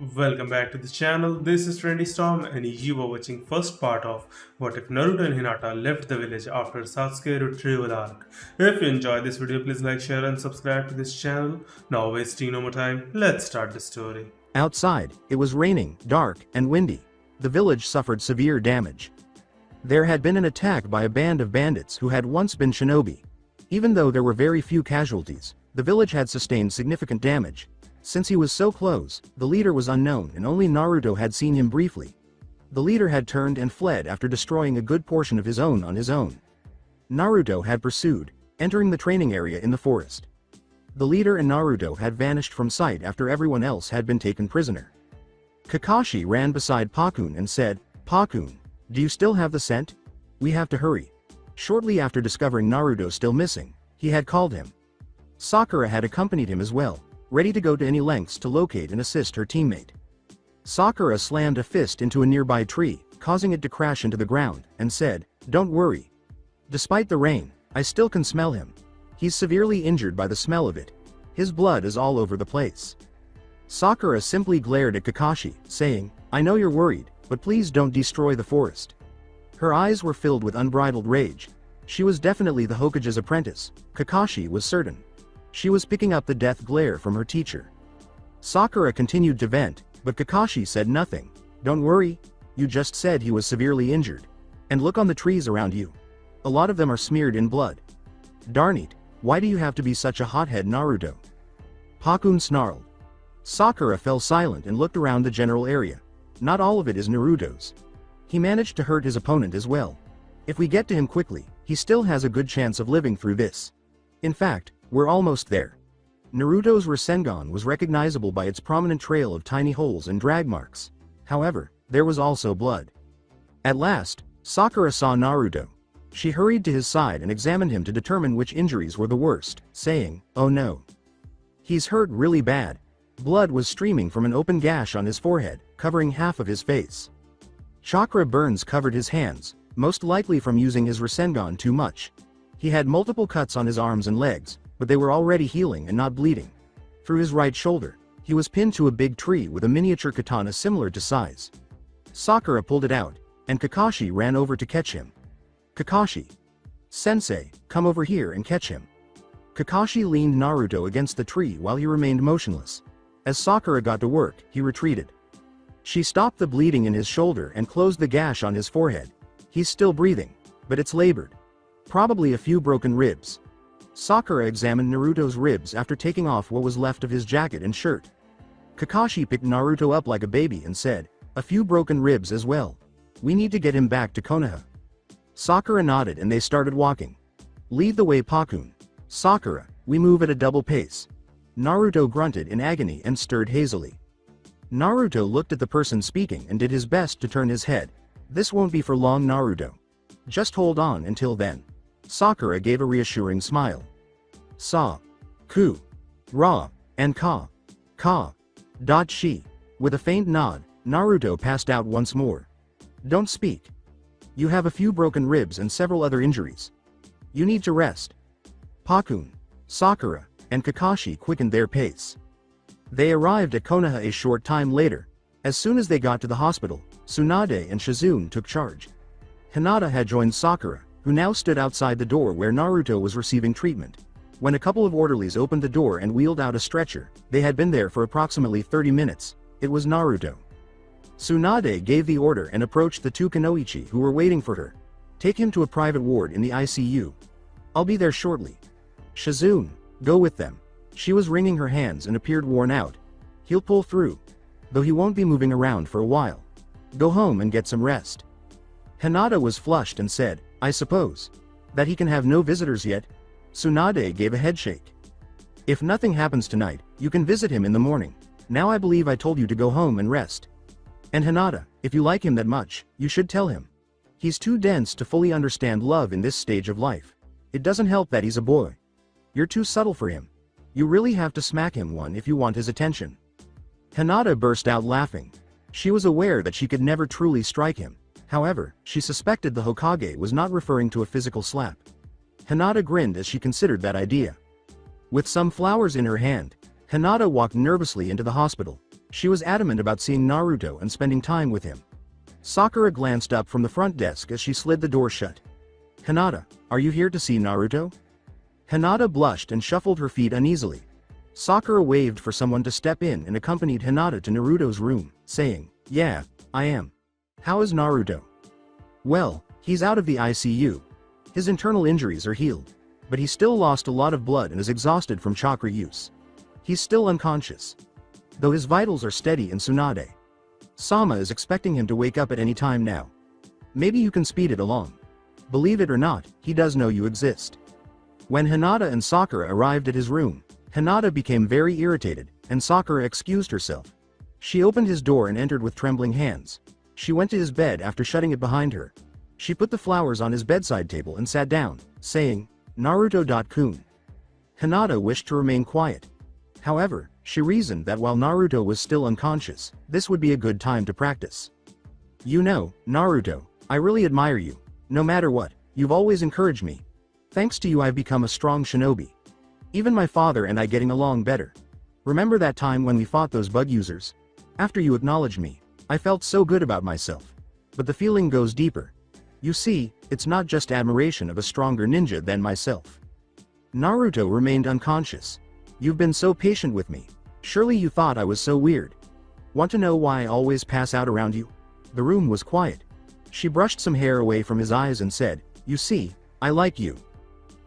Welcome back to the channel. This is Trendy Storm and you are watching first part of What If Naruto and Hinata Left the Village After Sasuke Retrieval arc. If you enjoyed this video, please like, share and subscribe to this channel. Now wasting no more time, let's start the story. Outside, it was raining, dark, and windy. The village suffered severe damage. There had been an attack by a band of bandits who had once been shinobi. Even though there were very few casualties, the village had sustained significant damage. Since he was so close, the leader was unknown and only Naruto had seen him briefly. The leader had turned and fled after destroying a good portion of his own on his own. Naruto had pursued, entering the training area in the forest. The leader and Naruto had vanished from sight after everyone else had been taken prisoner. Kakashi ran beside Pakun and said, "Pakun, do you still have the scent? We have to hurry." Shortly after discovering Naruto still missing, he had called him. Sakura had accompanied him as well, ready to go to any lengths to locate and assist her teammate. Sakura slammed a fist into a nearby tree, causing it to crash into the ground, and said, "Don't worry. Despite the rain, I still can smell him. He's severely injured by the smell of it. His blood is all over the place." Sakura simply glared at Kakashi, saying, "I know you're worried, but please don't destroy the forest." Her eyes were filled with unbridled rage. She was definitely the Hokage's apprentice, Kakashi was certain. She was picking up the death glare from her teacher. Sakura continued to vent, but Kakashi said nothing. "Don't worry, you just said he was severely injured. And look on the trees around you. A lot of them are smeared in blood. Darn it, why do you have to be such a hothead, Naruto?" Pakun snarled. Sakura fell silent and looked around the general area. Not all of it is Naruto's. He managed to hurt his opponent as well. If we get to him quickly, he still has a good chance of living through this. In fact, we're almost there. Naruto's Rasengan was recognizable by its prominent trail of tiny holes and drag marks. However, there was also blood. At last, Sakura saw Naruto. She hurried to his side and examined him to determine which injuries were the worst, saying, "Oh no. He's hurt really bad." Blood was streaming from an open gash on his forehead, covering half of his face. Chakra burns covered his hands, most likely from using his Rasengan too much. He had multiple cuts on his arms and legs, but they were already healing and not bleeding. Through his right shoulder, he was pinned to a big tree with a miniature katana similar to size. Sakura pulled it out, and Kakashi ran over to catch him. "Kakashi. Sensei, come over here and catch him." Kakashi leaned Naruto against the tree while he remained motionless. As Sakura got to work, he retreated. She stopped the bleeding in his shoulder and closed the gash on his forehead. He's still breathing, but it's labored. Probably a few broken ribs. Sakura examined Naruto's ribs after taking off what was left of his jacket and shirt. Kakashi picked Naruto up like a baby and said, "A few broken ribs as well. We need to get him back to Konoha." Sakura nodded and they started walking. "Lead the way, Pakun." "Sakura, we move at a double pace." Naruto grunted in agony and stirred hazily. Naruto looked at the person speaking and did his best to turn his head. "This won't be for long, Naruto. Just hold on until then." Sakura gave a reassuring smile. Sa. Ku. Ra. And Ka. Ka. She. With a faint nod, Naruto passed out once more. "Don't speak. You have a few broken ribs and several other injuries. You need to rest." Pakun, Sakura, and Kakashi quickened their pace. They arrived at Konoha a short time later. As soon as they got to the hospital, Tsunade and Shizune took charge. Hinata had joined Sakura, who now stood outside the door where Naruto was receiving treatment. When a couple of orderlies opened the door and wheeled out a stretcher, they had been there for approximately 30 minutes. It was Naruto. Tsunade gave the order and approached the two Kunoichi who were waiting for her. "Take him to a private ward in the ICU. I'll be there shortly." "Shizune, go with them." She was wringing her hands and appeared worn out. "He'll pull through. Though he won't be moving around for a while. Go home and get some rest." Hinata was flushed and said, "I suppose that he can have no visitors yet?" Tsunade gave a headshake. "If nothing happens tonight, you can visit him in the morning. Now I believe I told you to go home and rest. And Hinata, if you like him that much, you should tell him. He's too dense to fully understand love in this stage of life. It doesn't help that he's a boy. You're too subtle for him. You really have to smack him one if you want his attention." Hinata burst out laughing. She was aware that she could never truly strike him. However, she suspected the Hokage was not referring to a physical slap. Hinata grinned as she considered that idea. With some flowers in her hand, Hinata walked nervously into the hospital. She was adamant about seeing Naruto and spending time with him. Sakura glanced up from the front desk as she slid the door shut. "Hinata, are you here to see Naruto?" Hinata blushed and shuffled her feet uneasily. Sakura waved for someone to step in and accompanied Hinata to Naruto's room, saying, "Yeah, I am. How is Naruto?" "Well, he's out of the ICU. His internal injuries are healed. But he still lost a lot of blood and is exhausted from chakra use. He's still unconscious. Though his vitals are steady in Tsunade. Sama is expecting him to wake up at any time now. Maybe you can speed it along. Believe it or not, he does know you exist." When Hinata and Sakura arrived at his room, Hinata became very irritated, and Sakura excused herself. She opened his door and entered with trembling hands. She went to his bed after shutting it behind her. She put the flowers on his bedside table and sat down, saying, "Naruto-kun." Hinata wished to remain quiet. However, she reasoned that while Naruto was still unconscious, this would be a good time to practice. "You know, Naruto, I really admire you. No matter what, you've always encouraged me. Thanks to you I've become a strong shinobi. Even my father and I getting along better. Remember that time when we fought those bug users? After you acknowledged me, I felt so good about myself. But the feeling goes deeper. You see, it's not just admiration of a stronger ninja than myself." Naruto remained unconscious. "You've been so patient with me. Surely you thought I was so weird. Want to know why I always pass out around you?" The room was quiet. She brushed some hair away from his eyes and said, "You see, I like you.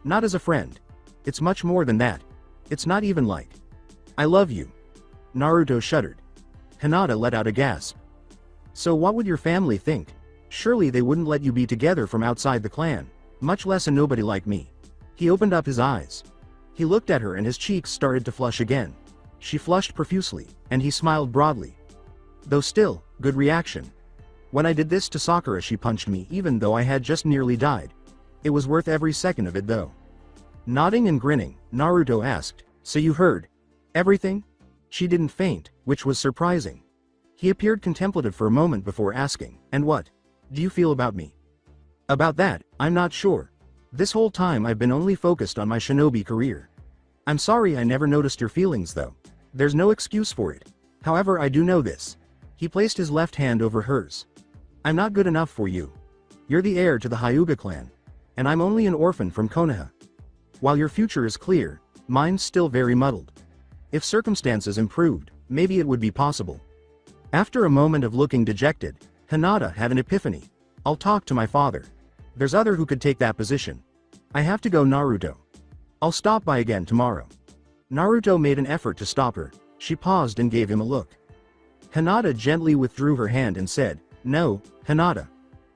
Not as a friend. It's much more than that. It's not even like. I love you." Naruto shuddered. Hinata let out a gasp. "So what would your family think? Surely they wouldn't let you be together from outside the clan, much less a nobody like me." He opened up his eyes. He looked at her and his cheeks started to flush again. She flushed profusely, and he smiled broadly. "Though still, good reaction. When I did this to Sakura she punched me even though I had just nearly died. It was worth every second of it though." Nodding and grinning, Naruto asked, "So you heard everything?" She didn't faint, which was surprising. He appeared contemplative for a moment before asking, "And what do you feel about me?" "About that, I'm not sure. This whole time I've been only focused on my shinobi career. I'm sorry I never noticed your feelings though. There's no excuse for it. However, I do know this." He placed his left hand over hers. "I'm not good enough for you. You're the heir to the Hyuga clan. And I'm only an orphan from Konoha. While your future is clear, mine's still very muddled. If circumstances improved, maybe it would be possible." After a moment of looking dejected, Hinata had an epiphany. "I'll talk to my father. There's other who could take that position. I have to go, Naruto. I'll stop by again tomorrow." Naruto made an effort to stop her. She paused and gave him a look. Hinata gently withdrew her hand and said, "No, Hinata.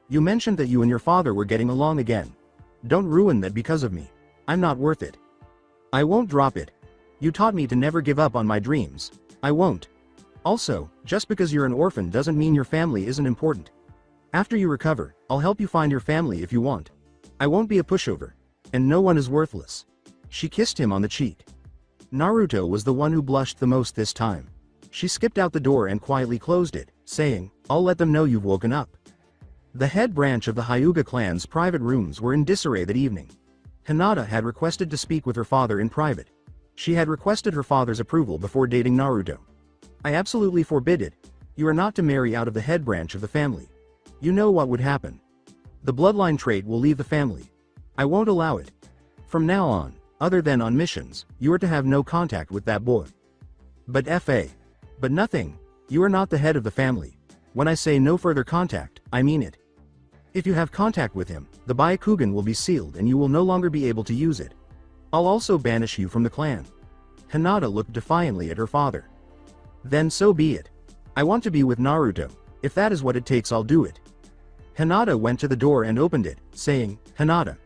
You mentioned that you and your father were getting along again. Don't ruin that because of me. I'm not worth it. I won't drop it. You taught me to never give up on my dreams. I won't. Also, just because you're an orphan doesn't mean your family isn't important. After you recover, I'll help you find your family if you want. I won't be a pushover. And no one is worthless." She kissed him on the cheek. Naruto was the one who blushed the most this time. She skipped out the door and quietly closed it, saying, "I'll let them know you've woken up." The head branch of the Hyuga clan's private rooms were in disarray that evening. Hinata had requested to speak with her father in private. She had requested her father's approval before dating Naruto. "I absolutely forbid it. You are not to marry out of the head branch of the family. You know what would happen. The bloodline trait will leave the family. I won't allow it. From now on, other than on missions, you are to have no contact with that boy." "But But nothing. You are not the head of the family. When I say no further contact, I mean it. If you have contact with him, the Byakugan will be sealed and you will no longer be able to use it. I'll also banish you from the clan." Hinata looked defiantly at her father. "Then so be it. I want to be with Naruto. If that is what it takes, I'll do it." Hinata went to the door and opened it, saying, "Hinata,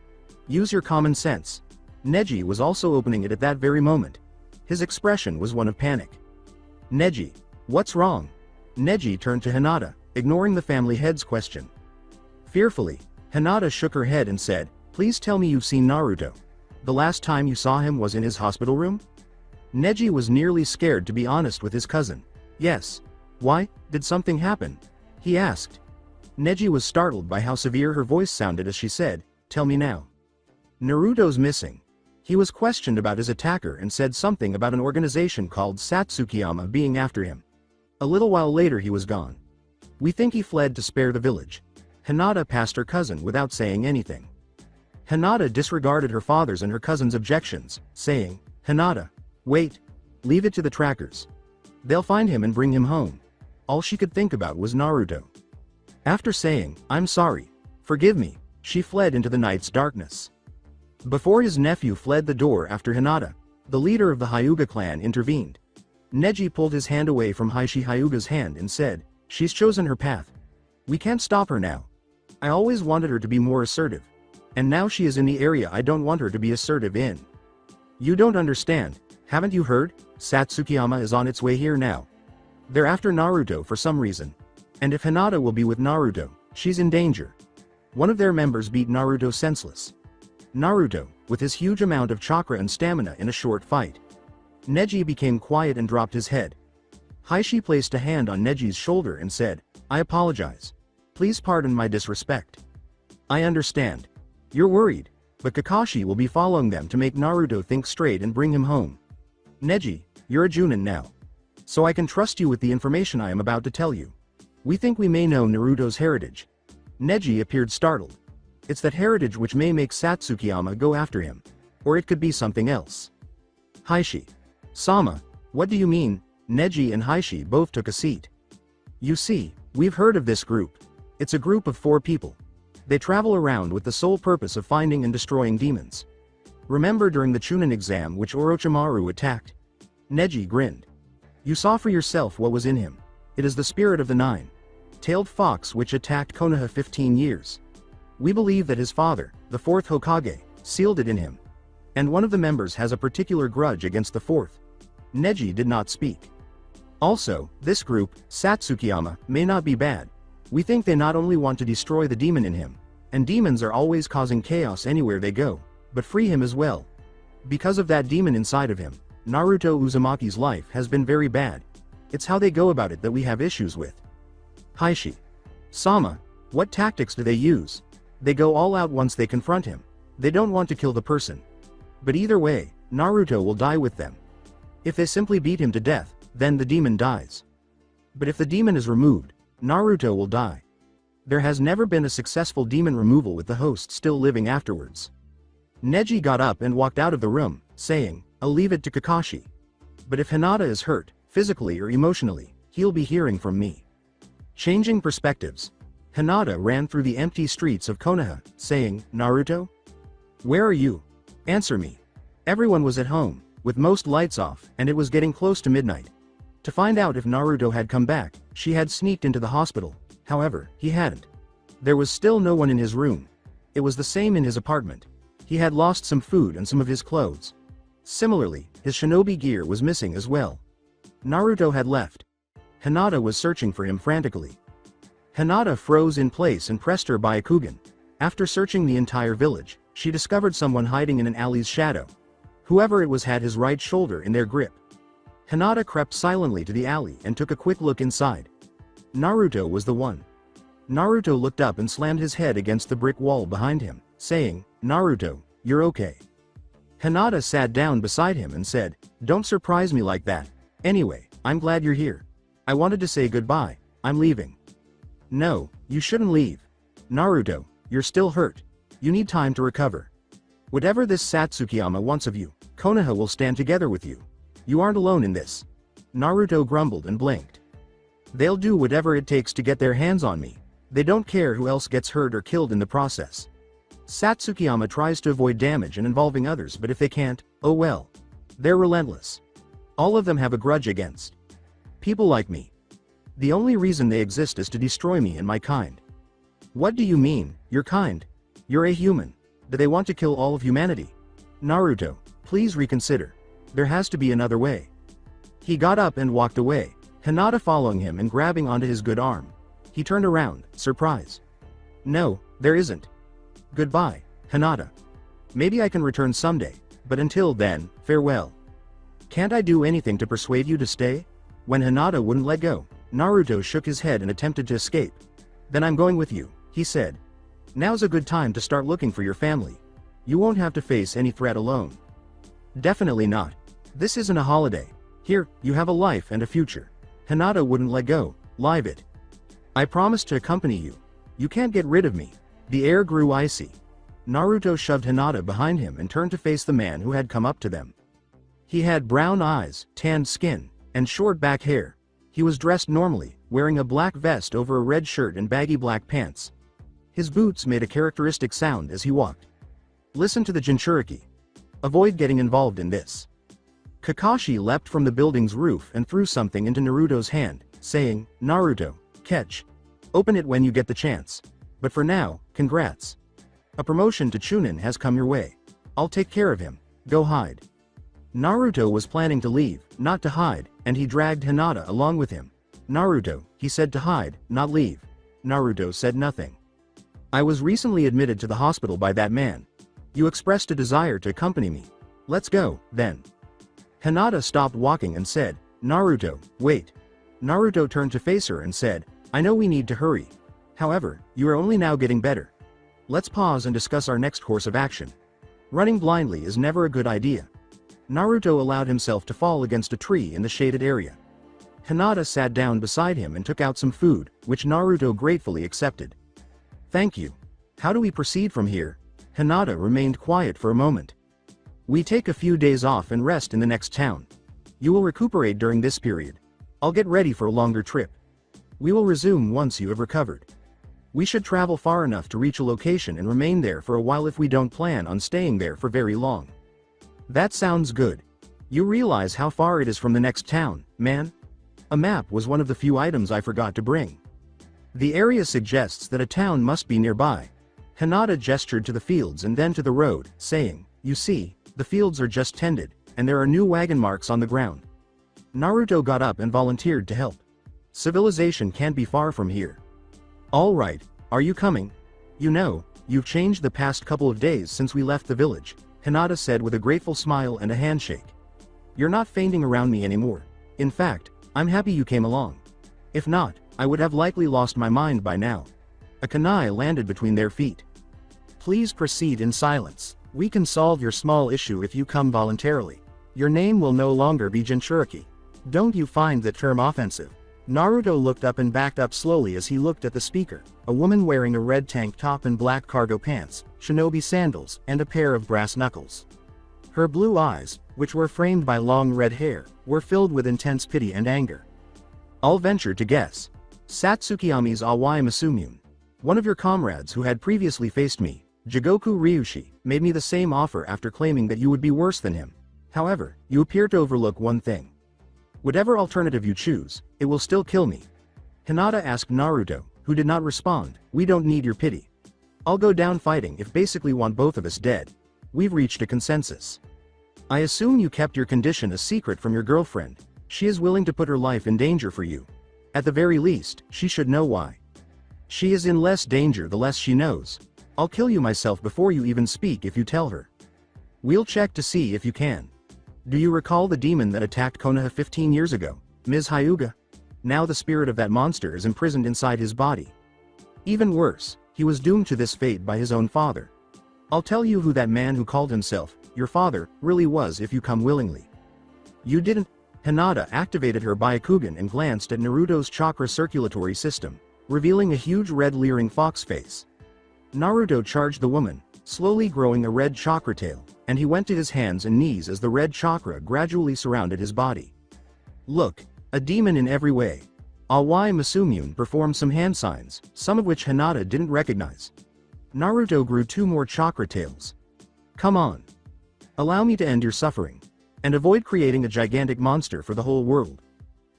use your common sense." Neji was also opening it at that very moment. His expression was one of panic. "Neji, what's wrong?" Neji turned to Hinata, ignoring the family head's question. Fearfully, Hinata shook her head and said, "Please tell me you've seen Naruto. The last time you saw him was in his hospital room?" Neji was nearly scared to be honest with his cousin. "Yes. Why, did something happen?" he asked. Neji was startled by how severe her voice sounded as she said, "Tell me now." "Naruto's missing. He was questioned about his attacker and said something about an organization called Satsukiyama being after him. A little while later he was gone. We think he fled to spare the village. Hinata passed her cousin without saying anything. Hinata disregarded her father's and her cousin's objections, saying, "Hinata, wait. Leave it to the trackers. They'll find him and bring him home." All she could think about was Naruto. After saying, "I'm sorry. Forgive me," she fled into the night's darkness. Before his nephew fled the door after Hinata, the leader of the Hyuga clan intervened. Neji pulled his hand away from Hyuga's hand and said, "She's chosen her path. We can't stop her now. I always wanted her to be more assertive. And now she is in the area I don't want her to be assertive in. You don't understand, haven't you heard? Satsukiyama is on its way here now. They're after Naruto for some reason. And if Hinata will be with Naruto, she's in danger." One of their members beat Naruto senseless. Naruto, with his huge amount of chakra and stamina in a short fight. Neji became quiet and dropped his head. Heishi placed a hand on Neji's shoulder and said, "I apologize. Please pardon my disrespect. I understand. You're worried, but Kakashi will be following them to make Naruto think straight and bring him home. Neji, you're a Junin now. So I can trust you with the information I am about to tell you. We think we may know Naruto's heritage." Neji appeared startled. It's that heritage which may make Satsukiyama go after him. Or it could be something else. Heishi. Sama, what do you mean? Neji and Heishi both took a seat. You see, we've heard of this group. It's a group of 4 people. They travel around with the sole purpose of finding and destroying demons. Remember during the Chunin exam which Orochimaru attacked? Neji grinned. You saw for yourself what was in him. It is the spirit of the 9-tailed fox which attacked Konoha 15 years. We believe that his father, the 4th Hokage, sealed it in him. And one of the members has a particular grudge against the 4th. Neji did not speak. Also, this group, Satsukiyama, may not be bad. We think they not only want to destroy the demon in him, and demons are always causing chaos anywhere they go, but free him as well. Because of that demon inside of him, Naruto Uzumaki's life has been very bad. It's how they go about it that we have issues with. Heishi. Sama, what tactics do they use? They go all out once they confront him. They don't want to kill the person. But either way, Naruto will die with them. If they simply beat him to death, then the demon dies. But if the demon is removed, Naruto will die. There has never been a successful demon removal with the host still living afterwards. Neji got up and walked out of the room, saying, I'll leave it to Kakashi. But if Hinata is hurt, physically or emotionally, he'll be hearing from me. Changing perspectives. Hinata ran through the empty streets of Konoha, saying, Naruto? Where are you? Answer me. Everyone was at home, with most lights off, and it was getting close to midnight. To find out if Naruto had come back, she had sneaked into the hospital. However, he hadn't. There was still no one in his room. It was the same in his apartment. He had lost some food and some of his clothes. Similarly, his shinobi gear was missing as well. Naruto had left. Hinata was searching for him frantically. Hinata froze in place and pressed her Byakugan. After searching the entire village, she discovered someone hiding in an alley's shadow. Whoever it was had his right shoulder in their grip. Hinata crept silently to the alley and took a quick look inside. Naruto was the one. Naruto looked up and slammed his head against the brick wall behind him, saying, Naruto, you're okay. Hinata sat down beside him and said, Don't surprise me like that. Anyway, I'm glad you're here. I wanted to say goodbye. I'm leaving. No, you shouldn't leave. Naruto, you're still hurt. You need time to recover. Whatever this Satsukiyama wants of you, Konoha will stand together with you. You aren't alone in this. Naruto grumbled and blinked. They'll do whatever it takes to get their hands on me. They don't care who else gets hurt or killed in the process. Satsukiyama tries to avoid damage and involving others, but if they can't, oh well. They're relentless. All of them have a grudge against people like me. The only reason they exist is to destroy me and my kind. What do you mean, your kind? You're a human. Do they want to kill all of humanity? Naruto, please reconsider. There has to be another way. He got up and walked away, Hinata following him and grabbing onto his good arm. He turned around, surprised. No, there isn't. Goodbye, Hinata. Maybe I can return someday, but until then, farewell. Can't I do anything to persuade you to stay? When Hinata wouldn't let go, Naruto shook his head and attempted to escape. Then I'm going with you, he said. Now's a good time to start looking for your family. You won't have to face any threat alone. Definitely not. This isn't a holiday. Here, you have a life and a future. Hinata wouldn't let go. Live it. I promised to accompany you. You can't get rid of me. The air grew icy. Naruto shoved Hinata behind him and turned to face the man who had come up to them. He had brown eyes, tanned skin, and short back hair. He was dressed normally, wearing a black vest over a red shirt and baggy black pants. His boots made a characteristic sound as he walked. Listen to the Jinchuriki. Avoid getting involved in this. Kakashi leapt from the building's roof and threw something into Naruto's hand, saying, Naruto, catch. Open it when you get the chance. But for now, congrats. A promotion to Chunin has come your way. I'll take care of him. Go hide. Naruto was planning to leave, not to hide, and he dragged Hinata along with him. Naruto, he said to hide, not leave. Naruto said nothing. I was recently admitted to the hospital by that man. You expressed a desire to accompany me. Let's go, then. Hinata stopped walking and said, Naruto, wait. Naruto turned to face her and said, I know we need to hurry. However, you are only now getting better. Let's pause and discuss our next course of action. Running blindly is never a good idea. Naruto allowed himself to fall against a tree in the shaded area. Hinata sat down beside him and took out some food, which Naruto gratefully accepted. Thank you. How do we proceed from here? Hinata remained quiet for a moment. We take a few days off and rest in the next town. You will recuperate during this period. I'll get ready for a longer trip. We will resume once you have recovered. We should travel far enough to reach a location and remain there for a while if we don't plan on staying there for very long. That sounds good. You realize how far it is from the next town, man? A map was one of the few items I forgot to bring. The area suggests that a town must be nearby. Hinata gestured to the fields and then to the road, saying, You see, the fields are just tended, and there are new wagon marks on the ground. Naruto got up and volunteered to help. Civilization can't be far from here. All right, are you coming? You know, you've changed the past couple of days since we left the village, Hinata said with a grateful smile and a handshake. You're not fainting around me anymore. In fact, I'm happy you came along. If not, I would have likely lost my mind by now. A kunai landed between their feet. Please proceed in silence. We can solve your small issue if you come voluntarily. Your name will no longer be Jinchuriki. Don't you find the term offensive? Naruto looked up and backed up slowly as he looked at the speaker, a woman wearing a red tank top and black cargo pants, shinobi sandals, and a pair of brass knuckles. Her blue eyes, which were framed by long red hair, were filled with intense pity and anger. I'll venture to guess. Satsukiyami's Awai Masumune. One of your comrades who had previously faced me, Jigoku Ryushi, made me the same offer after claiming that you would be worse than him. However, you appear to overlook one thing. Whatever alternative you choose, it will still kill me. Hinata asked Naruto, who did not respond, We don't need your pity. I'll go down fighting if basically want both of us dead. We've reached a consensus. I assume you kept your condition a secret from your girlfriend. She is willing to put her life in danger for you. At the very least, she should know why. She is in less danger the less she knows. I'll kill you myself before you even speak if you tell her. We'll check to see if you can. Do you recall the demon that attacked Konoha 15 years ago, Ms. Hyuga? Now the spirit of that monster is imprisoned inside his body. Even worse, he was doomed to this fate by his own father. I'll tell you who that man who called himself your father really was if you come willingly. You didn't. Hinata activated her Byakugan and glanced at Naruto's chakra circulatory system, revealing a huge red leering fox face. Naruto charged the woman, slowly growing a red chakra tail, and he went to his hands and knees as the red chakra gradually surrounded his body. Look, a demon in every way. Awai Masumune performed some hand signs, some of which Hinata didn't recognize. Naruto grew 2 more chakra tails. Come on. Allow me to end your suffering. And avoid creating a gigantic monster for the whole world.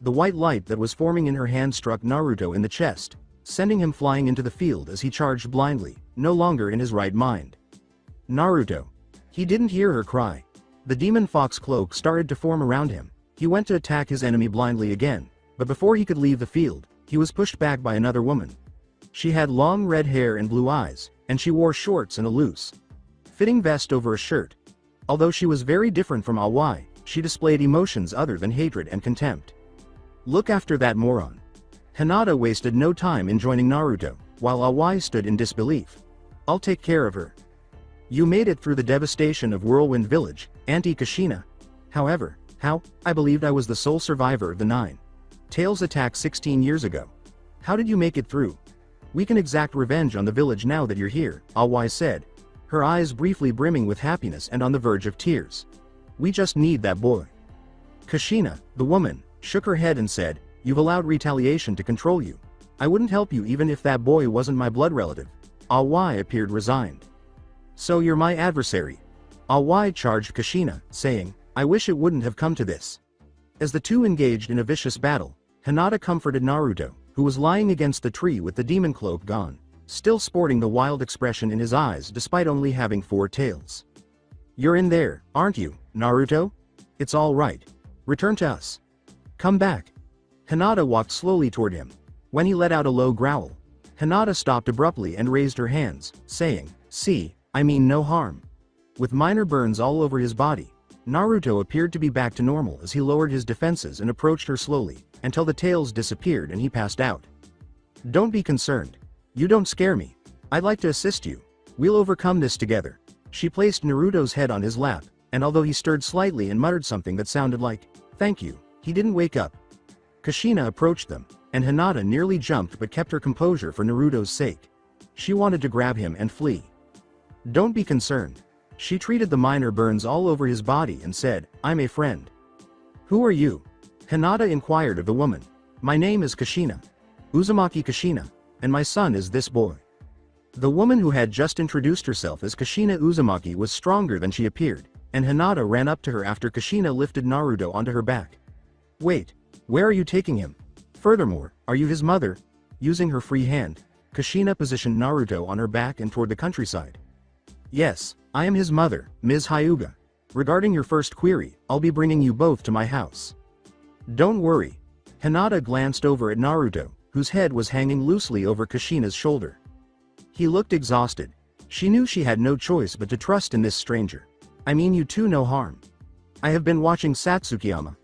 The white light that was forming in her hand struck Naruto in the chest, sending him flying into the field as he charged blindly, no longer in his right mind. Naruto. He didn't hear her cry. The demon fox cloak started to form around him. He went to attack his enemy blindly again, but before he could leave the field, he was pushed back by another woman. She had long red hair and blue eyes, and she wore shorts and a loose fitting vest over a shirt. Although she was very different from Awai, she displayed emotions other than hatred and contempt. Look after that moron. Hinata wasted no time in joining Naruto, while Awai stood in disbelief. I'll take care of her. You made it through the devastation of Whirlwind Village, Auntie Kushina. However, how? I believed I was the sole survivor of the 9. Tails attacked 16 years ago. How did you make it through? We can exact revenge on the village now that you're here, Awai said, her eyes briefly brimming with happiness and on the verge of tears. We just need that boy. Kushina, the woman, shook her head and said, you've allowed retaliation to control you. I wouldn't help you even if that boy wasn't my blood relative. Awai appeared resigned. So you're my adversary. Awai charged Kushina, saying, I wish it wouldn't have come to this. As the two engaged in a vicious battle, Hinata comforted Naruto, who was lying against the tree with the demon cloak gone, still sporting the wild expression in his eyes despite only having 4 tails. You're in there, aren't you, Naruto? It's all right. Return to us. Come back. Hinata walked slowly toward him. When he let out a low growl, Hinata stopped abruptly and raised her hands, saying, see, I mean no harm. With minor burns all over his body, Naruto appeared to be back to normal as he lowered his defenses and approached her slowly, until the tails disappeared and he passed out. Don't be concerned. You don't scare me. I'd like to assist you. We'll overcome this together. She placed Naruto's head on his lap, and although he stirred slightly and muttered something that sounded like, thank you, he didn't wake up. Kushina approached them, and Hinata nearly jumped but kept her composure for Naruto's sake. She wanted to grab him and flee. Don't be concerned. She treated the minor burns all over his body and said, I'm a friend. Who are you? Hinata inquired of the woman. My name is Kushina. Uzumaki Kushina, and my son is this boy. The woman who had just introduced herself as Kushina Uzumaki was stronger than she appeared, and Hinata ran up to her after Kushina lifted Naruto onto her back. Wait, where are you taking him? Furthermore, are you his mother? Using her free hand, Kushina positioned Naruto on her back and toward the countryside. Yes, I am his mother, Ms. Hyuga. Regarding your first query, I'll be bringing you both to my house. Don't worry. Hinata glanced over at Naruto, whose head was hanging loosely over Kushina's shoulder. He looked exhausted. She knew she had no choice but to trust in this stranger. I mean you two no harm. I have been watching Satsukiyama.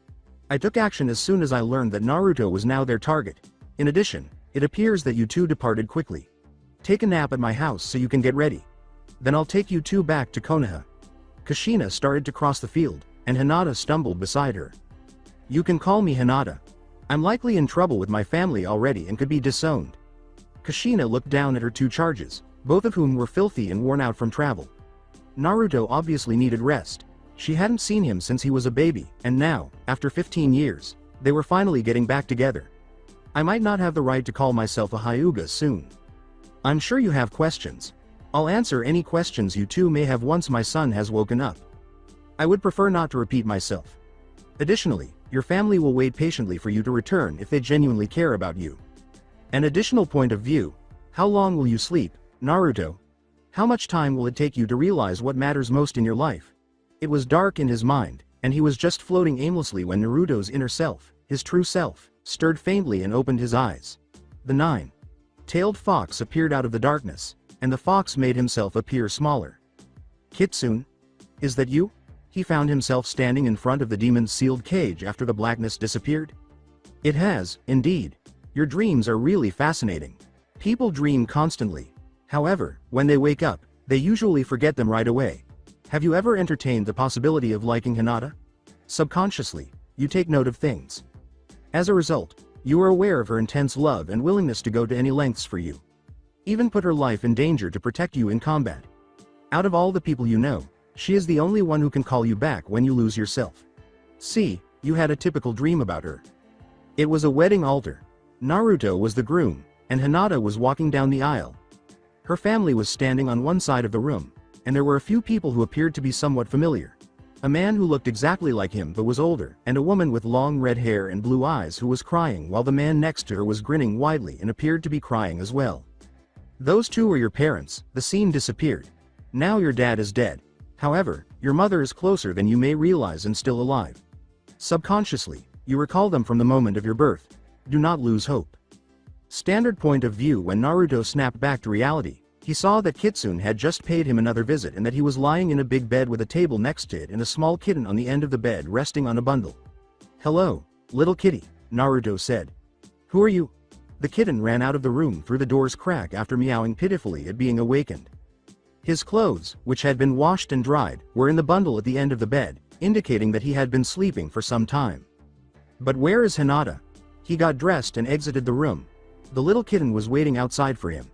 I took action as soon as I learned that Naruto was now their target. In addition, it appears that you two departed quickly. Take a nap at my house so you can get ready. Then I'll take you two back to Konoha. Kushina started to cross the field, and Hinata stumbled beside her. You can call me Hinata. I'm likely in trouble with my family already and could be disowned. Kushina looked down at her 2 charges, both of whom were filthy and worn out from travel. Naruto obviously needed rest. She hadn't seen him since he was a baby, and now, after 15 years, they were finally getting back together. I might not have the right to call myself a Hyuga soon. I'm sure you have questions. I'll answer any questions you two may have once my son has woken up. I would prefer not to repeat myself. Additionally, your family will wait patiently for you to return if they genuinely care about you. An additional point of view: how long will you sleep, Naruto? How much time will it take you to realize what matters most in your life? It was dark in his mind, and he was just floating aimlessly when Naruto's inner self, his true self, stirred faintly and opened his eyes. The 9-tailed fox appeared out of the darkness, and the fox made himself appear smaller. Kitsune? Is that you? He found himself standing in front of the demon's sealed cage after the blackness disappeared. It has, indeed. Your dreams are really fascinating. People dream constantly. However, when they wake up, they usually forget them right away. Have you ever entertained the possibility of liking Hinata? Subconsciously, you take note of things. As a result, you are aware of her intense love and willingness to go to any lengths for you. Even put her life in danger to protect you in combat. Out of all the people you know, she is the only one who can call you back when you lose yourself. See, you had a typical dream about her. It was a wedding altar. Naruto was the groom, and Hinata was walking down the aisle. Her family was standing on one side of the room, and there were a few people who appeared to be somewhat familiar. A man who looked exactly like him but was older, and a woman with long red hair and blue eyes who was crying while the man next to her was grinning widely and appeared to be crying as well. Those two were your parents. The scene disappeared. Now your dad is dead. However, your mother is closer than you may realize and still alive. Subconsciously, you recall them from the moment of your birth. Do not lose hope. Standard point of view: when Naruto snapped back to reality, he saw that Kitsune had just paid him another visit and that he was lying in a big bed with a table next to it and a small kitten on the end of the bed resting on a bundle. Hello, little kitty, Naruto said. Who are you? The kitten ran out of the room through the door's crack after meowing pitifully at being awakened. His clothes, which had been washed and dried, were in the bundle at the end of the bed, indicating that he had been sleeping for some time. But where is Hinata? He got dressed and exited the room. The little kitten was waiting outside for him.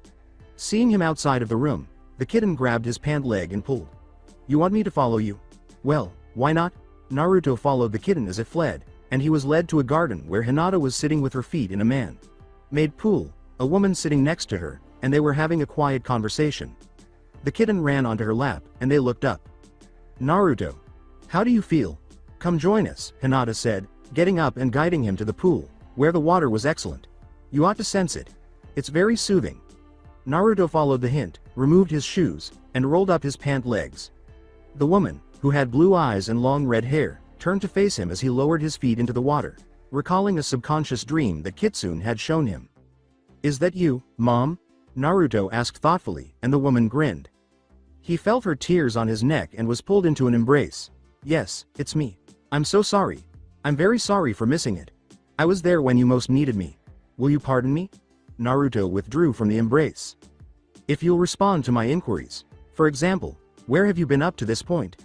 Seeing him outside of the room, the kitten grabbed his pant leg and pulled. "You want me to follow you?" "Well, why not?" Naruto followed the kitten as it fled, and he was led to a garden where Hinata was sitting with her feet in a man-made pool, a woman sitting next to her, and they were having a quiet conversation. The kitten ran onto her lap, and they looked up. "Naruto, how do you feel? Come join us," Hinata said, getting up and guiding him to the pool, where the water was excellent. "You ought to sense it. It's very soothing." Naruto followed the hint, removed his shoes, and rolled up his pant legs. The woman, who had blue eyes and long red hair, turned to face him as he lowered his feet into the water, recalling a subconscious dream that Kitsune had shown him. "Is that you, Mom?" Naruto asked thoughtfully, and the woman grinned. He felt her tears on his neck and was pulled into an embrace. "Yes, it's me. I'm so sorry. I'm very sorry for missing it. I was there when you most needed me. Will you pardon me?" Naruto withdrew from the embrace. "If you'll respond to my inquiries. For example, where have you been up to this point?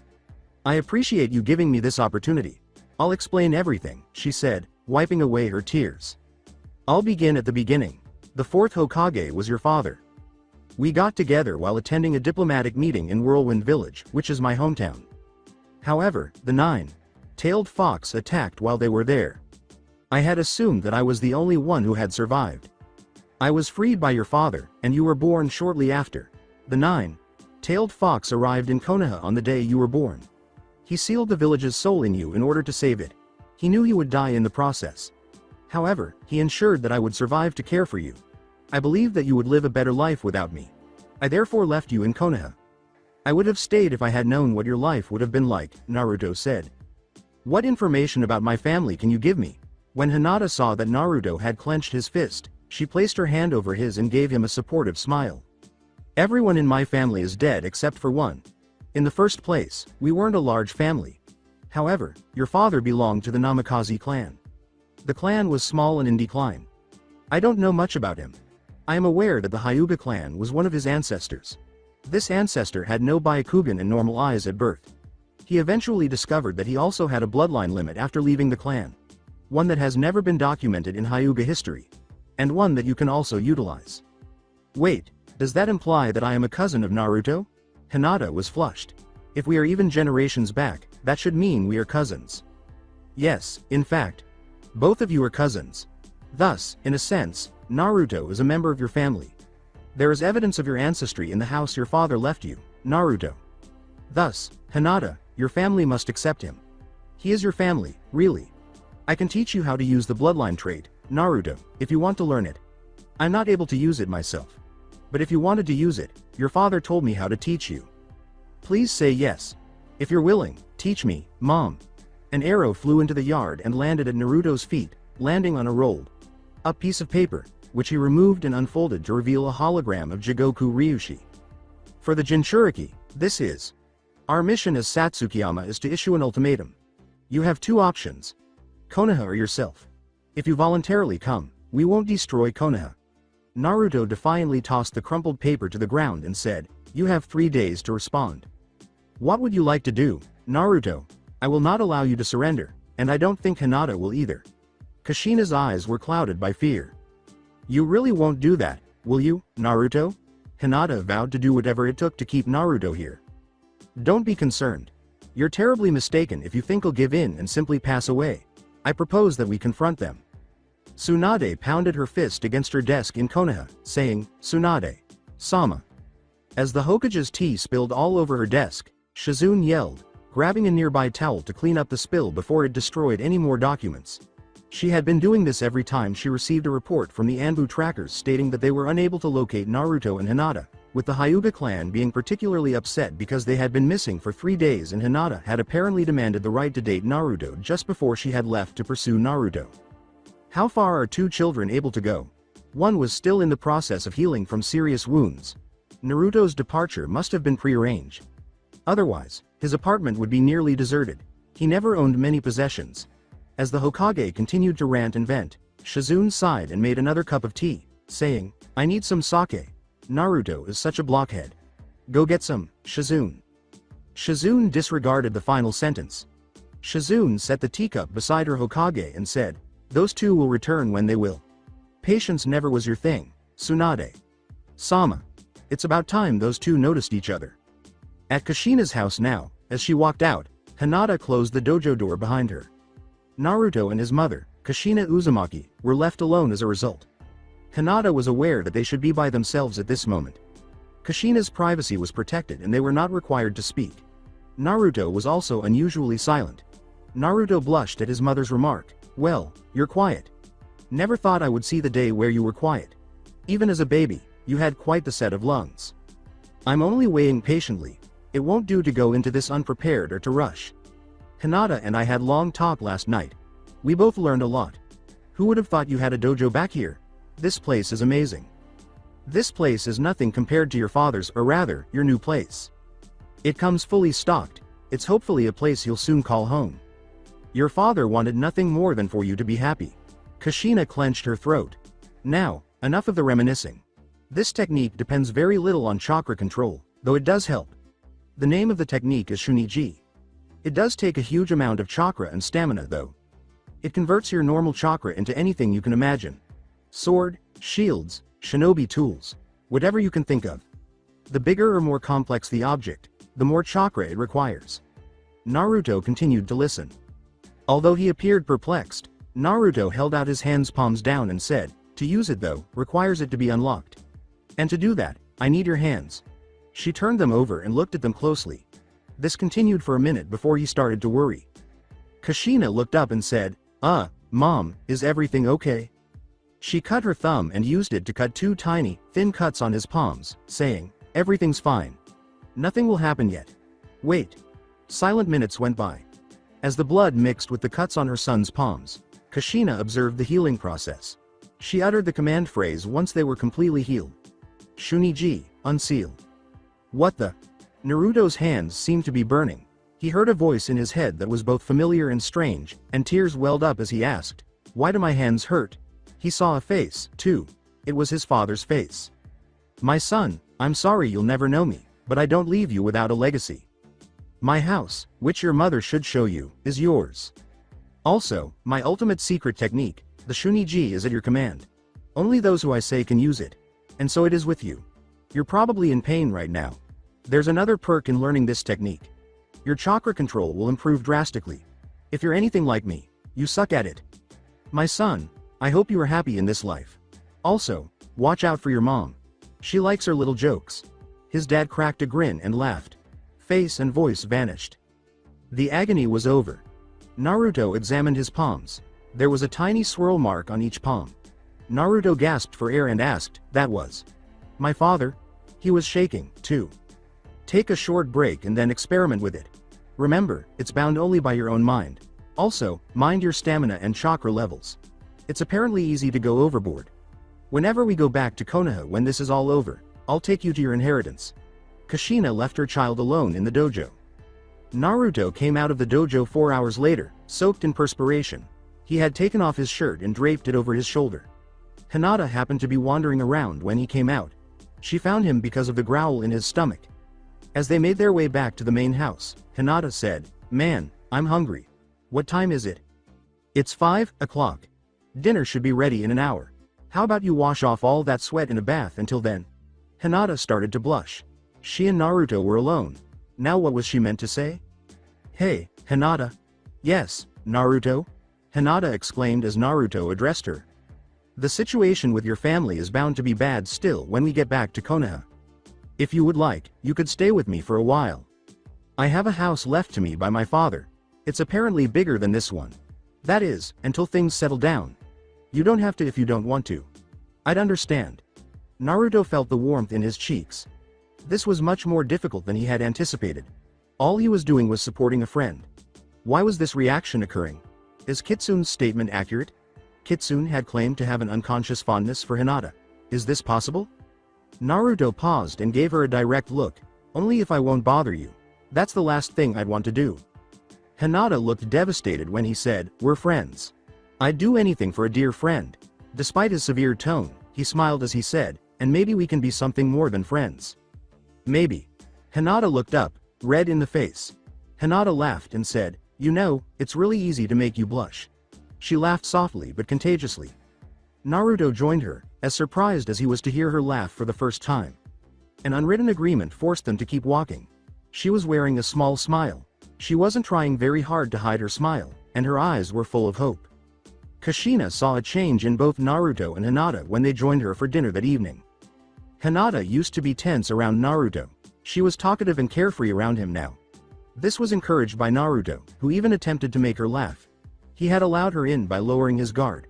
I appreciate you giving me this opportunity. I'll explain everything," she said, wiping away her tears. "I'll begin at the beginning. The fourth Hokage was your father. We got together while attending a diplomatic meeting in Whirlwind Village, which is my hometown. However, the nine-tailed fox attacked while they were there. I had assumed that I was the only one who had survived. I was freed by your father, and you were born shortly after. The nine-tailed fox arrived in Konoha on the day you were born. He sealed the village's soul in you in order to save it. He knew you would die in the process. However, he ensured that I would survive to care for you. I believed that you would live a better life without me. I therefore left you in Konoha. I would have stayed if I had known what your life would have been like," Naruto said. "What information about my family can you give me?" When Hinata saw that Naruto had clenched his fist, she placed her hand over his and gave him a supportive smile. "Everyone in my family is dead except for one. In the first place, we weren't a large family. However, your father belonged to the Namikaze clan. The clan was small and in decline. I don't know much about him. I am aware that the Hyuga clan was one of his ancestors. This ancestor had no Byakugan and normal eyes at birth. He eventually discovered that he also had a bloodline limit after leaving the clan. One that has never been documented in Hyuga history. And one that you can also utilize. Wait, does that imply that I am a cousin of Naruto?" Hinata was flushed. "If we are even generations back, that should mean we are cousins." "Yes, in fact. Both of you are cousins. Thus, in a sense, Naruto is a member of your family. There is evidence of your ancestry in the house your father left you, Naruto. Thus, Hinata, your family must accept him. He is your family, really. I can teach you how to use the bloodline trait, Naruto, if you want to learn it. I'm not able to use it myself. But if you wanted to use it, your father told me how to teach you. Please say yes. If you're willing, teach me, Mom." An arrow flew into the yard and landed at Naruto's feet, landing on a rolled-up piece of paper, which he removed and unfolded to reveal a hologram of Jigoku Ryushi. "For the Jinchuriki, this is. Our mission as Satsukiyama is to issue an ultimatum. You have two options. Konoha or yourself. If you voluntarily come, we won't destroy Konoha." Naruto defiantly tossed the crumpled paper to the ground and said, "You have 3 days to respond. What would you like to do, Naruto? I will not allow you to surrender, and I don't think Hinata will either." Kushina's eyes were clouded by fear. "You really won't do that, will you, Naruto?" Hinata vowed to do whatever it took to keep Naruto here. "Don't be concerned. You're terribly mistaken if you think he'll give in and simply pass away. I propose that we confront them." Tsunade pounded her fist against her desk in Konoha, saying, "Tsunade-sama." As the Hokage's tea spilled all over her desk, Shizune yelled, grabbing a nearby towel to clean up the spill before it destroyed any more documents. She had been doing this every time she received a report from the Anbu trackers stating that they were unable to locate Naruto and Hinata, with the Hyuga clan being particularly upset because they had been missing for 3 days and Hinata had apparently demanded the right to date Naruto just before she had left to pursue Naruto. How far are two children able to go? One was still in the process of healing from serious wounds. Naruto's departure must have been prearranged. Otherwise, his apartment would be nearly deserted. He never owned many possessions. As the Hokage continued to rant and vent, Shizune sighed and made another cup of tea, saying, "I need some sake. Naruto is such a blockhead. Go get some, Shizune." Shizune disregarded the final sentence. Shizune set the teacup beside her Hokage and said, Those two will return when they will. Patience never was your thing, Tsunade. Sama. It's about time those two noticed each other. At Kushina's house now, as she walked out, Hinata closed the dojo door behind her. Naruto and his mother, Kushina Uzumaki, were left alone as a result. Hinata was aware that they should be by themselves at this moment. Kushina's privacy was protected and they were not required to speak. Naruto was also unusually silent. Naruto blushed at his mother's remark. Well, you're quiet. Never thought I would see the day where you were quiet. Even as a baby, you had quite the set of lungs. I'm only waiting patiently. It won't do to go into this unprepared or to rush. Hinata and I had long talk last night. We both learned a lot. Who would have thought you had a dojo back here? This place is amazing. This place is nothing compared to your father's, or rather, your new place. It comes fully stocked. It's hopefully a place you'll soon call home. Your father wanted nothing more than for you to be happy. Kushina clenched her throat. Now, enough of the reminiscing. This technique depends very little on chakra control, though it does help. The name of the technique is Shun-Gi. It does take a huge amount of chakra and stamina though. It converts your normal chakra into anything you can imagine. Sword, shields, shinobi tools, whatever you can think of. The bigger or more complex the object, the more chakra it requires. Naruto continued to listen. Although he appeared perplexed, Naruto held out his hands palms down and said, to use it though, requires it to be unlocked. And to do that, I need your hands. She turned them over and looked at them closely. This continued for a minute before he started to worry. Kushina looked up and said, Mom, is everything okay? She cut her thumb and used it to cut two tiny, thin cuts on his palms, saying, everything's fine. Nothing will happen yet. Wait. Silent minutes went by. As the blood mixed with the cuts on her son's palms, Kushina observed the healing process. She uttered the command phrase once they were completely healed. Shun-Gi, unseal. What the? Naruto's hands seemed to be burning. He heard a voice in his head that was both familiar and strange, and tears welled up as he asked, why do my hands hurt? He saw a face, too. It was his father's face. My son, I'm sorry you'll never know me, but I don't leave you without a legacy. My house, which your mother should show you, is yours. Also, my ultimate secret technique, the Shun-Gi, is at your command. Only those who I say can use it. And so it is with you. You're probably in pain right now. There's another perk in learning this technique. Your chakra control will improve drastically. If you're anything like me, you suck at it. My son, I hope you are happy in this life. Also, watch out for your mom. She likes her little jokes. His dad cracked a grin and laughed. Face and voice vanished. The agony was over. Naruto examined his palms. There was a tiny swirl mark on each palm. Naruto gasped for air and asked, that was my father? He was shaking, too. Take a short break and then experiment with it. Remember, it's bound only by your own mind. Also, mind your stamina and chakra levels. It's apparently easy to go overboard. Whenever we go back to Konoha when this is all over, I'll take you to your inheritance. Kushina left her child alone in the dojo. Naruto came out of the dojo 4 hours later, soaked in perspiration. He had taken off his shirt and draped it over his shoulder. Hinata happened to be wandering around when he came out. She found him because of the growl in his stomach. As they made their way back to the main house, Hinata said, man, I'm hungry. What time is it? It's 5 o'clock. Dinner should be ready in an hour. How about you wash off all that sweat in a bath until then? Hinata started to blush. She and Naruto were alone. Now what was she meant to say? Hey, Hinata. Yes, Naruto? Hinata exclaimed as Naruto addressed her. The situation with your family is bound to be bad still when we get back to Konoha. If you would like, you could stay with me for a while. I have a house left to me by my father. It's apparently bigger than this one. That is, until things settle down. You don't have to if you don't want to. I'd understand. Naruto felt the warmth in his cheeks. This was much more difficult than he had anticipated. All he was doing was supporting a friend. Why was this reaction occurring? Is Kitsune's statement accurate? Kitsune had claimed to have an unconscious fondness for Hinata. Is this possible? Naruto paused and gave her a direct look. Only if I won't bother you. That's the last thing I'd want to do. Hinata looked devastated when he said, we're friends. I'd do anything for a dear friend. Despite his severe tone, he smiled as he said, and maybe we can be something more than friends. Maybe. Hinata looked up, red in the face. Hinata laughed and said, you know, it's really easy to make you blush. She laughed softly but contagiously. Naruto joined her, as surprised as he was to hear her laugh for the first time. An unwritten agreement forced them to keep walking. She was wearing a small smile. She wasn't trying very hard to hide her smile, and her eyes were full of hope. Kushina saw a change in both Naruto and Hinata when they joined her for dinner that evening. Hinata used to be tense around Naruto. She was talkative and carefree around him now. This was encouraged by Naruto, who even attempted to make her laugh. He had allowed her in by lowering his guard.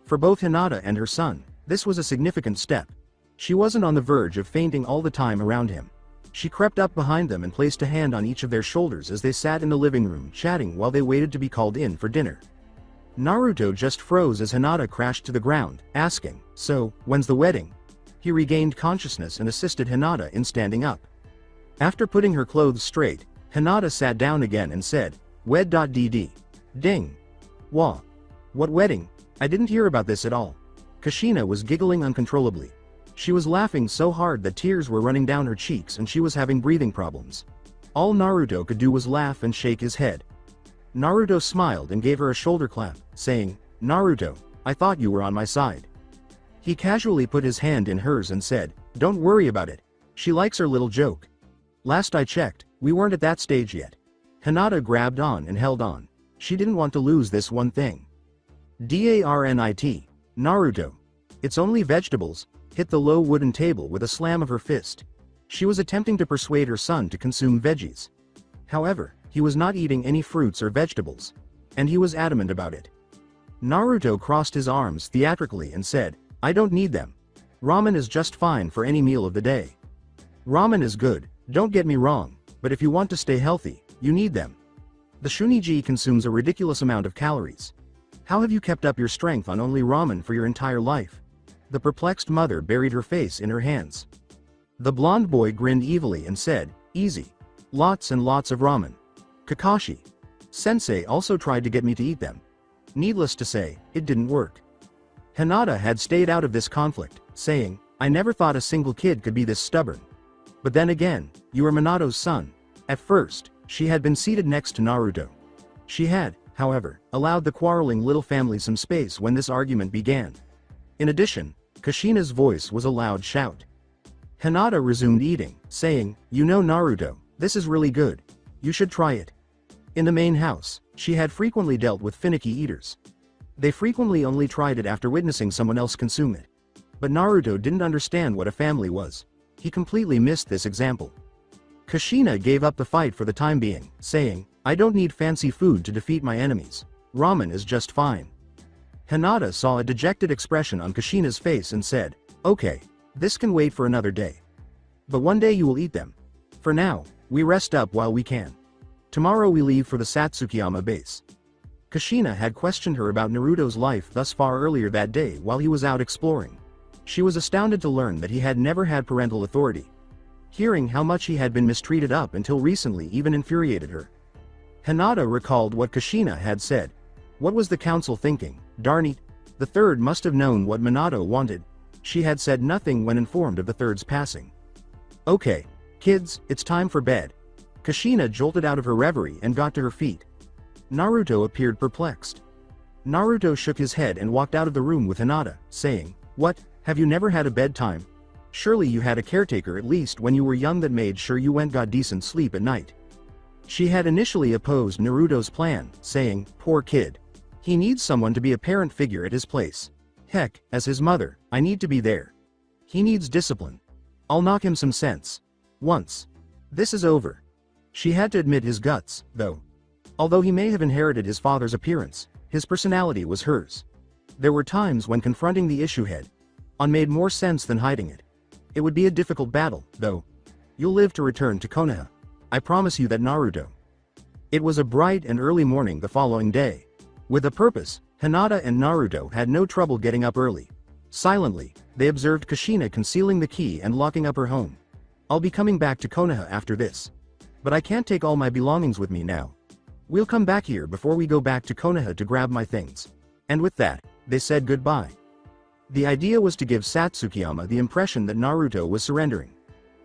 For both Hinata and her son, this was a significant step. She wasn't on the verge of fainting all the time around him. She crept up behind them and placed a hand on each of their shoulders as they sat in the living room chatting while they waited to be called in for dinner. Naruto just froze as Hinata crashed to the ground, asking, "So, when's the wedding?" He regained consciousness and assisted Hinata in standing up. After putting her clothes straight, Hinata sat down again and said, "Wed.dd. Ding. Wah. What wedding? I didn't hear about this at all." Kushina was giggling uncontrollably. She was laughing so hard that tears were running down her cheeks and she was having breathing problems. All Naruto could do was laugh and shake his head. Naruto smiled and gave her a shoulder clap, saying, "Naruto, I thought you were on my side." He casually put his hand in hers and said, "Don't worry about it. She likes her little joke. Last I checked, we weren't at that stage yet." Hinata grabbed on and held on. She didn't want to lose this one thing. "Darnit. Naruto. It's only vegetables," hit the low wooden table with a slam of her fist. She was attempting to persuade her son to consume veggies. However, he was not eating any fruits or vegetables. And he was adamant about it. Naruto crossed his arms theatrically and said, "I don't need them. Ramen is just fine for any meal of the day. Ramen is good, don't get me wrong, but if you want to stay healthy, you need them. The Shun-Gi consumes a ridiculous amount of calories. How have you kept up your strength on only ramen for your entire life?" The perplexed mother buried her face in her hands. The blonde boy grinned evilly and said, "Easy. Lots and lots of ramen. Kakashi. Sensei also tried to get me to eat them. Needless to say, it didn't work." Hinata had stayed out of this conflict, saying, "I never thought a single kid could be this stubborn. But then again, you are Minato's son." At first, she had been seated next to Naruto. She had, however, allowed the quarreling little family some space when this argument began. In addition, Kushina's voice was a loud shout. Hinata resumed eating, saying, "You know Naruto, this is really good. You should try it." In the main house, she had frequently dealt with finicky eaters. They frequently only tried it after witnessing someone else consume it. But Naruto didn't understand what a family was. He completely missed this example. Kushina gave up the fight for the time being, saying, "I don't need fancy food to defeat my enemies. Ramen is just fine." Hinata saw a dejected expression on Kushina's face and said, "Okay, this can wait for another day. But one day you will eat them. For now, we rest up while we can. Tomorrow we leave for the Satsukiyama base." Kushina had questioned her about Naruto's life thus far earlier that day while he was out exploring. She was astounded to learn that he had never had parental authority. Hearing how much he had been mistreated up until recently even infuriated her. Hinata recalled what Kushina had said. What was the council thinking? Darn it. The third must have known what Minato wanted. She had said nothing when informed of the third's passing. "Okay, kids, it's time for bed." Kushina jolted out of her reverie and got to her feet. Naruto appeared perplexed. Naruto shook his head and walked out of the room with Hinata, saying, "What, have you never had a bedtime? Surely you had a caretaker at least when you were young that made sure you got decent sleep at night." She had initially opposed Naruto's plan, saying, "Poor kid. He needs someone to be a parent figure at his place. Heck, as his mother, I need to be there. He needs discipline. I'll knock him some sense. Once. This is over." She had to admit his guts, though. Although he may have inherited his father's appearance, his personality was hers. There were times when confronting the issue head-on made more sense than hiding it. It would be a difficult battle, though. You'll live to return to Konoha. I promise you that, Naruto. It was a bright and early morning the following day. With a purpose, Hinata and Naruto had no trouble getting up early. Silently, they observed Kushina concealing the key and locking up her home. "I'll be coming back to Konoha after this. But I can't take all my belongings with me now. We'll come back here before we go back to Konoha to grab my things." And with that, they said goodbye. The idea was to give Satsukiyama the impression that Naruto was surrendering.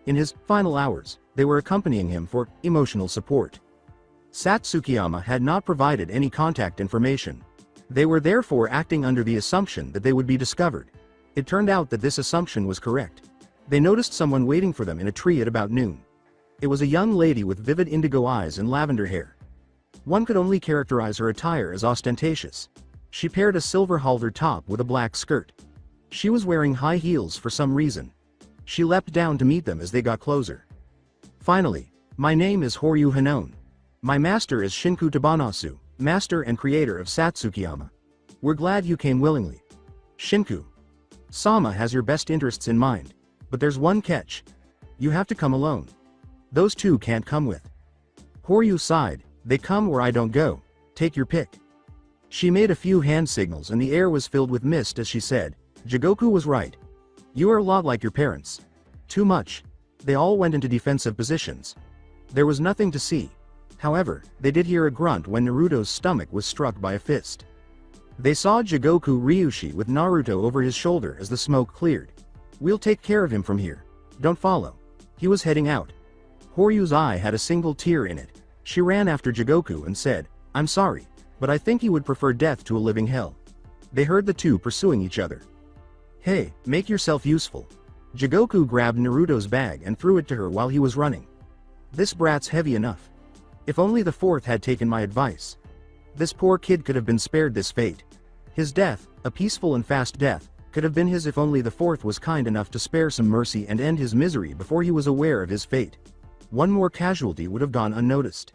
In his final hours, they were accompanying him for emotional support. Satsukiyama had not provided any contact information. They were therefore acting under the assumption that they would be discovered. It turned out that this assumption was correct. They noticed someone waiting for them in a tree at about noon. It was a young lady with vivid indigo eyes and lavender hair. One could only characterize her attire as ostentatious. She paired a silver halter top with a black skirt. She was wearing high heels for some reason. She leapt down to meet them as they got closer. Finally, my name is Horyu Hanon. My master is Shinku Tabanasu, master and creator of Satsukiyama. We're glad you came willingly. Shinku. Sama has your best interests in mind. But there's one catch. You have to come alone. Those two can't come with. Horyu sighed. They come where I don't go. Take your pick. She made a few hand signals and the air was filled with mist as she said, Jigoku was right. You are a lot like your parents. Too much. They all went into defensive positions. There was nothing to see. However, they did hear a grunt when Naruto's stomach was struck by a fist. They saw Jigoku Ryushi with Naruto over his shoulder as the smoke cleared. We'll take care of him from here. Don't follow. He was heading out. Horyu's eye had a single tear in it. She ran after Jigoku and said, I'm sorry, but I think he would prefer death to a living hell. They heard the two pursuing each other. Hey, make yourself useful. Jigoku grabbed Naruto's bag and threw it to her while he was running. This brat's heavy enough. If only the fourth had taken my advice. This poor kid could have been spared this fate. His death, a peaceful and fast death, could have been his if only the fourth was kind enough to spare some mercy and end his misery before he was aware of his fate. One more casualty would have gone unnoticed.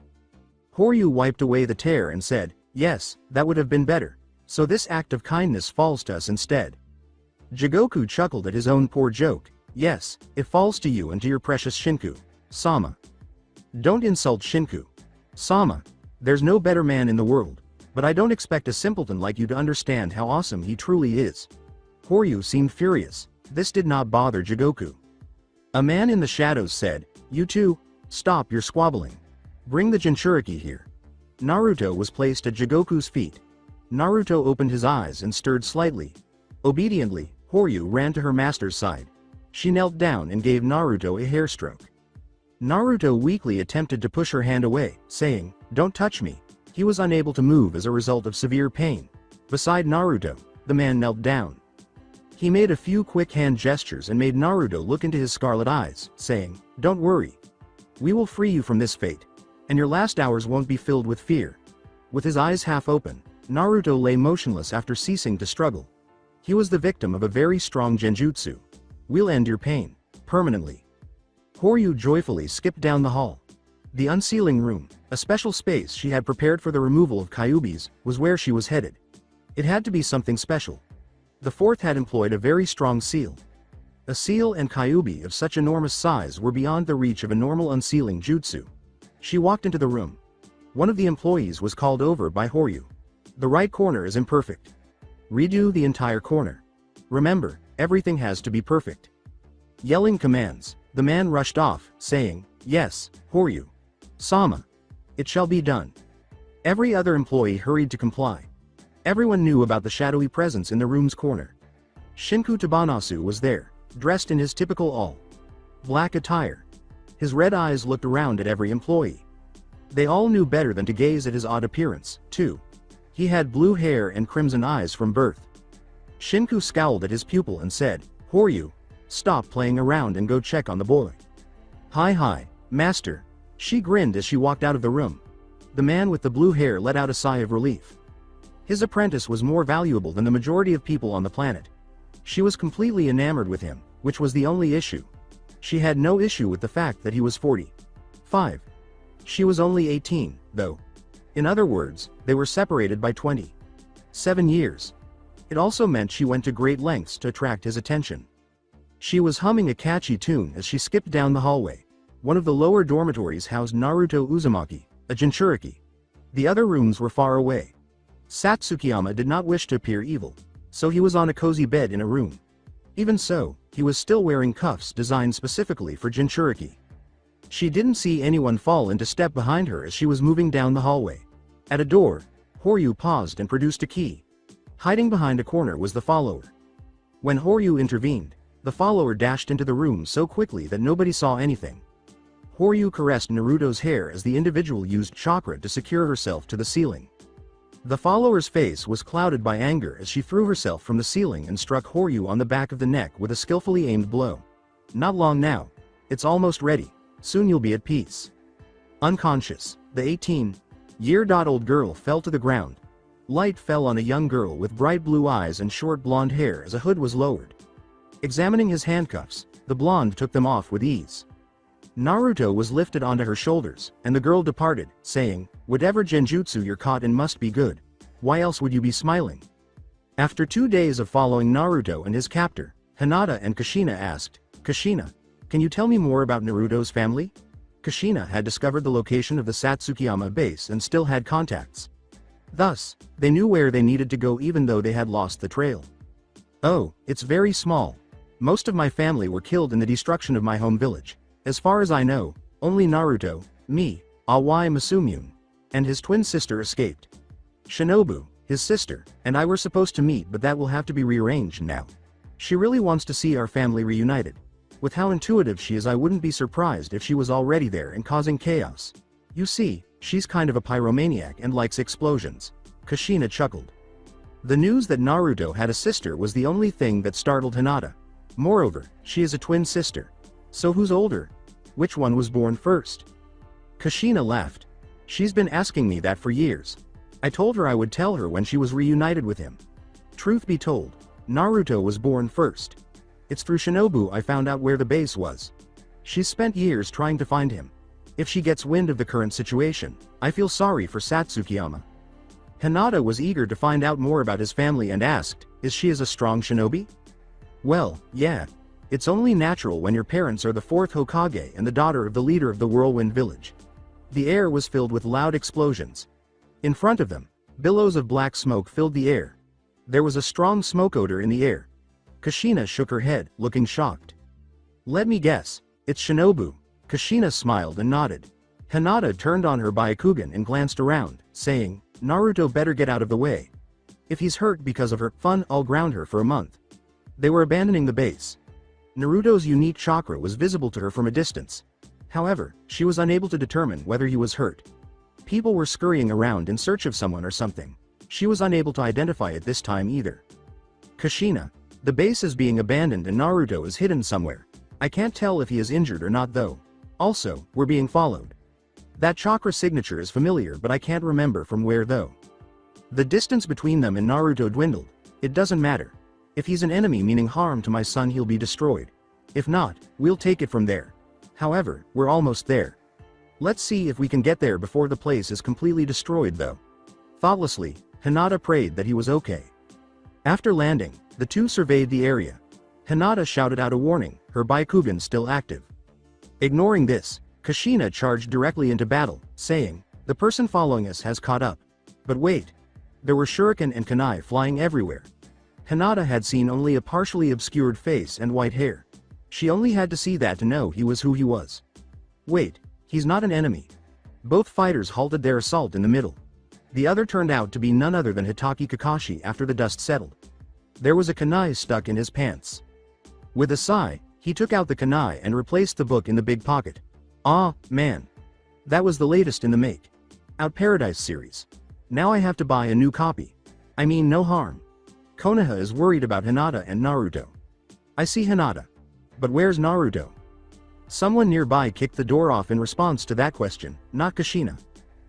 Horyu wiped away the tear and said, yes, that would have been better. So this act of kindness falls to us instead. Jigoku chuckled at his own poor joke. Yes, it falls to you and to your precious Shinku. Sama. Don't insult Shinku. Sama. There's no better man in the world. But I don't expect a simpleton like you to understand how awesome he truly is. Horyu seemed furious. This did not bother Jigoku. A man in the shadows said, you two, stop your squabbling. Bring the Jinchuriki here. Naruto was placed at Jigoku's feet. Naruto opened his eyes and stirred slightly. Obediently, Horyu ran to her master's side. She knelt down and gave Naruto a hair stroke. Naruto weakly attempted to push her hand away, saying, don't touch me. He was unable to move as a result of severe pain. Beside Naruto, the man knelt down. He made a few quick hand gestures and made Naruto look into his scarlet eyes, saying, don't worry. We will free you from this fate. And your last hours won't be filled with fear. With his eyes half open, Naruto lay motionless after ceasing to struggle. He was the victim of a very strong genjutsu. We'll end your pain. Permanently. Horyu joyfully skipped down the hall. The unsealing room, a special space she had prepared for the removal of Kyubis, was where she was headed. It had to be something special. The fourth had employed a very strong seal. A seal and Kyubi of such enormous size were beyond the reach of a normal unsealing jutsu. She walked into the room. One of the employees was called over by Horyu. The right corner is imperfect. Redo the entire corner. Remember, everything has to be perfect. Yelling commands, the man rushed off, saying, yes, Horyu. Sama. It shall be done. Every other employee hurried to comply. Everyone knew about the shadowy presence in the room's corner. Shinku Tabanasu was there, dressed in his typical all-black attire. His red eyes looked around at every employee. They all knew better than to gaze at his odd appearance, too. He had blue hair and crimson eyes from birth. Shinku scowled at his pupil and said, Horyu, stop playing around and go check on the boy. Hi, master. She grinned as she walked out of the room. The man with the blue hair let out a sigh of relief. His apprentice was more valuable than the majority of people on the planet. She was completely enamored with him, which was the only issue. She had no issue with the fact that he was 45. She was only 18, though. In other words, they were separated by 27 years. It also meant she went to great lengths to attract his attention. She was humming a catchy tune as she skipped down the hallway. One of the lower dormitories housed Naruto Uzumaki, a Jinchuriki. The other rooms were far away. Satsukiyama did not wish to appear evil, so he was on a cozy bed in a room. Even so, he was still wearing cuffs designed specifically for Jinchuriki. She didn't see anyone fall into step behind her as she was moving down the hallway. At a door, Horyu paused and produced a key. Hiding behind a corner was the follower. When Horyu intervened, the follower dashed into the room so quickly that nobody saw anything. Horyu caressed Naruto's hair as the individual used chakra to secure herself to the ceiling. The follower's face was clouded by anger as she threw herself from the ceiling and struck Horyu on the back of the neck with a skillfully aimed blow. Not long now. It's almost ready. Soon you'll be at peace. Unconscious, the 18-year-old girl fell to the ground. Light fell on a young girl with bright blue eyes and short blonde hair as a hood was lowered. Examining his handcuffs, the blonde took them off with ease. Naruto was lifted onto her shoulders, and the girl departed, saying, "Whatever genjutsu you're caught in must be good. Why else would you be smiling?" After 2 days of following Naruto and his captor, Hinata and Kushina asked, "Kushina, can you tell me more about Naruto's family?" Kushina had discovered the location of the Satsukiyama base and still had contacts. Thus, they knew where they needed to go even though they had lost the trail. "Oh, it's very small. Most of my family were killed in the destruction of my home village. As far as I know, only Naruto, me, Awai Masumune, and his twin sister escaped. Shinobu, his sister, and I were supposed to meet, but that will have to be rearranged now. She really wants to see our family reunited. With how intuitive she is, I wouldn't be surprised if she was already there and causing chaos. You see, she's kind of a pyromaniac and likes explosions." Kushina chuckled. The news that Naruto had a sister was the only thing that startled Hinata. Moreover, she is a twin sister. So who's older? Which one was born first? Kushina laughed. She's been asking me that for years. I told her I would tell her when she was reunited with him. Truth be told, Naruto was born first. It's through Shinobu I found out where the base was. She's spent years trying to find him. If she gets wind of the current situation, I feel sorry for Satsukiyama. Hinata was eager to find out more about his family and asked, "Is she as a strong shinobi?" "Well, yeah. It's only natural when your parents are the 4th Hokage and the daughter of the leader of the Whirlwind Village." The air was filled with loud explosions. In front of them, billows of black smoke filled the air. There was a strong smoke odor in the air. Kushina shook her head, looking shocked. "Let me guess, it's Shinobu." Kushina smiled and nodded. Hinata turned on her Byakugan and glanced around, saying, "Naruto better get out of the way. If he's hurt because of her fun, I'll ground her for a month." They were abandoning the base. Naruto's unique chakra was visible to her from a distance. However, she was unable to determine whether he was hurt. People were scurrying around in search of someone or something. She was unable to identify it this time either. "Kushina, the base is being abandoned and Naruto is hidden somewhere. I can't tell if he is injured or not though. Also, we're being followed. That chakra signature is familiar but I can't remember from where though." The distance between them and Naruto dwindled. "It doesn't matter. If he's an enemy meaning harm to my son, he'll be destroyed. If not, we'll take it from there. However, we're almost there. Let's see if we can get there before the place is completely destroyed though." Thoughtlessly, Hinata prayed that he was okay. After landing, the two surveyed the area. Hinata shouted out a warning, her Byakugan still active. Ignoring this, Kushina charged directly into battle, saying, "The person following us has caught up." But wait. There were shuriken and kunai flying everywhere. Hinata had seen only a partially obscured face and white hair. She only had to see that to know he was who he was. Wait, he's not an enemy. Both fighters halted their assault in the middle. The other turned out to be none other than Hitaki Kakashi after the dust settled. There was a kunai stuck in his pants. With a sigh, he took out the kunai and replaced the book in the big pocket. "Ah, man. That was the latest in the Make Out Paradise series. Now I have to buy a new copy. I mean, no harm. Konoha is worried about Hinata and Naruto." "I see Hinata. But where's Naruto?" Someone nearby kicked the door off in response to that question, not Kushina.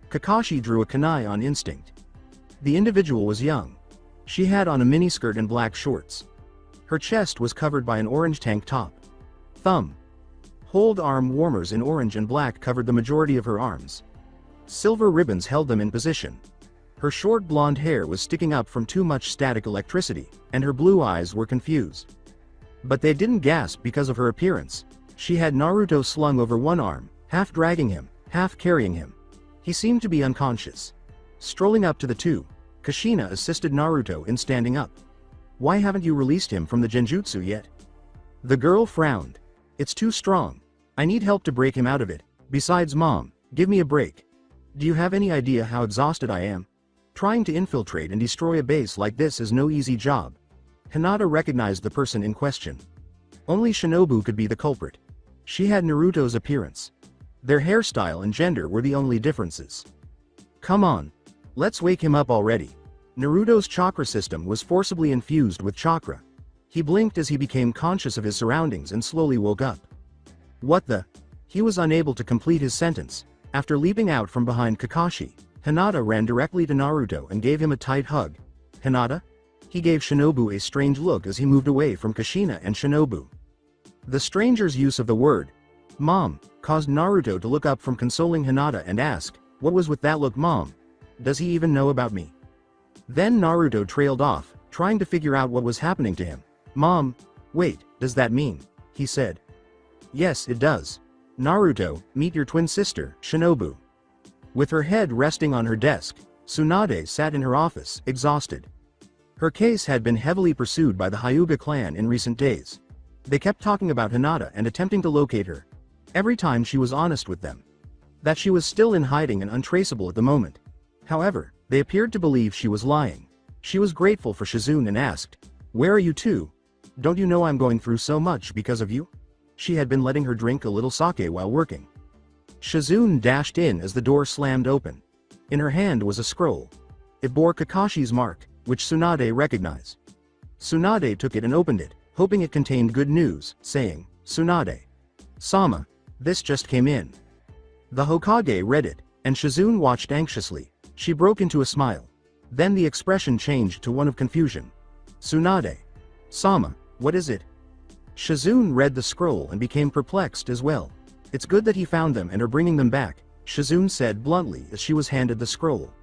Kakashi drew a kunai on instinct. The individual was young. She had on a miniskirt and black shorts. Her chest was covered by an orange tank top. Hold arm warmers in orange and black covered the majority of her arms. Silver ribbons held them in position. Her short blonde hair was sticking up from too much static electricity, and her blue eyes were confused. But they didn't gasp because of her appearance. She had Naruto slung over one arm, half dragging him, half carrying him. He seemed to be unconscious. Strolling up to the two, Kushina assisted Naruto in standing up. "Why haven't you released him from the genjutsu yet?" The girl frowned. "It's too strong. I need help to break him out of it. Besides, Mom, give me a break. Do you have any idea how exhausted I am? Trying to infiltrate and destroy a base like this is no easy job." Hinata recognized the person in question. Only Shinobu could be the culprit. She had Naruto's appearance. Their hairstyle and gender were the only differences. "Come on. Let's wake him up already. Naruto's chakra system was forcibly infused with chakra. He blinked as he became conscious of his surroundings and slowly woke up. What the? He was unable to complete his sentence. After leaping out from behind Kakashi, Hinata ran directly to Naruto and gave him a tight hug. Hinata? He gave Shinobu a strange look as he moved away from Kushina and Shinobu. The stranger's use of the word, "Mom," caused Naruto to look up from consoling Hinata and ask, "What was with that look, Mom? Does he even know about me?" Then Naruto trailed off, trying to figure out what was happening to him. "Mom, wait, does that mean?" he said. "Yes, it does. Naruto, meet your twin sister, Shinobu." With her head resting on her desk, Tsunade sat in her office, exhausted. Her case had been heavily pursued by the Hyuga clan in recent days. They kept talking about Hinata and attempting to locate her. Every time she was honest with them. That she was still in hiding and untraceable at the moment. However, they appeared to believe she was lying. She was grateful for Shizune and asked, "Where are you two? Don't you know I'm going through so much because of you?" She had been letting her drink a little sake while working. Shizune dashed in as the door slammed open. In her hand was a scroll. It bore Kakashi's mark, which Tsunade recognized. Tsunade took it and opened it, hoping it contained good news, saying, "Tsunade Sama, this just came in." The Hokage read it, and Shizune watched anxiously. She broke into a smile. Then the expression changed to one of confusion. "Tsunade Sama, what is it?" Shizune read the scroll and became perplexed as well. "It's good that he found them and are bringing them back," Shizune said bluntly as she was handed the scroll.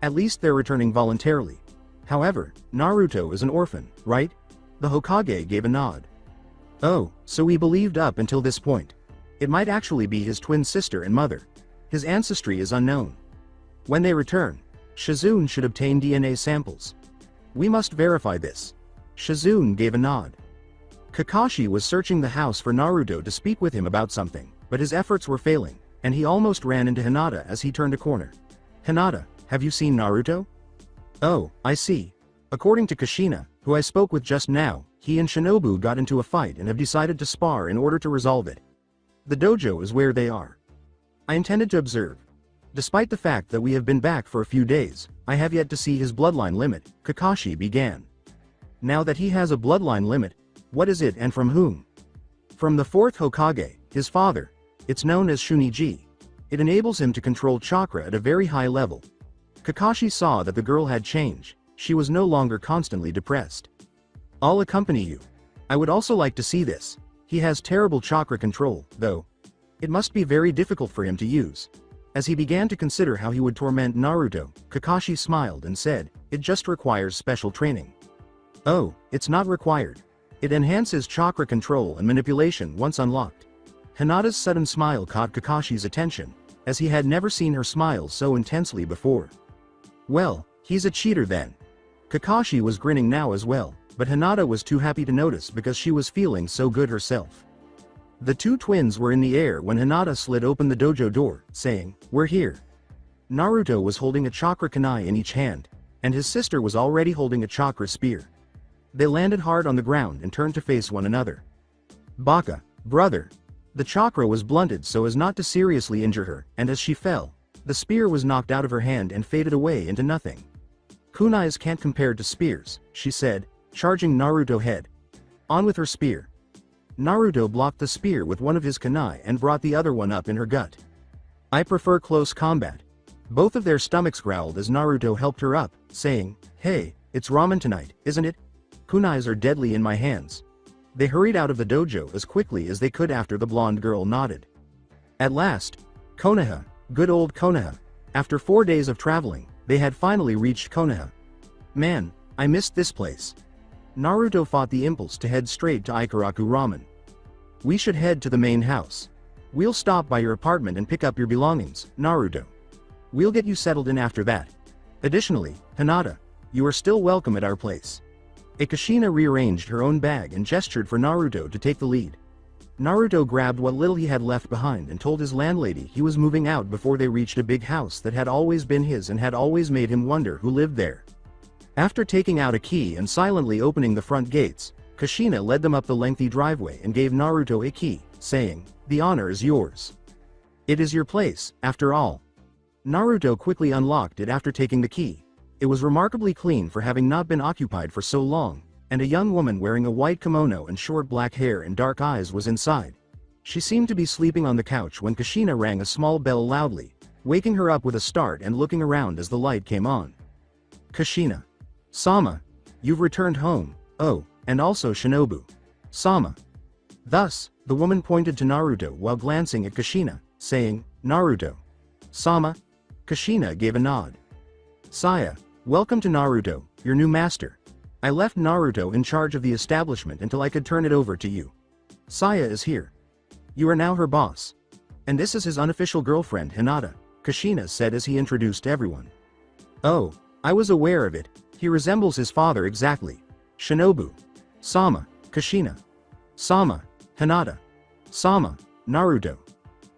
"At least they're returning voluntarily. However, Naruto is an orphan, right?" The Hokage gave a nod. "Oh, so we believed up until this point. It might actually be his twin sister and mother. His ancestry is unknown. When they return, Shizune should obtain DNA samples. We must verify this." Shizune gave a nod. Kakashi was searching the house for Naruto to speak with him about something, but his efforts were failing, and he almost ran into Hinata as he turned a corner. "Hinata, have you seen Naruto?" "Oh, I see. According to Kushina, who I spoke with just now, he and Shinobu got into a fight and have decided to spar in order to resolve it. The dojo is where they are. I intended to observe. Despite the fact that we have been back for a few days, I have yet to see his bloodline limit," Kakashi began. "Now that he has a bloodline limit, what is it and from whom?" "From the fourth Hokage, his father. It's known as Shun-Gi. It enables him to control chakra at a very high level." Kakashi saw that the girl had changed. She was no longer constantly depressed. "I'll accompany you. I would also like to see this. He has terrible chakra control, though. It must be very difficult for him to use." As he began to consider how he would torment Naruto, Kakashi smiled and said, "It just requires special training." "Oh, it's not required. It enhances chakra control and manipulation once unlocked." Hinata's sudden smile caught Kakashi's attention, as he had never seen her smile so intensely before. "Well, he's a cheater then." Kakashi was grinning now as well, but Hinata was too happy to notice because she was feeling so good herself. The two twins were in the air when Hinata slid open the dojo door, saying, "We're here." Naruto was holding a chakra kunai in each hand, and his sister was already holding a chakra spear. They landed hard on the ground and turned to face one another. "Baka, brother." The chakra was blunted so as not to seriously injure her, and as she fell, the spear was knocked out of her hand and faded away into nothing. "Kunais can't compare to spears," she said, charging Naruto head. On with her spear. Naruto blocked the spear with one of his kunai and brought the other one up in her gut. "I prefer close combat." Both of their stomachs growled as Naruto helped her up, saying, "Hey, it's ramen tonight, isn't it? Kunais are deadly in my hands." They hurried out of the dojo as quickly as they could after the blonde girl nodded. At last, Konoha, good old Konoha. After 4 days of traveling, they had finally reached Konoha. "Man, I missed this place." Naruto fought the impulse to head straight to Ikaraku Ramen. "We should head to the main house. We'll stop by your apartment and pick up your belongings, Naruto. We'll get you settled in after that. Additionally, Hinata, you are still welcome at our place." Kushina rearranged her own bag and gestured for Naruto to take the lead. Naruto grabbed what little he had left behind and told his landlady he was moving out before they reached a big house that had always been his and had always made him wonder who lived there. After taking out a key and silently opening the front gates, Kushina led them up the lengthy driveway and gave Naruto a key, saying, "The honor is yours. It is your place, after all." Naruto quickly unlocked it after taking the key. It was remarkably clean for having not been occupied for so long, and a young woman wearing a white kimono and short black hair and dark eyes was inside. She seemed to be sleeping on the couch when Kushina rang a small bell loudly, waking her up with a start and looking around as the light came on. Kushina. Sama. You've returned home. Oh, and also Shinobu. Sama. Thus, the woman pointed to Naruto while glancing at Kushina, saying, Naruto. Sama. Kushina gave a nod. Saya. Welcome to Naruto, your new master. I left Naruto in charge of the establishment until I could turn it over to you. Saya is here. You are now her boss. And this is his unofficial girlfriend Hinata, Kushina said as he introduced everyone. Oh, I was aware of it, he resembles his father exactly. Shinobu. Sama. Kushina. Sama. Hinata. Sama. Naruto.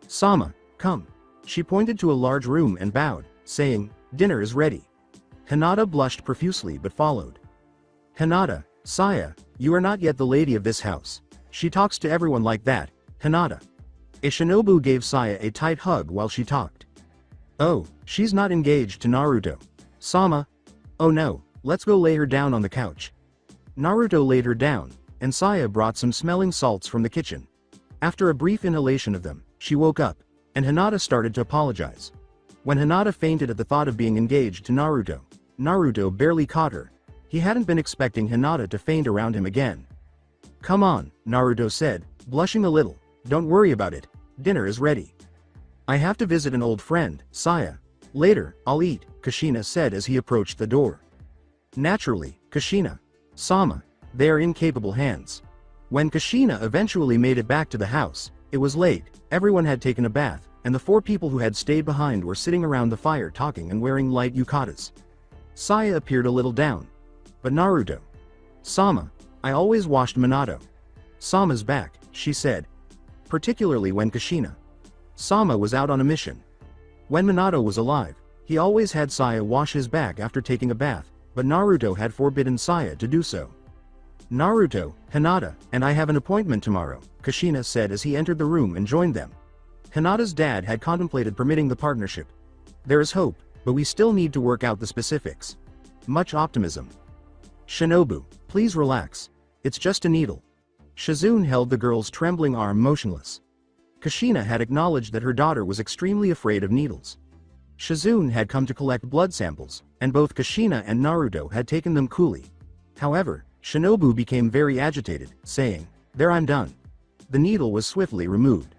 Sama, come. She pointed to a large room and bowed, saying, dinner is ready. Hinata blushed profusely but followed. Hinata, Saya, you are not yet the lady of this house. She talks to everyone like that, Hinata. A Shinobu gave Saya a tight hug while she talked. Oh, she's not engaged to Naruto. Sama. Oh no, let's go lay her down on the couch. Naruto laid her down, and Saya brought some smelling salts from the kitchen. After a brief inhalation of them, she woke up, and Hinata started to apologize. When Hinata fainted at the thought of being engaged to Naruto, Naruto barely caught her. He hadn't been expecting Hinata to faint around him again. Come on, Naruto said, blushing a little, don't worry about it, dinner is ready. I have to visit an old friend, Saya. Later, I'll eat, Kushina said as he approached the door. Naturally, Kushina. Sama. They are in capable hands. When Kushina eventually made it back to the house, it was late, everyone had taken a bath, and the 4 people who had stayed behind were sitting around the fire talking and wearing light yukatas. Saya appeared a little down. But Naruto. Sama. I always watched Minato. Sama's back, she said. Particularly when Kushina. Sama was out on a mission. When Minato was alive, he always had Saya wash his back after taking a bath, but Naruto had forbidden Saya to do so. Naruto, Hinata, and I have an appointment tomorrow, Kushina said as he entered the room and joined them. Hinata's dad had contemplated permitting the partnership. There is hope, but we still need to work out the specifics. Much optimism. Shinobu, please relax. It's just a needle. Shizune held the girl's trembling arm motionless. Kushina had acknowledged that her daughter was extremely afraid of needles. Shizune had come to collect blood samples, and both Kushina and Naruto had taken them coolly. However, Shinobu became very agitated, saying, There, I'm done. The needle was swiftly removed.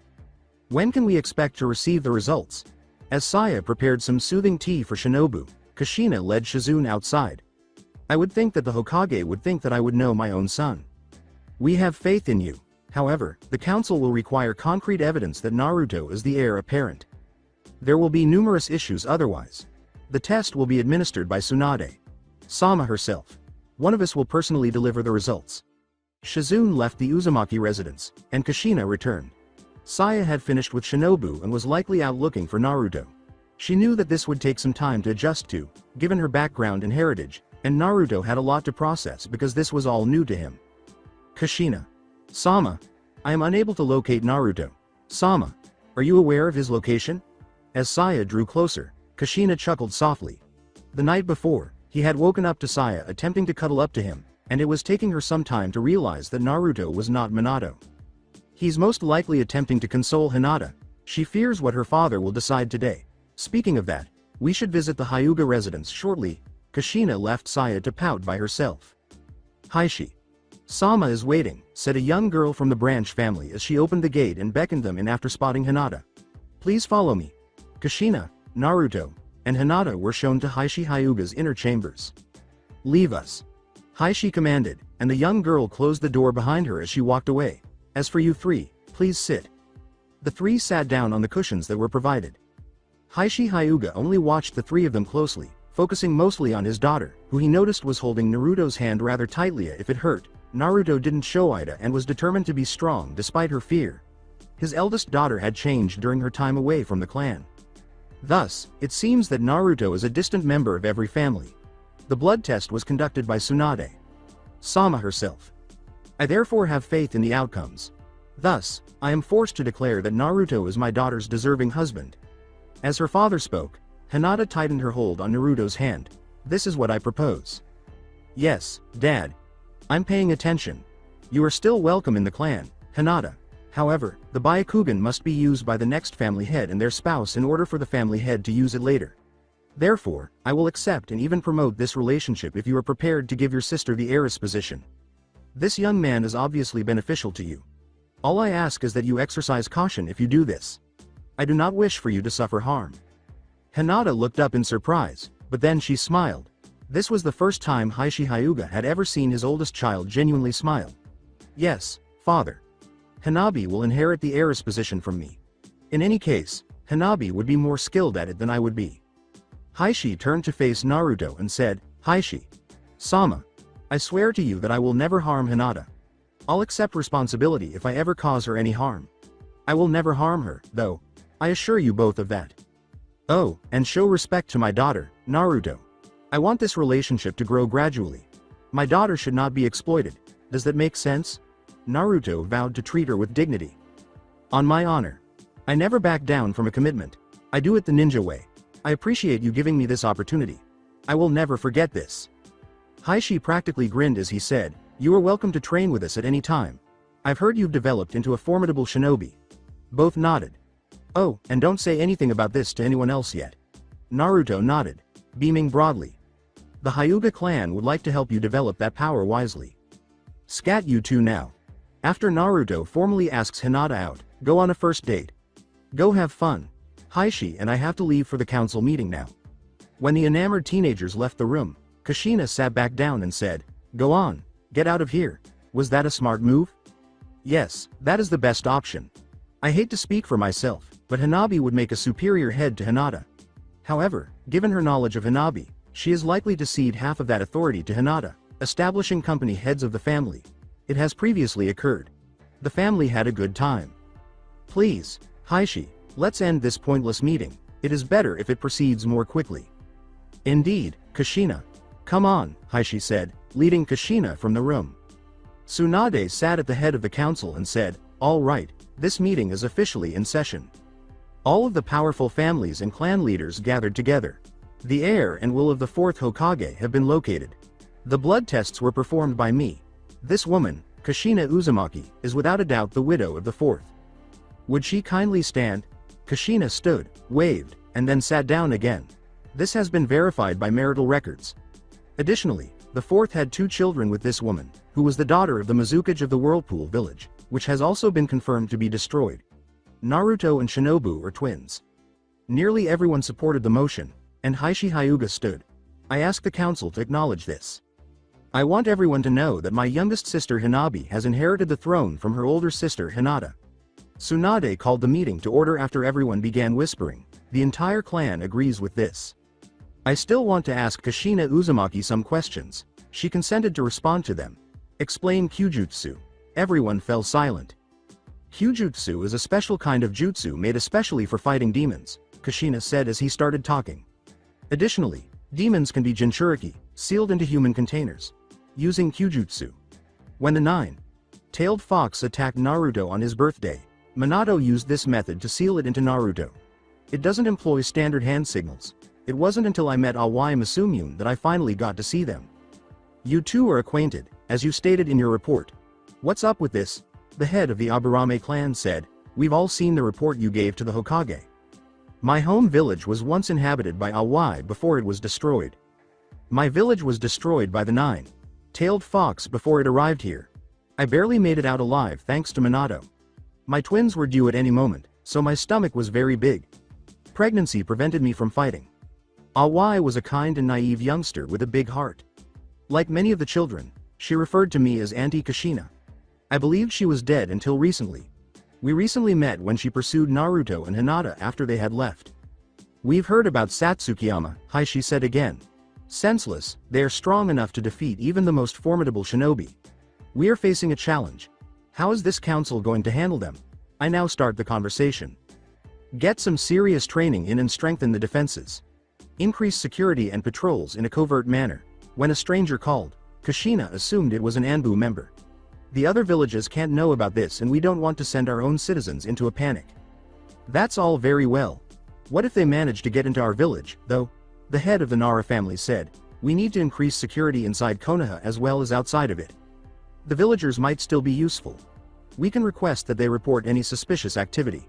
When can we expect to receive the results? As Saya prepared some soothing tea for Shinobu, Kushina led Shizune outside. I would think that the Hokage would think that I would know my own son. We have faith in you. However, the council will require concrete evidence that Naruto is the heir apparent. There will be numerous issues otherwise. The test will be administered by Tsunade. Sama herself. One of us will personally deliver the results. Shizune left the Uzumaki residence, and Kushina returned. Saya had finished with Shinobu and was likely out looking for Naruto. She knew that this would take some time to adjust to, given her background and heritage, and Naruto had a lot to process because this was all new to him. Kushina. Sama. I am unable to locate Naruto. Sama. Are you aware of his location? As Saya drew closer, Kushina chuckled softly. The night before, he had woken up to Saya attempting to cuddle up to him, and it was taking her some time to realize that Naruto was not Minato. He's most likely attempting to console Hinata. She fears what her father will decide today. Speaking of that, we should visit the Hyuga residence shortly. Kushina left Saya to pout by herself. Haishi. Sama is waiting, said a young girl from the branch family as she opened the gate and beckoned them in after spotting Hinata. Please follow me. Kushina, Naruto, and Hinata were shown to Haishi Hyuga's inner chambers. Leave us. Haishi commanded, and the young girl closed the door behind her as she walked away. As for you 3, please sit. The 3 sat down on the cushions that were provided. Haishi Hyuga only watched the 3 of them closely, focusing mostly on his daughter, who he noticed was holding Naruto's hand rather tightly if it hurt. Naruto didn't show Ida and was determined to be strong despite her fear. His eldest daughter had changed during her time away from the clan. Thus, it seems that Naruto is a distant member of every family. The blood test was conducted by Tsunade. Sama herself. I therefore have faith in the outcomes. Thus, I am forced to declare that Naruto is my daughter's deserving husband. As her father spoke, Hinata tightened her hold on Naruto's hand. This is what I propose. Yes, Dad. I'm paying attention. You are still welcome in the clan, Hinata. However, the Byakugan must be used by the next family head and their spouse in order for the family head to use it later. Therefore, I will accept and even promote this relationship if you are prepared to give your sister the heiress position. This young man is obviously beneficial to you. All I ask is that you exercise caution if you do this. I do not wish for you to suffer harm. Hinata looked up in surprise, but then she smiled. This was the first time Hyuga had ever seen his oldest child genuinely smile. Yes, father. Hanabi will inherit the heiress position from me. In any case, Hanabi would be more skilled at it than I would be. Hishi turned to face Naruto and said, Hishi-sama, I swear to you that I will never harm Hinata. I'll accept responsibility if I ever cause her any harm. I will never harm her, though. I assure you both of that. Oh, and show respect to my daughter, Naruto. I want this relationship to grow gradually. My daughter should not be exploited. Does that make sense? Naruto vowed to treat her with dignity. On my honor. I never back down from a commitment. I do it the ninja way. I appreciate you giving me this opportunity. I will never forget this. Hishi practically grinned as he said, You are welcome to train with us at any time. I've heard you've developed into a formidable shinobi. Both nodded. Oh, and don't say anything about this to anyone else yet. Naruto nodded, beaming broadly. The Hyuga clan would like to help you develop that power wisely. Scat you two now. After Naruto formally asks Hinata out, go on a first date. Go have fun. Hishi and I have to leave for the council meeting now. When the enamored teenagers left the room, Kushina sat back down and said, Go on, get out of here. Was that a smart move? Yes, that is the best option. I hate to speak for myself, but Hanabi would make a superior head to Hinata. However, given her knowledge of Hanabi, she is likely to cede half of that authority to Hinata, establishing company heads of the family. It has previously occurred. The family had a good time. Please, Hishi, let's end this pointless meeting. It is better if it proceeds more quickly. Indeed, Kushina. Come on, Hishi said, leading Kushina from the room. Tsunade sat at the head of the council and said, All right, this meeting is officially in session. All of the powerful families and clan leaders gathered together. The heir and will of the fourth Hokage have been located. The blood tests were performed by me. This woman, Kushina Uzumaki, is without a doubt the widow of the fourth. Would she kindly stand? Kushina stood, waved, and then sat down again. This has been verified by marital records. Additionally, the fourth had 2 children with this woman, who was the daughter of the Mizukage of the Whirlpool village, which has also been confirmed to be destroyed. Naruto and Shinobu are twins. Nearly everyone supported the motion, and Hyuga stood. I ask the council to acknowledge this. I want everyone to know that my youngest sister Hanabi has inherited the throne from her older sister Hinata. Tsunade called the meeting to order after everyone began whispering. The entire clan agrees with this. I still want to ask Kushina Uzumaki some questions. She consented to respond to them. Explain Kyujutsu. Everyone fell silent. Kyujutsu is a special kind of jutsu made especially for fighting demons, Kushina said as he started talking. Additionally, demons can be Jinchuriki, sealed into human containers. Using Kyujutsu. When the 9-tailed fox attacked Naruto on his birthday, Minato used this method to seal it into Naruto. It doesn't employ standard hand signals. It wasn't until I met Awai Masumune that I finally got to see them. You two are acquainted, as you stated in your report. What's up with this? The head of the Aburame clan said, We've all seen the report you gave to the Hokage. My home village was once inhabited by Awai before it was destroyed. My village was destroyed by the 9-tailed fox before it arrived here. I barely made it out alive thanks to Minato. My twins were due at any moment, so my stomach was very big. Pregnancy prevented me from fighting. Awai was a kind and naive youngster with a big heart. Like many of the children, she referred to me as Auntie Kushina. I believed she was dead until recently. We recently met when she pursued Naruto and Hinata after they had left. We've heard about Satsukiyama, Hishi said again. Senseless, they are strong enough to defeat even the most formidable shinobi. We are facing a challenge. How is this council going to handle them? I now start the conversation. Get some serious training in and strengthen the defenses. Increase security and patrols in a covert manner. When a stranger called, Kushina assumed it was an Anbu member. The other villages can't know about this and we don't want to send our own citizens into a panic. That's all very well. What if they manage to get into our village, though? The head of the Nara family said, we need to increase security inside Konoha as well as outside of it. The villagers might still be useful. We can request that they report any suspicious activity.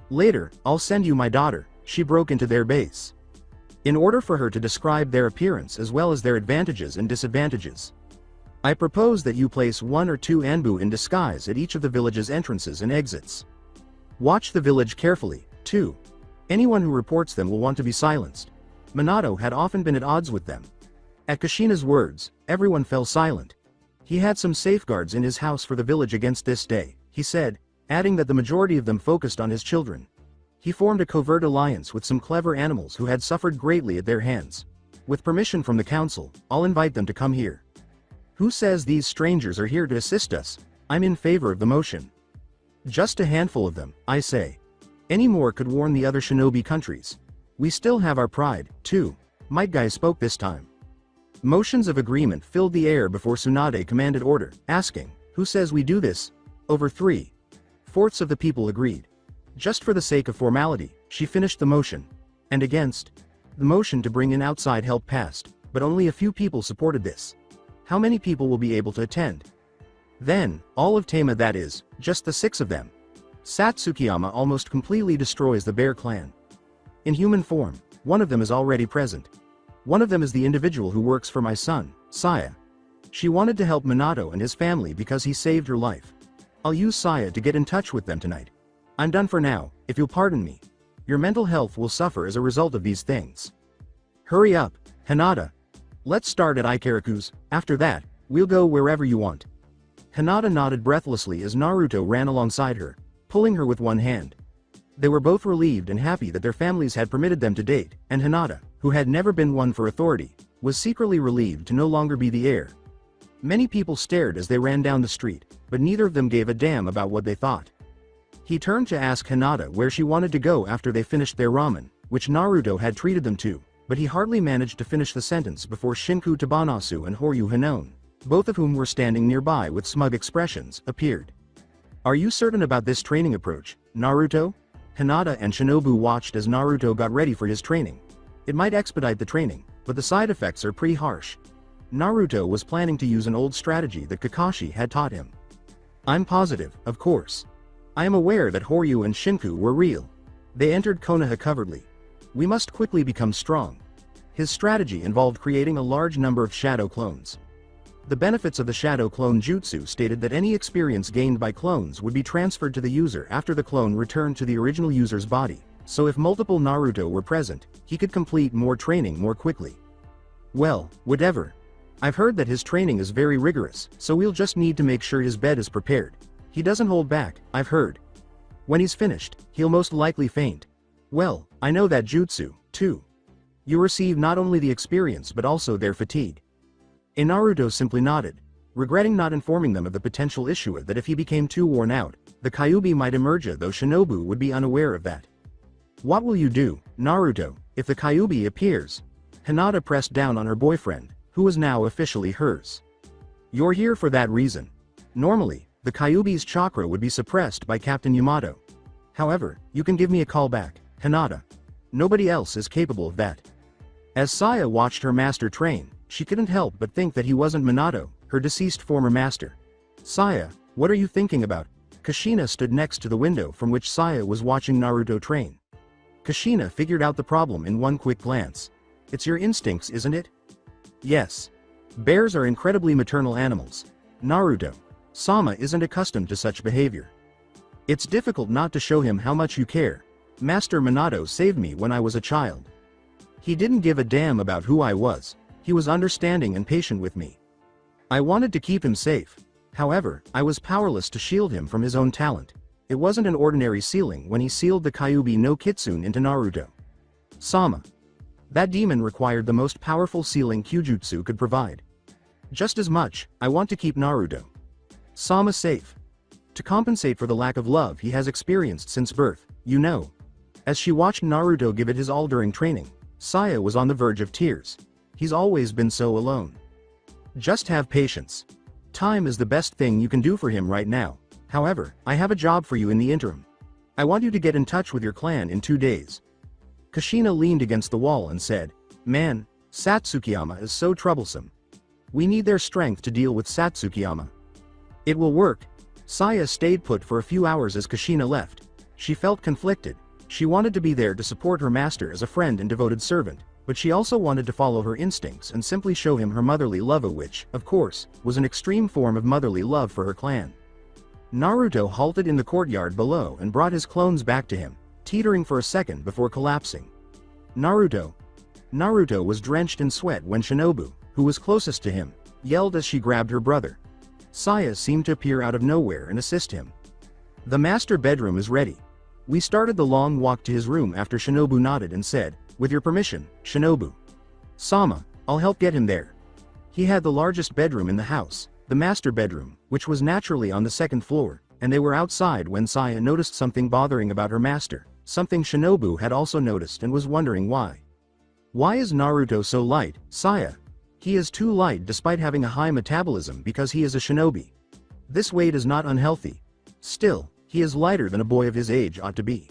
Later, I'll send you my daughter. She broke into their base. In order for her to describe their appearance as well as their advantages and disadvantages. I propose that you place 1 or 2 Anbu in disguise at each of the village's entrances and exits. Watch the village carefully, too. Anyone who reports them will want to be silenced. Minato had often been at odds with them. At Kushina's words, everyone fell silent. He had some safeguards in his house for the village against this day, he said, adding that the majority of them focused on his children. He formed a covert alliance with some clever animals who had suffered greatly at their hands. With permission from the council, I'll invite them to come here. Who says these strangers are here to assist us? I'm in favor of the motion. Just a handful of them, I say. Any more could warn the other shinobi countries. We still have our pride, too. Might Guy spoke this time. Motions of agreement filled the air before Tsunade commanded order, asking, who says we do this? Over 3/4 of the people agreed. Just for the sake of formality, she finished the motion. And against. The motion to bring in outside help passed, but only a few people supported this. How many people will be able to attend? Then, all of Tama, that is, just the 6 of them. Satsukiyama almost completely destroys the Bear clan. In human form, one of them is already present. One of them is the individual who works for my son, Saya. She wanted to help Minato and his family because he saved her life. I'll use Saya to get in touch with them tonight. I'm done for now, if you'll pardon me. Your mental health will suffer as a result of these things. Hurry up, Hinata. Let's start at Ikaraku's, after that, we'll go wherever you want. Hinata nodded breathlessly as Naruto ran alongside her, pulling her with one hand. They were both relieved and happy that their families had permitted them to date, and Hinata, who had never been one for authority, was secretly relieved to no longer be the heir. Many people stared as they ran down the street, but neither of them gave a damn about what they thought. He turned to ask Hinata where she wanted to go after they finished their ramen, which Naruto had treated them to, but he hardly managed to finish the sentence before Shinku Tabanasu and Horyu Hanon, both of whom were standing nearby with smug expressions, appeared. Are you certain about this training approach, Naruto? Hinata and Shinobu watched as Naruto got ready for his training. It might expedite the training, but the side effects are pretty harsh. Naruto was planning to use an old strategy that Kakashi had taught him. I'm positive, of course. I am aware that Horyu and Shinku were real. They entered Konoha covertly. We must quickly become strong. His strategy involved creating a large number of shadow clones. The benefits of the shadow clone jutsu stated that any experience gained by clones would be transferred to the user after the clone returned to the original user's body, so if multiple Naruto were present, he could complete more training more quickly. Well, whatever. I've heard that his training is very rigorous, so we'll just need to make sure his bed is prepared. He doesn't hold back, I've heard. When he's finished, he'll most likely faint. Well, I know that jutsu, too. You receive not only the experience but also their fatigue. Naruto simply nodded, regretting not informing them of the potential issue that if he became too worn out, the Kyuubi might emerge, though Shinobu would be unaware of that. What will you do, Naruto, if the Kyuubi appears? Hinata pressed down on her boyfriend, who was now officially hers. You're here for that reason. Normally, the Kyuubi's chakra would be suppressed by Captain Yamato. However, you can give me a call back, Hinata. Nobody else is capable of that. As Saya watched her master train, she couldn't help but think that he wasn't Minato, her deceased former master. Saya, what are you thinking about? Kushina stood next to the window from which Saya was watching Naruto train. Kushina figured out the problem in one quick glance. It's your instincts, isn't it? Yes. Bears are incredibly maternal animals. Naruto. Sama isn't accustomed to such behavior. It's difficult not to show him how much you care. Master Minato saved me when I was a child. He didn't give a damn about who I was. He was understanding and patient with me. I wanted to keep him safe. However, I was powerless to shield him from his own talent. It wasn't an ordinary sealing when he sealed the Kyuubi no Kitsune into Naruto. Sama. That demon required the most powerful sealing Kyujutsu could provide. Just as much, I want to keep Naruto. Sama safe. To compensate for the lack of love he has experienced since birth, you know. As she watched Naruto give it his all during training, Saya was on the verge of tears. He's always been so alone. Just have patience. Time is the best thing you can do for him right now. However, I have a job for you in the interim. I want you to get in touch with your clan in 2 days. Kushina leaned against the wall and said, "Man, Satsukiyama is so troublesome. We need their strength to deal with Satsukiyama." "It will work." Saya stayed put for a few hours as Kushina left. She felt conflicted. She wanted to be there to support her master as a friend and devoted servant, but she also wanted to follow her instincts and simply show him her motherly love, which, of course, was an extreme form of motherly love for her clan. Naruto halted in the courtyard below and brought his clones back to him, teetering for a second before collapsing. Naruto was drenched in sweat when Shinobu, who was closest to him, yelled as she grabbed her brother. Saya seemed to appear out of nowhere and assist him. "The master bedroom is ready." We started the long walk to his room after Shinobu nodded and said, "With your permission, Shinobu." "Sama, I'll help get him there." He had the largest bedroom in the house, the master bedroom, which was naturally on the second floor, and they were outside when Saya noticed something bothering about her master, something Shinobu had also noticed and was wondering why. "Why is Naruto so light, Saya?" "He is too light despite having a high metabolism because he is a shinobi. This weight is not unhealthy. Still, he is lighter than a boy of his age ought to be.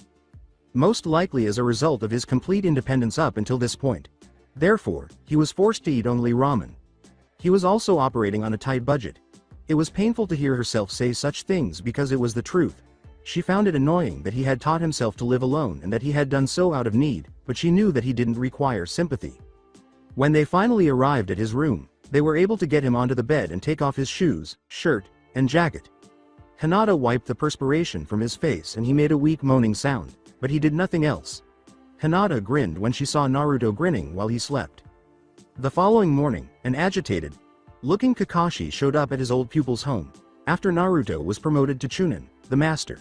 Most likely as a result of his complete independence up until this point. Therefore, he was forced to eat only ramen. He was also operating on a tight budget. It was painful to hear herself say such things because it was the truth. She found it annoying that he had taught himself to live alone and that he had done so out of need, but she knew that he didn't require sympathy. When they finally arrived at his room, they were able to get him onto the bed and take off his shoes, shirt, and jacket. Hinata wiped the perspiration from his face and he made a weak moaning sound, but he did nothing else. Hinata grinned when she saw Naruto grinning while he slept. The following morning, an agitated-looking Kakashi showed up at his old pupil's home, after Naruto was promoted to Chunin, the master.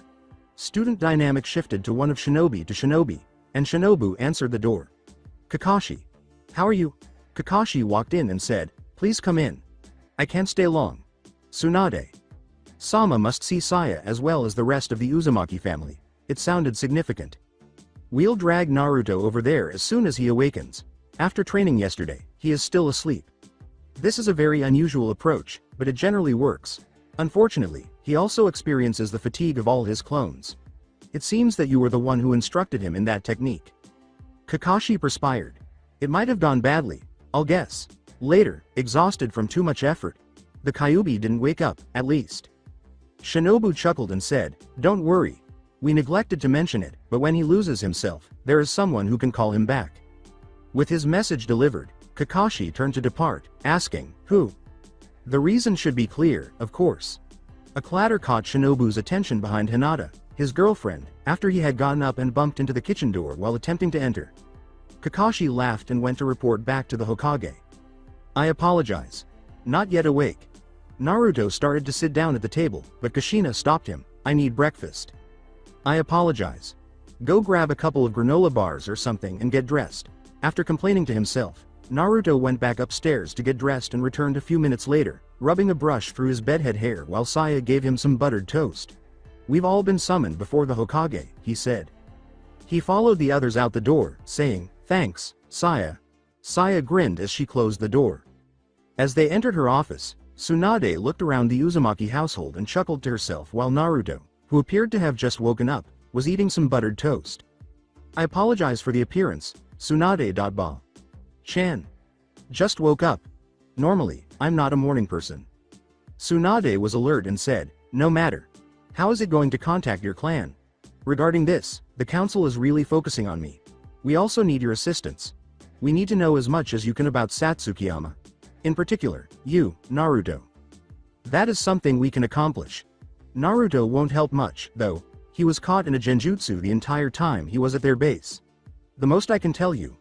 Student dynamic shifted to one of shinobi to shinobi, and Shinobu answered the door. "Kakashi. How are you?" Kakashi walked in and said, "Please come in. I can't stay long." Tsunade. Sama must see Saya as well as the rest of the Uzumaki family. It sounded significant. "We'll drag Naruto over there as soon as he awakens. After training yesterday, he is still asleep." This is a very unusual approach, but it generally works. Unfortunately, he also experiences the fatigue of all his clones. It seems that you were the one who instructed him in that technique. Kakashi perspired. It might have gone badly, I'll guess. Later, exhausted from too much effort. The Kyuubi didn't wake up, at least. Shinobu chuckled and said, "Don't worry. We neglected to mention it, but when he loses himself, there is someone who can call him back." With his message delivered, Kakashi turned to depart, asking, "Who?" The reason should be clear, of course. A clatter caught Shinobu's attention behind Hinata, his girlfriend, after he had gotten up and bumped into the kitchen door while attempting to enter. Kakashi laughed and went to report back to the Hokage. "I apologize. Not yet awake." Naruto started to sit down at the table, but Kushina stopped him. "I need breakfast." "I apologize. Go grab a couple of granola bars or something and get dressed." After complaining to himself, Naruto went back upstairs to get dressed and returned a few minutes later, rubbing a brush through his bedhead hair while Saya gave him some buttered toast. "We've all been summoned before the Hokage," he said. He followed the others out the door, saying, "Thanks, Saya." Saya grinned as she closed the door. As they entered her office, Tsunade looked around the Uzumaki household and chuckled to herself while Naruto, who appeared to have just woken up, was eating some buttered toast. "I apologize for the appearance, Tsunade. Chan. Just woke up. Normally, I'm not a morning person." Tsunade was alert and said, "No matter. How is it going to contact your clan? Regarding this, the council is really focusing on me. We also need your assistance. We need to know as much as you can about Satsukiyama. In particular, you, Naruto. That is something we can accomplish. Naruto won't help much, though. He was caught in a genjutsu the entire time he was at their base. The most I can tell you.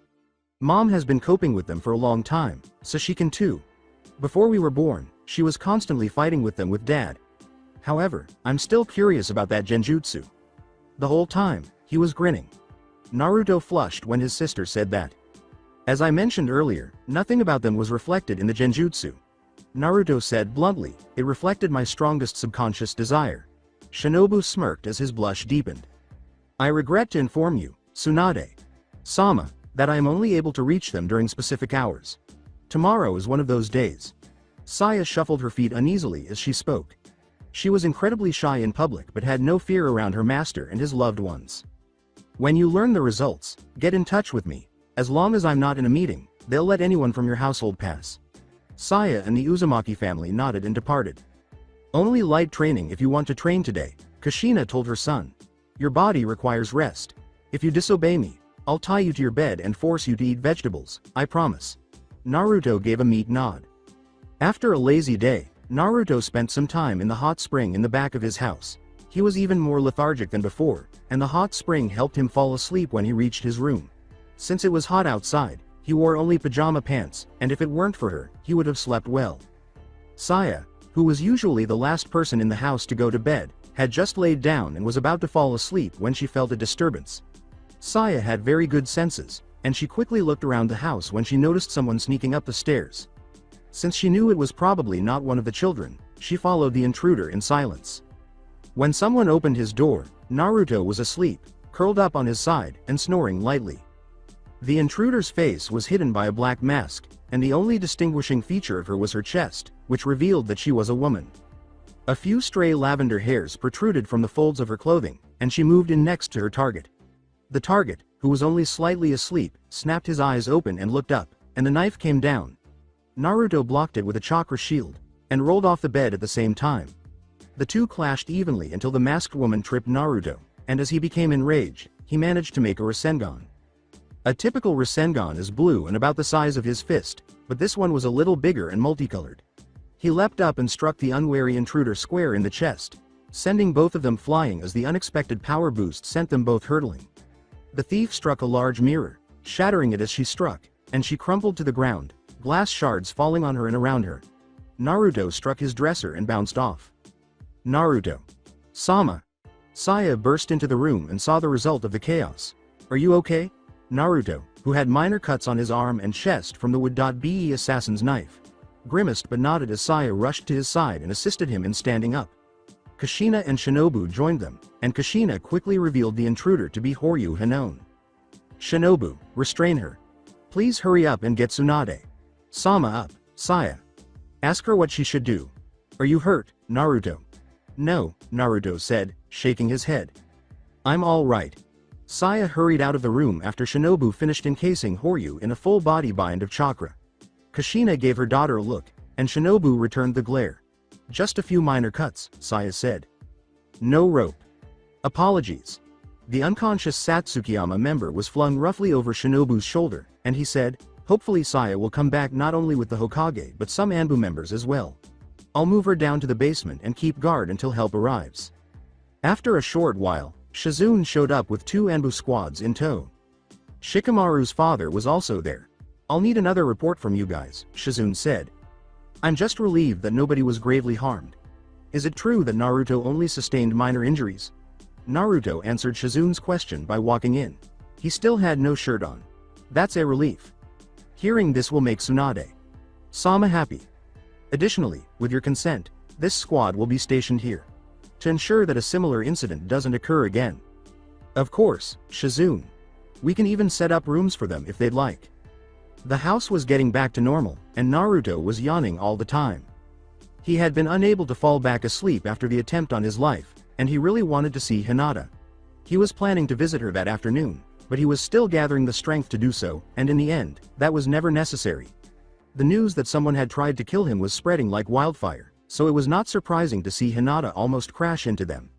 Mom has been coping with them for a long time, so she can too. Before we were born, she was constantly fighting with them with Dad. However, I'm still curious about that genjutsu." The whole time, he was grinning. Naruto flushed when his sister said that. "As I mentioned earlier, nothing about them was reflected in the genjutsu." Naruto said bluntly, "It reflected my strongest subconscious desire." Shinobu smirked as his blush deepened. "I regret to inform you, Tsunade-sama, that I am only able to reach them during specific hours. Tomorrow is one of those days." Saya shuffled her feet uneasily as she spoke. She was incredibly shy in public but had no fear around her master and his loved ones. When you learn the results, get in touch with me. As long as I'm not in a meeting, they'll let anyone from your household pass. Saya and the Uzumaki family nodded and departed. Only light training if you want to train today, Kushina told her son. Your body requires rest. If you disobey me, I'll tie you to your bed and force you to eat vegetables, I promise. Naruto gave a meek nod. After a lazy day, Naruto spent some time in the hot spring in the back of his house. He was even more lethargic than before, and the hot spring helped him fall asleep when he reached his room. Since it was hot outside, he wore only pajama pants, and if it weren't for her, he would have slept well. Saya, who was usually the last person in the house to go to bed, had just laid down and was about to fall asleep when she felt a disturbance. Saya had very good senses, and she quickly looked around the house when she noticed someone sneaking up the stairs. Since she knew it was probably not one of the children, she followed the intruder in silence. When someone opened his door, Naruto was asleep, curled up on his side and snoring lightly. The intruder's face was hidden by a black mask, and the only distinguishing feature of her was her chest, which revealed that she was a woman. A few stray lavender hairs protruded from the folds of her clothing, and she moved in next to her target. The target, who was only slightly asleep, snapped his eyes open and looked up, and the knife came down. Naruto blocked it with a chakra shield, and rolled off the bed at the same time. The two clashed evenly until the masked woman tripped Naruto, and as he became enraged, he managed to make a Rasengan. A typical Rasengan is blue and about the size of his fist, but this one was a little bigger and multicolored. He leapt up and struck the unwary intruder square in the chest, sending both of them flying as the unexpected power boost sent them both hurtling. The thief struck a large mirror, shattering it as she struck, and she crumpled to the ground, glass shards falling on her and around her. Naruto struck his dresser and bounced off. Naruto. Sama. Saya burst into the room and saw the result of the chaos. Are you okay? Naruto, who had minor cuts on his arm and chest from the would-be assassin's knife, grimaced but nodded as Saya rushed to his side and assisted him in standing up. Kushina and Shinobu joined them, and Kushina quickly revealed the intruder to be Horyu Hanon. Shinobu, restrain her. Please hurry up and get Tsunade. Sama up, Saya. Ask her what she should do. Are you hurt, Naruto? No, Naruto said, shaking his head. I'm all right. Saya hurried out of the room after Shinobu finished encasing Horyu in a full body bind of chakra. Kushina gave her daughter a look, and Shinobu returned the glare. Just a few minor cuts, Saya said. No rope. Apologies. The unconscious Satsukiyama member was flung roughly over Shinobu's shoulder, and he said, hopefully Saya will come back not only with the Hokage but some Anbu members as well. I'll move her down to the basement and keep guard until help arrives. After a short while, Shizune showed up with two Anbu squads in tow. Shikamaru's father was also there. I'll need another report from you guys, Shizune said. I'm just relieved that nobody was gravely harmed. Is it true that Naruto only sustained minor injuries? Naruto answered Shizune's question by walking in. He still had no shirt on. That's a relief. Hearing this will make Tsunade Sama happy. Additionally, with your consent, this squad will be stationed here, to ensure that a similar incident doesn't occur again. Of course, Shizune. We can even set up rooms for them if they'd like. The house was getting back to normal, and Naruto was yawning all the time. He had been unable to fall back asleep after the attempt on his life, and he really wanted to see Hinata. He was planning to visit her that afternoon, but he was still gathering the strength to do so, and in the end, that was never necessary. The news that someone had tried to kill him was spreading like wildfire, so it was not surprising to see Hinata almost crash into them.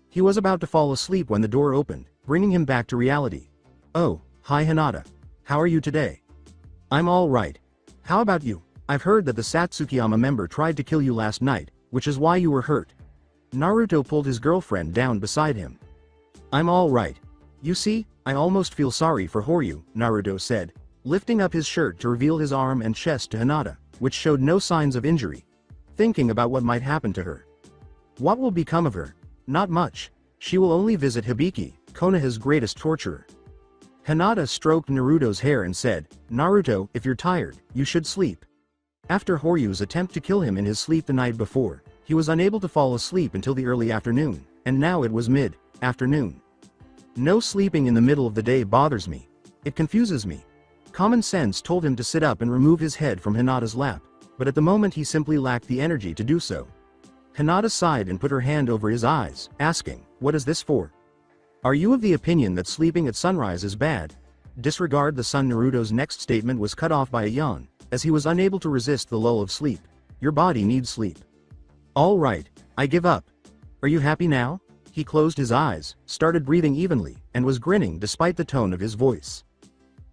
He was about to fall asleep when the door opened, bringing him back to reality. Oh, hi Hinata. How are you today? I'm all right. How about you? I've heard that the Satsukiyama member tried to kill you last night, which is why you were hurt. Naruto pulled his girlfriend down beside him. I'm all right. You see, I almost feel sorry for Horyu, Naruto said, lifting up his shirt to reveal his arm and chest to Hinata, which showed no signs of injury. Thinking about what might happen to her. What will become of her? Not much. She will only visit Hibiki, Konoha's greatest torturer. Hinata stroked Naruto's hair and said, Naruto, if you're tired, you should sleep. After Horyu's attempt to kill him in his sleep the night before, he was unable to fall asleep until the early afternoon, and now it was mid-afternoon. No sleeping in the middle of the day bothers me. It confuses me. Common sense told him to sit up and remove his head from Hinata's lap, but at the moment he simply lacked the energy to do so. Hinata sighed and put her hand over his eyes, asking, what is this for? Are you of the opinion that sleeping at sunrise is bad? Disregard the sun. Naruto's next statement was cut off by a yawn, as he was unable to resist the lull of sleep. Your body needs sleep. All right, I give up. Are you happy now? He closed his eyes, started breathing evenly, and was grinning despite the tone of his voice.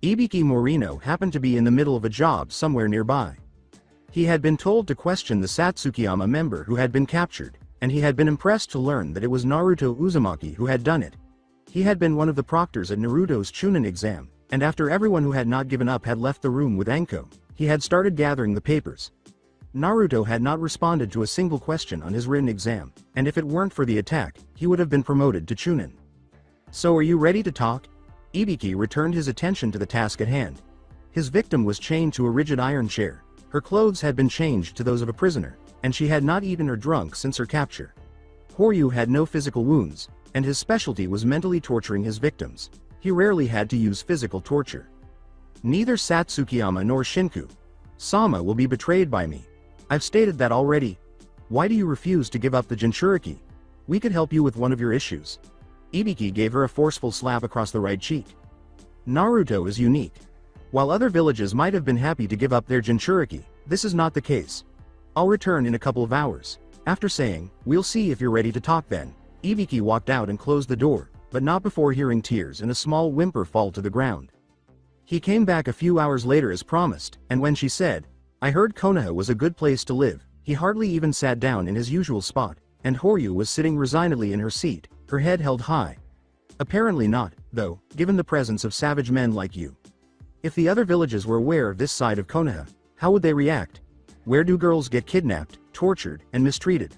Ibiki Morino happened to be in the middle of a job somewhere nearby. He had been told to question the Satsukiyama member who had been captured, and he had been impressed to learn that it was Naruto Uzumaki who had done it. He had been one of the proctors at Naruto's Chunin exam, and after everyone who had not given up had left the room with Enko, he had started gathering the papers. Naruto had not responded to a single question on his written exam, and if it weren't for the attack, he would have been promoted to Chunin. So are you ready to talk? Ibiki returned his attention to the task at hand. His victim was chained to a rigid iron chair. Her clothes had been changed to those of a prisoner, and she had not eaten or drunk since her capture. Horyu had no physical wounds, and his specialty was mentally torturing his victims. He rarely had to use physical torture. Neither Satsukiyama nor Shinku-sama will be betrayed by me. I've stated that already. Why do you refuse to give up the Jinchuriki? We could help you with one of your issues. Ibiki gave her a forceful slap across the right cheek. Naruto is unique. While other villages might have been happy to give up their Jinchuriki, this is not the case. I'll return in a couple of hours. After saying, we'll see if you're ready to talk then, Ibiki walked out and closed the door, but not before hearing tears and a small whimper fall to the ground. He came back a few hours later as promised, and when she said, I heard Konoha was a good place to live, he hardly even sat down in his usual spot, and Horyu was sitting resignedly in her seat, her head held high. Apparently not, though, given the presence of savage men like you. If the other villages were aware of this side of Konoha, how would they react? Where do girls get kidnapped, tortured, and mistreated?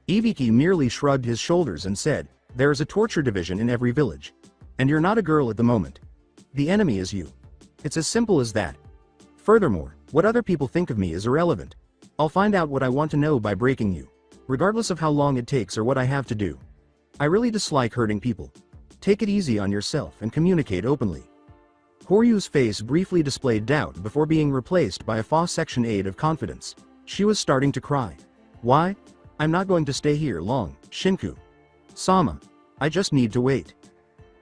Ibiki merely shrugged his shoulders and said, there is a torture division in every village. And you're not a girl at the moment. The enemy is you. It's as simple as that. Furthermore, what other people think of me is irrelevant. I'll find out what I want to know by breaking you, regardless of how long it takes or what I have to do. I really dislike hurting people. Take it easy on yourself and communicate openly. Horyu's face briefly displayed doubt before being replaced by a fa-section aid of confidence. She was starting to cry. Why? I'm not going to stay here long, Shinku-sama. I just need to wait.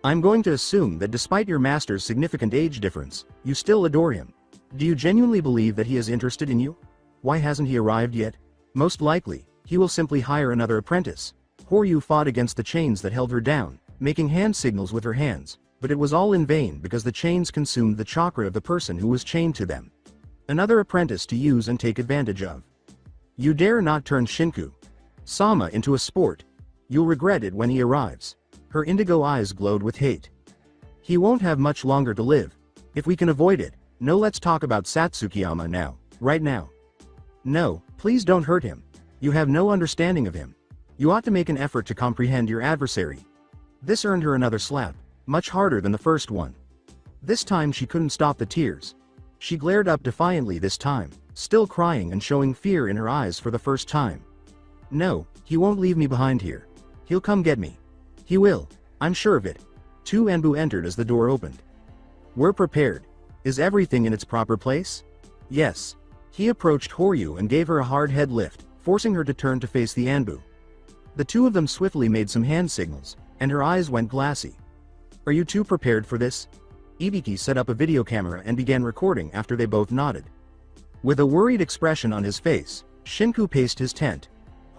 I'm going to assume that despite your master's significant age difference, you still adore him. Do you genuinely believe that he is interested in you? Why hasn't he arrived yet? Most likely, he will simply hire another apprentice. Horyu fought against the chains that held her down, making hand signals with her hands, but it was all in vain because the chains consumed the chakra of the person who was chained to them. Another apprentice to use and take advantage of. You dare not turn Shinku-sama into a sport. You'll regret it when he arrives. Her indigo eyes glowed with hate. He won't have much longer to live. If we can avoid it, no, let's talk about Satsukiyama now, right now. No, please don't hurt him. You have no understanding of him. You ought to make an effort to comprehend your adversary. This earned her another slap, much harder than the first one. This time she couldn't stop the tears. She glared up defiantly this time, still crying and showing fear in her eyes for the first time. No, he won't leave me behind here. He'll come get me. He will, I'm sure of it. Two Anbu entered as the door opened. We're prepared. Is everything in its proper place? Yes. He approached Horyu and gave her a hard head lift, forcing her to turn to face the Anbu. The two of them swiftly made some hand signals, and her eyes went glassy. Are you two prepared for this? Ibiki set up a video camera and began recording after they both nodded. With a worried expression on his face, Shinku paced his tent.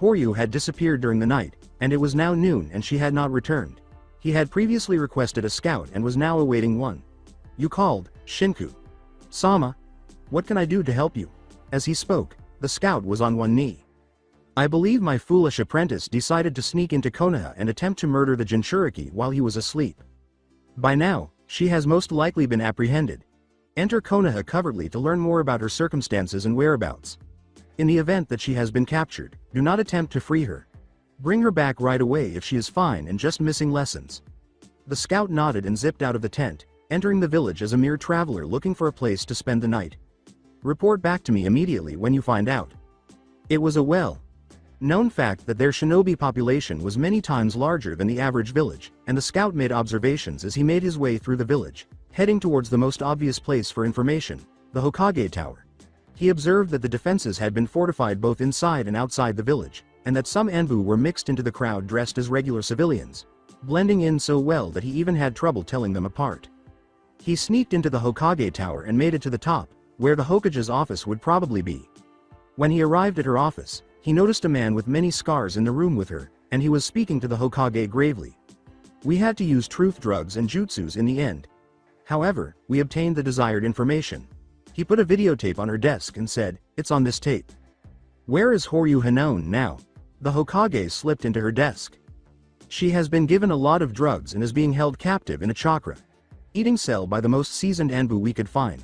Horyu had disappeared during the night, and it was now noon and she had not returned. He had previously requested a scout and was now awaiting one. You called, Shinku-sama. What can I do to help you? As he spoke, the scout was on one knee. I believe my foolish apprentice decided to sneak into Konoha and attempt to murder the Jinchuriki while he was asleep. By now, she has most likely been apprehended. Enter Konoha covertly to learn more about her circumstances and whereabouts. In the event that she has been captured, do not attempt to free her. Bring her back right away if she is fine and just missing lessons. The scout nodded and zipped out of the tent, entering the village as a mere traveler looking for a place to spend the night. Report back to me immediately when you find out. It was a well-known fact that their shinobi population was many times larger than the average village, and the scout made observations as he made his way through the village, heading towards the most obvious place for information, the Hokage Tower. He observed that the defenses had been fortified both inside and outside the village, and that some Anbu were mixed into the crowd dressed as regular civilians. blending in so well that he even had trouble telling them apart. He sneaked into the Hokage tower and made it to the top, where the Hokage's office would probably be. When he arrived at her office, he noticed a man with many scars in the room with her, and he was speaking to the Hokage gravely. We had to use truth drugs and jutsus in the end. However, we obtained the desired information. He put a videotape on her desk and said, "It's on this tape." "Where is Horyu Hanon now?" The Hokage slipped into her desk. "She has been given a lot of drugs and is being held captive in a chakra eating cell by the most seasoned Anbu we could find.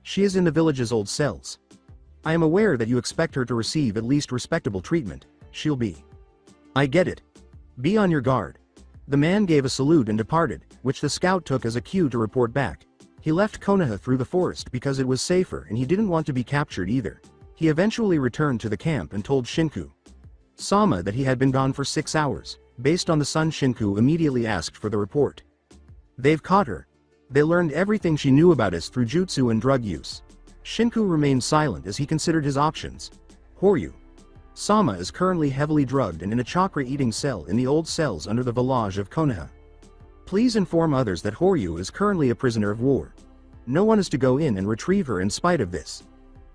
She is in the village's old cells. I am aware that you expect her to receive at least respectable treatment. She'll be. I get it. Be on your guard." The man gave a salute and departed, which the scout took as a cue to report back. He left Konoha through the forest because it was safer and he didn't want to be captured either. He eventually returned to the camp and told Shinku Sama that he had been gone for 6 hours. Based on the sun, Shinku immediately asked for the report. "They've caught her. They learned everything she knew about us through jutsu and drug use." Shinku remained silent as he considered his options. Horyu Sama is currently heavily drugged and in a chakra-eating cell in the old cells under the village of Konoha. Please inform others that Horyu is currently a prisoner of war. No one is to go in and retrieve her in spite of this.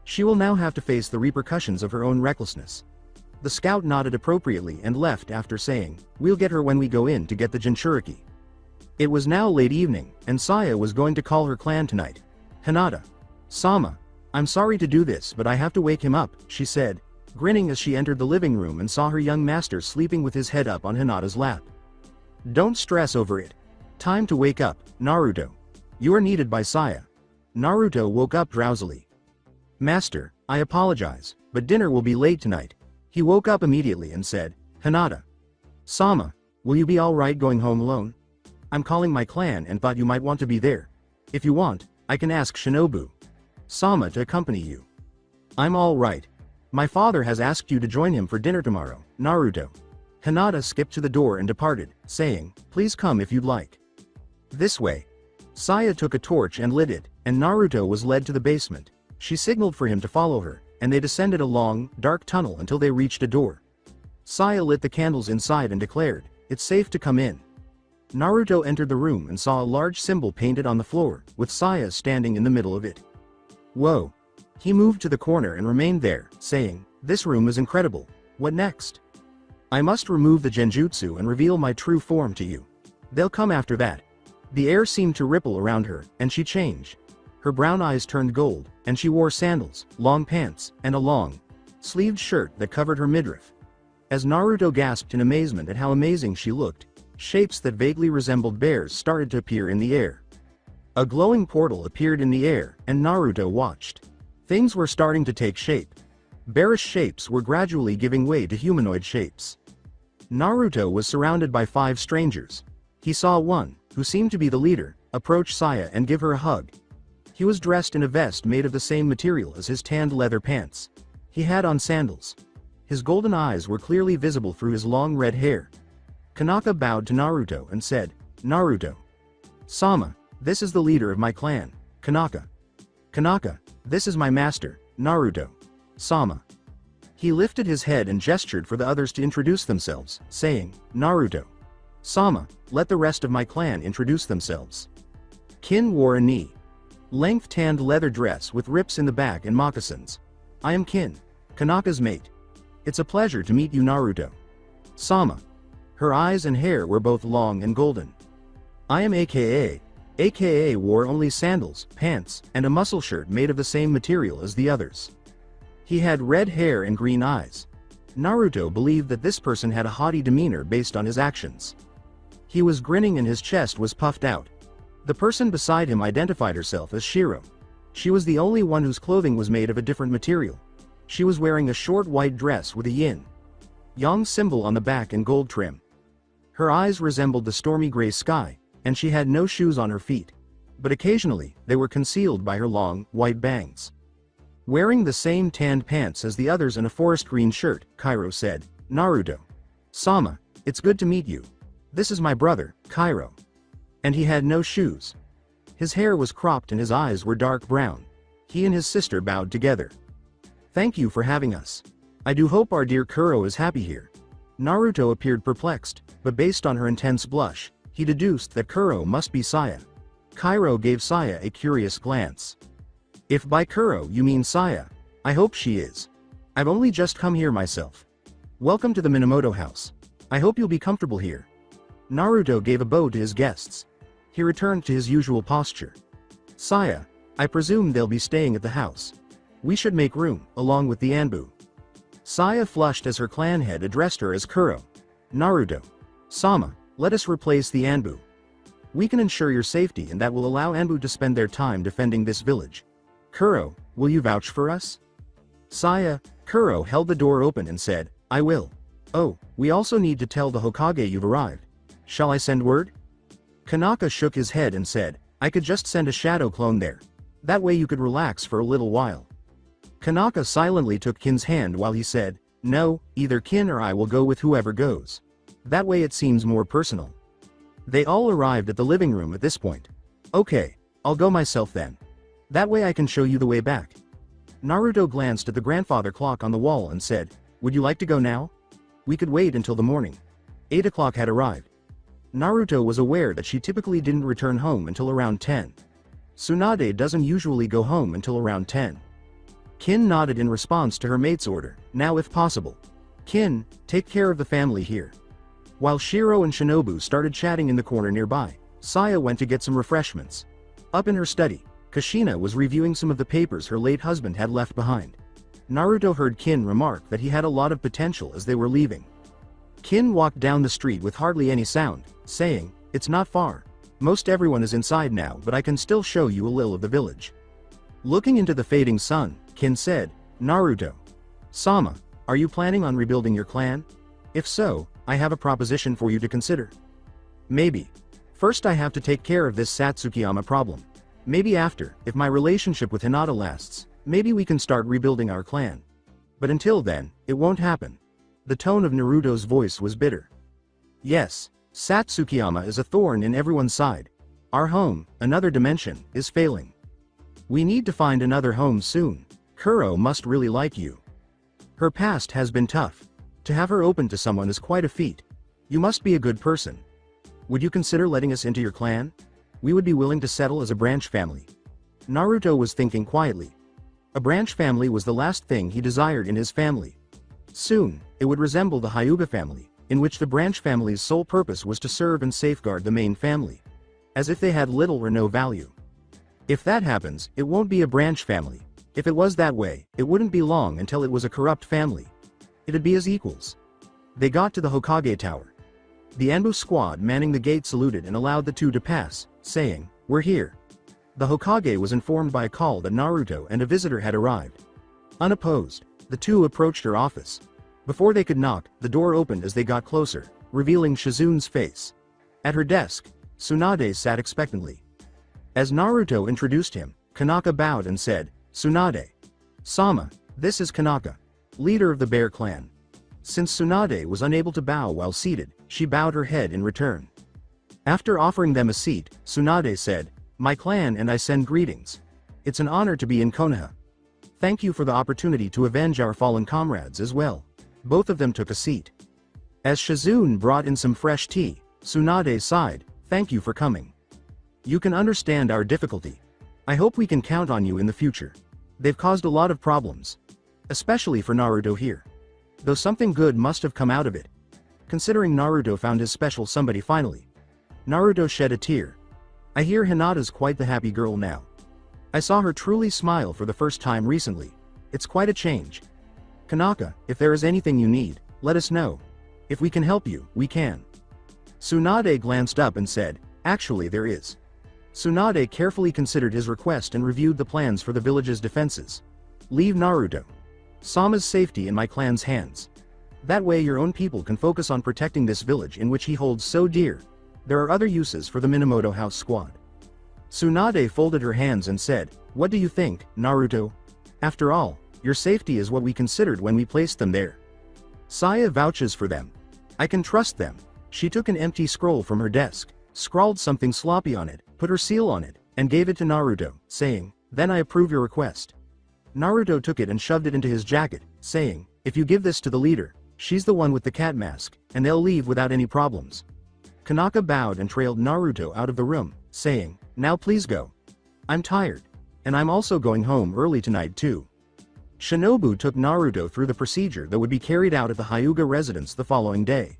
She will now have to face the repercussions of her own recklessness. The scout nodded appropriately and left after saying, "We'll get her when we go in to get the Jinchuriki." It was now late evening, and Saya was going to call her clan tonight. "Hinata. Sama. I'm sorry to do this, but I have to wake him up," she said, grinning as she entered the living room and saw her young master sleeping with his head up on Hinata's lap. "Don't stress over it. Time to wake up, Naruto. You are needed by Saya." Naruto woke up drowsily. "Master, I apologize, but dinner will be late tonight." He woke up immediately and said, "Hinata. Sama, will you be alright going home alone? I'm calling my clan and thought you might want to be there. If you want, I can ask Shinobu Sama to accompany you." "I'm alright. My father has asked you to join him for dinner tomorrow, Naruto." Hinata skipped to the door and departed, saying, "Please come if you'd like." "This way." Saya took a torch and lit it, and Naruto was led to the basement. She signaled for him to follow her, and they descended a long, dark tunnel until they reached a door. Saya lit the candles inside and declared, "It's safe to come in." Naruto entered the room and saw a large symbol painted on the floor, with Saya standing in the middle of it. Whoa. He moved to the corner and remained there, saying, "This room is incredible. What next? I must remove the genjutsu and reveal my true form to you. They'll come after that." The air seemed to ripple around her, and she changed. Her brown eyes turned gold, and she wore sandals, long pants, and a long, sleeved shirt that covered her midriff. As Naruto gasped in amazement at how amazing she looked, shapes that vaguely resembled bears started to appear in the air. A glowing portal appeared in the air, and Naruto watched. Things were starting to take shape. Bearish shapes were gradually giving way to humanoid shapes. Naruto was surrounded by 5 strangers. He saw one, who seemed to be the leader, approach Saya and give her a hug. He was dressed in a vest made of the same material as his tanned leather pants. He had on sandals. His golden eyes were clearly visible through his long red hair. Kanaka bowed to Naruto and said, "Naruto. Sama, this is the leader of my clan, Kanaka. Kanaka, this is my master, Naruto. Sama." He lifted his head and gestured for the others to introduce themselves, saying, "Naruto. Sama, let the rest of my clan introduce themselves." Kin wore a knee-length tanned leather dress with rips in the back and moccasins. "I am Kin, Kanaka's mate. It's a pleasure to meet you, Naruto. Sama." Her eyes and hair were both long and golden. "I am AKA." AKA wore only sandals, pants, and a muscle shirt made of the same material as the others. He had red hair and green eyes. Naruto believed that this person had a haughty demeanor based on his actions. He was grinning and his chest was puffed out. The person beside him identified herself as Shiro. She was the only one whose clothing was made of a different material. She was wearing a short white dress with a yin-yang symbol on the back and gold trim. Her eyes resembled the stormy gray sky, and she had no shoes on her feet. But occasionally, they were concealed by her long, white bangs. Wearing the same tanned pants as the others and a forest green shirt, Kairo said, "Naruto. Sama, it's good to meet you. This is my brother, Kairo." And he had no shoes. His hair was cropped and his eyes were dark brown. He and his sister bowed together. "Thank you for having us. I do hope our dear Kuro is happy here." Naruto appeared perplexed, but based on her intense blush, he deduced that Kuro must be Saya. Kairo gave Saya a curious glance. If by Kuro you mean Saya, I hope she is. I've only just come here myself. Welcome to the Minamoto house. I hope you'll be comfortable here. Naruto gave a bow to his guests. He returned to his usual posture. Saya, I presume they'll be staying at the house. We should make room, along with the Anbu. Saya flushed as her clan head addressed her as Kuro. Naruto. Sama, let us replace the Anbu. We can ensure your safety and that will allow Anbu to spend their time defending this village. Kuro, will you vouch for us? Saya, Kuro held the door open and said, I will. Oh, we also need to tell the Hokage you've arrived. Shall I send word? Kanaka shook his head and said, I could just send a shadow clone there. That way you could relax for a little while. Kanaka silently took Kin's hand while he said, no, either Kin or I will go with whoever goes. That way it seems more personal. They all arrived at the living room at this point. Okay, I'll go myself then. That way I can show you the way back. Naruto glanced at the grandfather clock on the wall and said, would you like to go now? We could wait until the morning. 8 o'clock had arrived. Naruto was aware that she typically didn't return home until around 10. Tsunade doesn't usually go home until around 10. Kin nodded in response to her mate's order, now if possible. Kin, take care of the family here. While Shiro and Shinobu started chatting in the corner nearby, Saya went to get some refreshments. Up in her study, Kushina was reviewing some of the papers her late husband had left behind. Naruto heard Kin remark that he had a lot of potential as they were leaving. Kin walked down the street with hardly any sound, saying, it's not far. Most everyone is inside now, but I can still show you a little of the village. Looking into the fading sun, Kin said, Naruto. Sama, are you planning on rebuilding your clan? If so, I have a proposition for you to consider. Maybe. First I have to take care of this Satsukiyama problem. Maybe after, if my relationship with Hinata lasts, maybe we can start rebuilding our clan. But until then, it won't happen. The tone of Naruto's voice was bitter. Yes, Satsukiyama is a thorn in everyone's side. Our home, another dimension, is failing. We need to find another home soon. Kuro must really like you. Her past has been tough. To have her open to someone is quite a feat. You must be a good person. Would you consider letting us into your clan? We would be willing to settle as a branch family. Naruto was thinking quietly. A branch family was the last thing he desired in his family. Soon, it would resemble the Hyuga family, in which the branch family's sole purpose was to serve and safeguard the main family. As if they had little or no value. If that happens, it won't be a branch family. If it was that way, it wouldn't be long until it was a corrupt family. It'd be as equals. They got to the Hokage tower. The Anbu squad manning the gate saluted and allowed the two to pass, saying, we're here. The Hokage was informed by a call that Naruto and a visitor had arrived. Unopposed, the two approached her office. Before they could knock, the door opened as they got closer, revealing Shizune's face. At her desk, Tsunade sat expectantly. As Naruto introduced him, Kanaka bowed and said, Tsunade. Sama, this is Kanaka, leader of the Bear clan. Since Tsunade was unable to bow while seated, she bowed her head in return. After offering them a seat, Tsunade said, my clan and I send greetings. It's an honor to be in Konoha. Thank you for the opportunity to avenge our fallen comrades as well. Both of them took a seat. As Shizune brought in some fresh tea, Tsunade sighed, thank you for coming. You can understand our difficulty. I hope we can count on you in the future. They've caused a lot of problems. Especially for Naruto here. Though something good must have come out of it. Considering Naruto found his special somebody finally. Naruto shed a tear. I hear Hinata's quite the happy girl now. I saw her truly smile for the first time recently. It's quite a change. Kanaka, if there is anything you need, let us know. If we can help you, we can. Tsunade glanced up and said, actually there is. Tsunade carefully considered his request and reviewed the plans for the village's defenses. Leave Naruto. Sama's safety in my clan's hands. That way your own people can focus on protecting this village in which he holds so dear. There are other uses for the Minamoto house squad. Tsunade folded her hands and said, what do you think, Naruto? After all, your safety is what we considered when we placed them there. Saya vouches for them. I can trust them. She took an empty scroll from her desk, scrawled something sloppy on it, put her seal on it, and gave it to Naruto, saying, then I approve your request. Naruto took it and shoved it into his jacket, saying, if you give this to the leader, She's the one with the cat mask, and they'll leave without any problems. Kanaka bowed and trailed Naruto out of the room, saying, "Now please go. I'm tired. And I'm also going home early tonight too." Shinobu took Naruto through the procedure that would be carried out at the Hyuga residence the following day.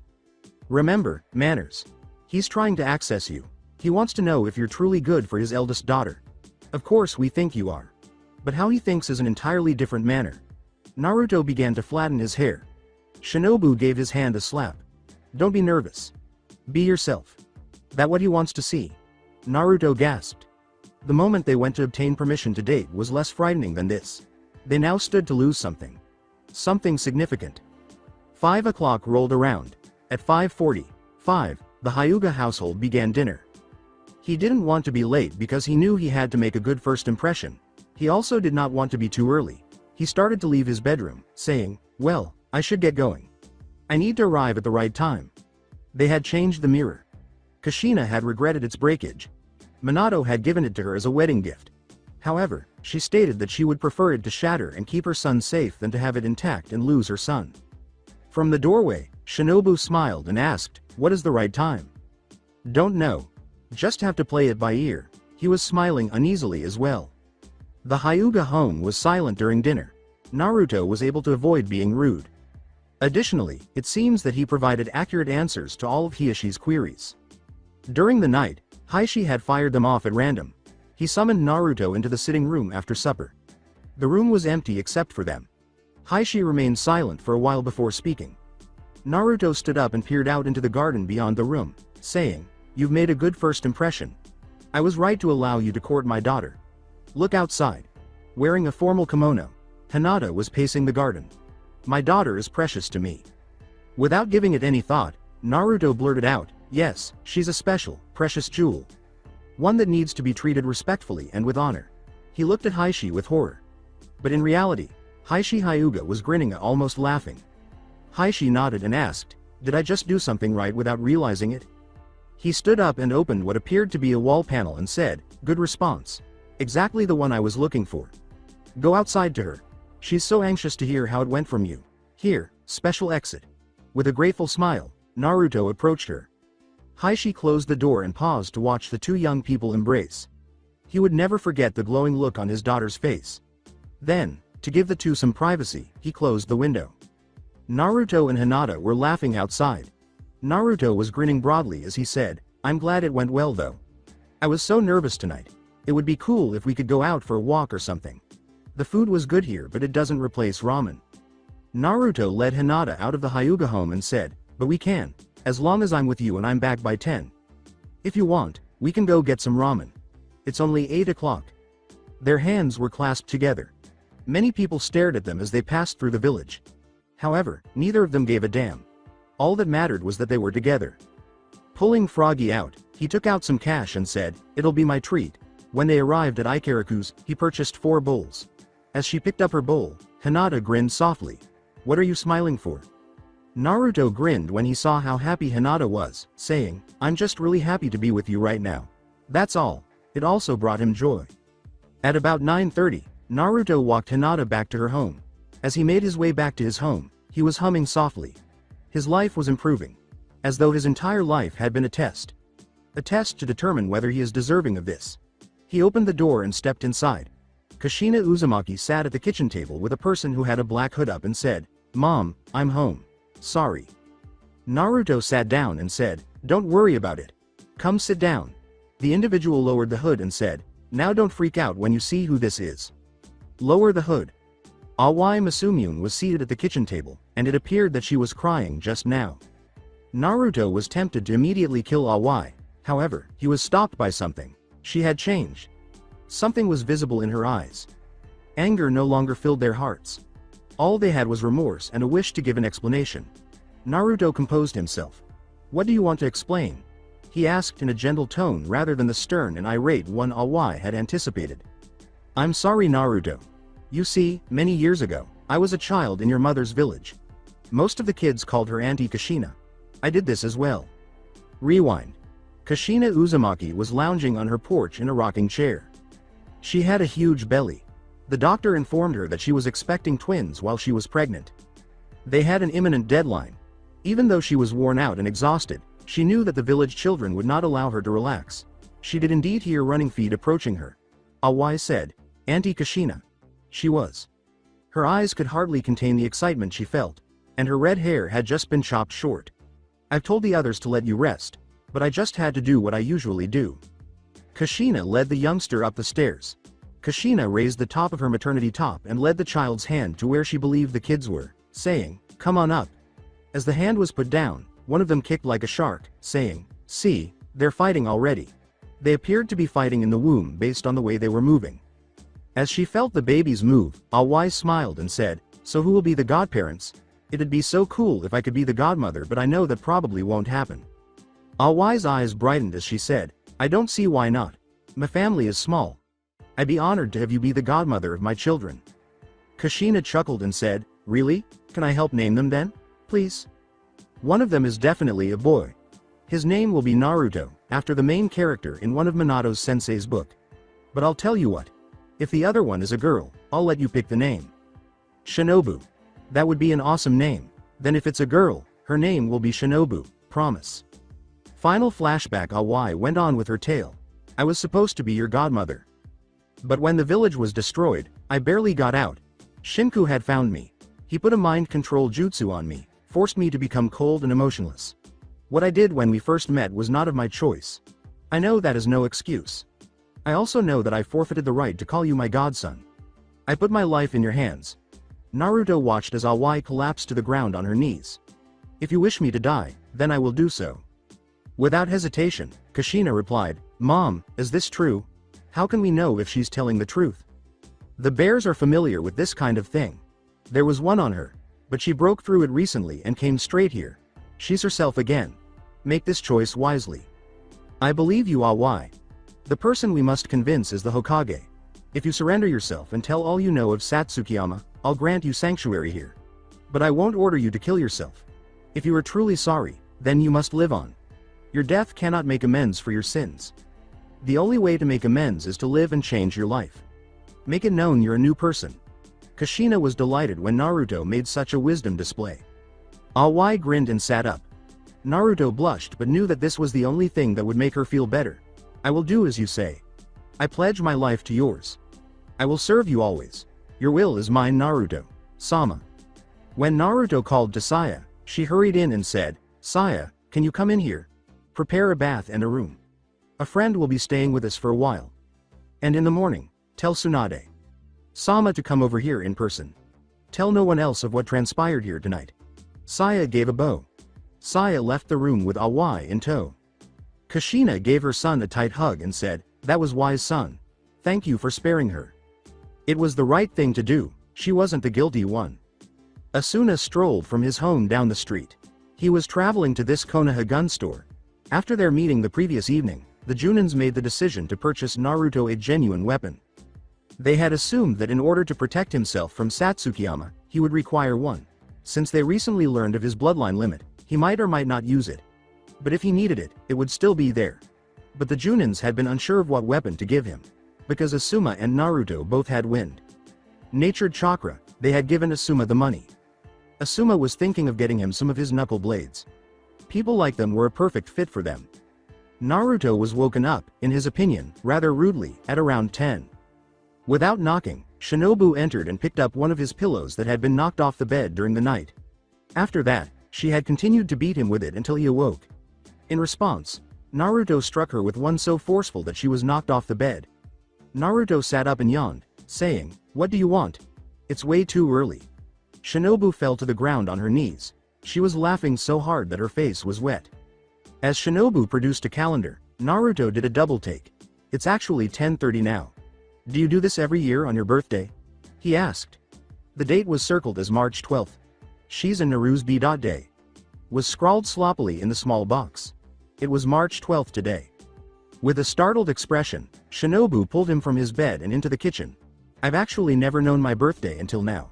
"Remember, manners. He's trying to access you. He wants to know if you're truly good for his eldest daughter. Of course we think you are. But how he thinks is an entirely different manner." Naruto began to flatten his hair. Shinobu gave his hand a slap. "Don't be nervous. Be yourself. That what he wants to see?" Naruto gasped. The moment they went to obtain permission to date was less frightening than this. They now stood to lose something. Something significant. 5 o'clock rolled around. At 5:45, the Hyuga household began dinner. He didn't want to be late because he knew he had to make a good first impression. He also did not want to be too early. He started to leave his bedroom, saying, "Well, I should get going. I need to arrive at the right time." They had changed the mirror. Kushina had regretted its breakage. Minato had given it to her as a wedding gift. However, she stated that she would prefer it to shatter and keep her son safe than to have it intact and lose her son. From the doorway, Shinobu smiled and asked, "What is the right time?" "Don't know. Just have to play it by ear." He was smiling uneasily as well. The Hyuga home was silent during dinner. Naruto was able to avoid being rude. Additionally, it seems that he provided accurate answers to all of Hiashi's queries. During the night, Hiashi had fired them off at random. He summoned Naruto into the sitting room after supper. The room was empty except for them. Hiashi remained silent for a while before speaking. Naruto stood up and peered out into the garden beyond the room, saying, "You've made a good first impression. I was right to allow you to court my daughter. Look outside." Wearing a formal kimono, Hinata was pacing the garden. "My daughter is precious to me." Without giving it any thought, Naruto blurted out, "Yes, she's a special, precious jewel. One that needs to be treated respectfully and with honor." He looked at Hiashi with horror. But in reality, Hiashi Hyuga was grinning, almost laughing. Hiashi nodded and asked, "Did I just do something right without realizing it?" He stood up and opened what appeared to be a wall panel and said, "Good response. Exactly the one I was looking for. Go outside to her. She's so anxious to hear how it went from you. Here, special exit." With a grateful smile, Naruto approached her. Hiashi closed the door and paused to watch the two young people embrace. He would never forget the glowing look on his daughter's face. Then, to give the two some privacy, he closed the window. Naruto and Hinata were laughing outside. Naruto was grinning broadly as he said, "I'm glad it went well though. I was so nervous tonight. It would be cool if we could go out for a walk or something. The food was good here, but it doesn't replace ramen." Naruto led Hinata out of the Hyuga home and said, "But we can, as long as I'm with you and I'm back by 10. If you want, we can go get some ramen. It's only 8 o'clock. Their hands were clasped together. Many people stared at them as they passed through the village. However, neither of them gave a damn. All that mattered was that they were together. Pulling Froggy out, he took out some cash and said, "It'll be my treat." When they arrived at Ikaraku's, he purchased 4 bowls. As she picked up her bowl, Hinata grinned softly. "What are you smiling for?" Naruto grinned when he saw how happy Hinata was, saying, "I'm just really happy to be with you right now. That's all." It also brought him joy. At about 9:30, Naruto walked Hinata back to her home. As he made his way back to his home, he was humming softly. His life was improving. As though his entire life had been a test. A test to determine whether he is deserving of this. He opened the door and stepped inside. Kushina Uzumaki sat at the kitchen table with a person who had a black hood up and said, "Mom, I'm home. Sorry." Naruto sat down and said, "Don't worry about it. Come sit down." The individual lowered the hood and said, "Now don't freak out when you see who this is." Lower the hood. Awai Masumune was seated at the kitchen table, and it appeared that she was crying just now. Naruto was tempted to immediately kill Awai, however, he was stopped by something. She had changed. Something was visible in her eyes. Anger no longer filled their hearts. All they had was remorse and a wish to give an explanation. Naruto composed himself. "What do you want to explain?" he asked in a gentle tone rather than the stern and irate one Awai had anticipated. "I'm sorry, Naruto. You see, many years ago, I was a child in your mother's village. Most of the kids called her Auntie Kushina. I did this as well." Rewind. Kushina Uzumaki was lounging on her porch in a rocking chair. She had a huge belly. The doctor informed her that she was expecting twins while she was pregnant. They had an imminent deadline. Even though she was worn out and exhausted, she knew that the village children would not allow her to relax. She did indeed hear running feet approaching her. Awai said, "Auntie Kushina." She was. Her eyes could hardly contain the excitement she felt, and her red hair had just been chopped short. "I've told the others to let you rest, but I just had to do what I usually do." Kushina led the youngster up the stairs. Kushina raised the top of her maternity top and led the child's hand to where she believed the kids were, saying, "Come on up." As the hand was put down, one of them kicked like a shark, saying, "See, they're fighting already." They appeared to be fighting in the womb based on the way they were moving. As she felt the babies move, Awai smiled and said, "So who will be the godparents? It'd be so cool if I could be the godmother, but I know that probably won't happen." Awai's eyes brightened as she said, "I don't see why not. My family is small. I'd be honored to have you be the godmother of my children." Kushina chuckled and said, "Really? Can I help name them then? Please?" "One of them is definitely a boy. His name will be Naruto, after the main character in one of Minato's sensei's book. But I'll tell you what. If the other one is a girl, I'll let you pick the name." "Shinobu. That would be an awesome name. Then if it's a girl, her name will be Shinobu, promise." Final flashback. Awai went on with her tale. "I was supposed to be your godmother. But when the village was destroyed, I barely got out. Shinku had found me. He put a mind control jutsu on me, forced me to become cold and emotionless. What I did when we first met was not of my choice. I know that is no excuse. I also know that I forfeited the right to call you my godson. I put my life in your hands." Naruto watched as Awai collapsed to the ground on her knees. "If you wish me to die, then I will do so." Without hesitation, Kushina replied, "Mom, is this true? How can we know if she's telling the truth? The bears are familiar with this kind of thing. There was one on her, but she broke through it recently and came straight here. She's herself again. Make this choice wisely." "I believe you, Awai. The person we must convince is the Hokage. If you surrender yourself and tell all you know of Satsukiyama, I'll grant you sanctuary here. But I won't order you to kill yourself. If you are truly sorry, then you must live on. Your death cannot make amends for your sins. The only way to make amends is to live and change your life. Make it known you're a new person." Kushina was delighted when Naruto made such a wisdom display. Awai grinned and sat up. Naruto blushed but knew that this was the only thing that would make her feel better. "I will do as you say. I pledge my life to yours. I will serve you always. Your will is mine, Naruto. Sama." When Naruto called to Saya, she hurried in and said, "Saya, can you come in here? Prepare a bath and a room. A friend will be staying with us for a while. And in the morning, tell Tsunade Sama to come over here in person. Tell no one else of what transpired here tonight." Saya gave a bow. Saya left the room with Awai in tow. Kushina gave her son a tight hug and said, "That was wise, son. Thank you for sparing her. It was the right thing to do, she wasn't the guilty one." Asuna strolled from his home down the street. He was traveling to this Konoha gun store. After their meeting the previous evening, the Junins made the decision to purchase Naruto a genuine weapon. They had assumed that in order to protect himself from Satsukiyama, he would require one. Since they recently learned of his bloodline limit, he might or might not use it. But if he needed it, it would still be there. But the Junins had been unsure of what weapon to give him. Because Asuma and Naruto both had wind. Natured chakra, they had given Asuma the money. Asuma was thinking of getting him some of his knuckle blades. People like them were a perfect fit for them. Naruto was woken up, in his opinion, rather rudely, at around 10. Without knocking, Shinobu entered and picked up one of his pillows that had been knocked off the bed during the night. After that, she had continued to beat him with it until he awoke. In response, Naruto struck her with one so forceful that she was knocked off the bed. Naruto sat up and yawned, saying, "What do you want? It's way too early." Shinobu fell to the ground on her knees. She was laughing so hard that her face was wet. As Shinobu produced a calendar, Naruto did a double take. "It's actually 10:30 now. Do you do this every year on your birthday?" he asked. The date was circled as March 12th. "She's in Naru's B.Day. Was scrawled sloppily in the small box. It was March 12th today. With a startled expression, Shinobu pulled him from his bed and into the kitchen. "I've actually never known my birthday until now.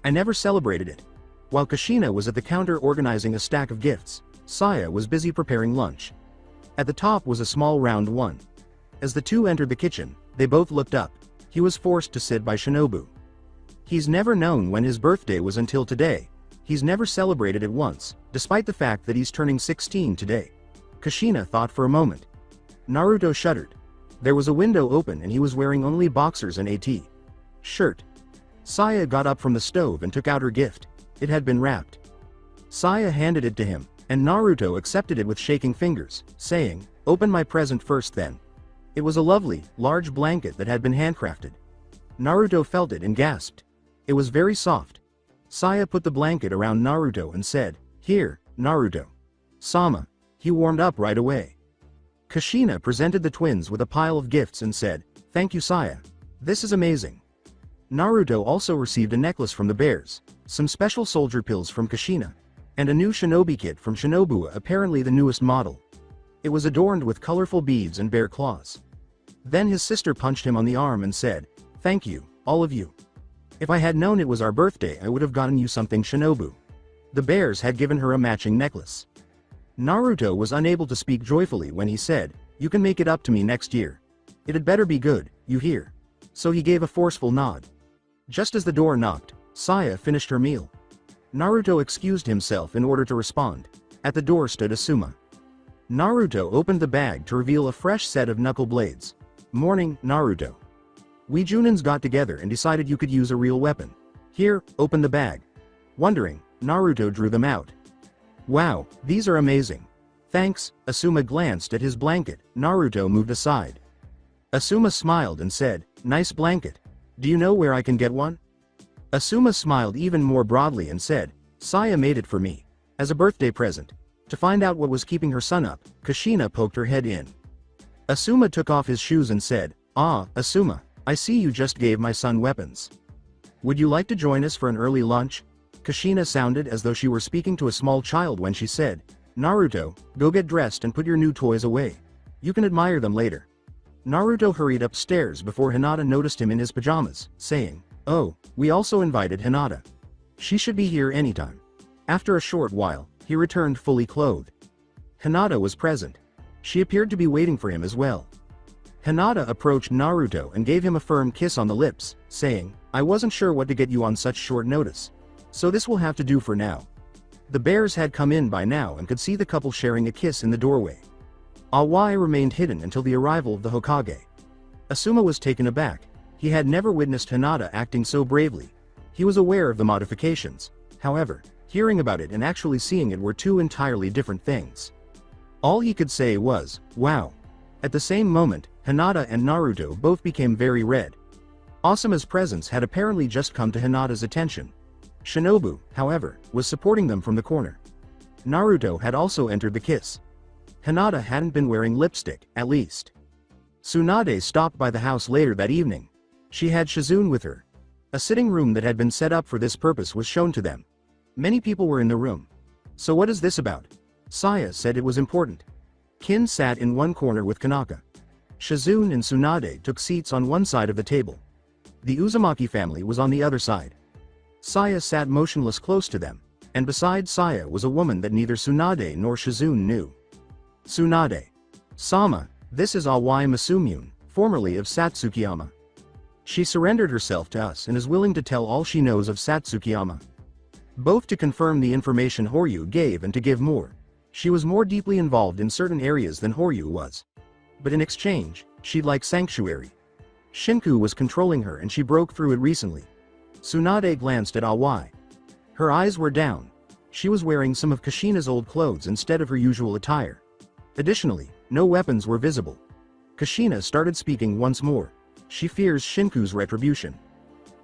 I never celebrated it." While Kushina was at the counter organizing a stack of gifts, Saya was busy preparing lunch. At the top was a small round one. As the two entered the kitchen, they both looked up. He was forced to sit by Shinobu. He's never known when his birthday was until today. He's never celebrated it once, despite the fact that he's turning 16 today. Kushina thought for a moment. Naruto shuddered. There was a window open and he was wearing only boxers and a shirt. Saya got up from the stove and took out her gift. It had been wrapped. Saya handed it to him, and Naruto accepted it with shaking fingers, saying, "Open my present first then." It was a lovely, large blanket that had been handcrafted. Naruto felt it and gasped. It was very soft. Saya put the blanket around Naruto and said, "Here, Naruto. Sama." He warmed up right away. Kushina presented the twins with a pile of gifts and said, "Thank you, Saya. This is amazing." Naruto also received a necklace from the bears, some special soldier pills from Kushina, and a new shinobi kit from Shinobu, apparently the newest model. It was adorned with colorful beads and bear claws. Then his sister punched him on the arm and said, "Thank you, all of you. If I had known it was our birthday, I would have gotten you something, Shinobu." The bears had given her a matching necklace. Naruto was unable to speak joyfully when he said, "You can make it up to me next year. It had better be good, you hear?" So he gave a forceful nod. Just as the door knocked, Saya finished her meal. Naruto excused himself in order to respond. At the door stood Asuma. Naruto opened the bag to reveal a fresh set of knuckle blades. "Morning, Naruto. We Junins got together and decided you could use a real weapon. Here, open the bag." Wondering, Naruto drew them out. "Wow, these are amazing. Thanks." Asuma glanced at his blanket. Naruto moved aside. Asuma smiled and said, "Nice blanket. Do you know where I can get one?" Asuma smiled even more broadly and said, "Saya made it for me. As a birthday present." To find out what was keeping her son up, Kushina poked her head in. Asuma took off his shoes and said, "Ah, Asuma, I see you just gave my son weapons. Would you like to join us for an early lunch?" Kushina sounded as though she were speaking to a small child when she said, "Naruto, go get dressed and put your new toys away. You can admire them later." Naruto hurried upstairs before Hinata noticed him in his pajamas, saying, "Oh, we also invited Hinata. She should be here anytime." After a short while, he returned fully clothed. Hinata was present. She appeared to be waiting for him as well. Hinata approached Naruto and gave him a firm kiss on the lips, saying, "I wasn't sure what to get you on such short notice. So this will have to do for now." The bears had come in by now and could see the couple sharing a kiss in the doorway. Awai remained hidden until the arrival of the Hokage. Asuma was taken aback. He had never witnessed Hinata acting so bravely. He was aware of the modifications. However, hearing about it and actually seeing it were two entirely different things. All he could say was, "Wow." At the same moment, Hinata and Naruto both became very red. Asuma's presence had apparently just come to Hinata's attention. Shinobu, however, was supporting them from the corner. Naruto had also entered the kiss. Hinata hadn't been wearing lipstick, at least. Tsunade stopped by the house later that evening. She had Shizune with her. A sitting room that had been set up for this purpose was shown to them. Many people were in the room. "So what is this about?" Saya said it was important. Kin sat in one corner with Kanaka. Shizune and Tsunade took seats on one side of the table. The Uzumaki family was on the other side. Saya sat motionless close to them, and beside Saya was a woman that neither Tsunade nor Shizune knew. Tsunade. "Sama, this is Awai Masumune, formerly of Satsukiyama. She surrendered herself to us and is willing to tell all she knows of Satsukiyama. Both to confirm the information Horyu gave and to give more. She was more deeply involved in certain areas than Horyu was. But in exchange, she'd like sanctuary. Shinku was controlling her and she broke through it recently." Tsunade glanced at Awai. Her eyes were down. She was wearing some of Kushina's old clothes instead of her usual attire. Additionally, no weapons were visible. Kushina started speaking once more. She fears Shinku's retribution.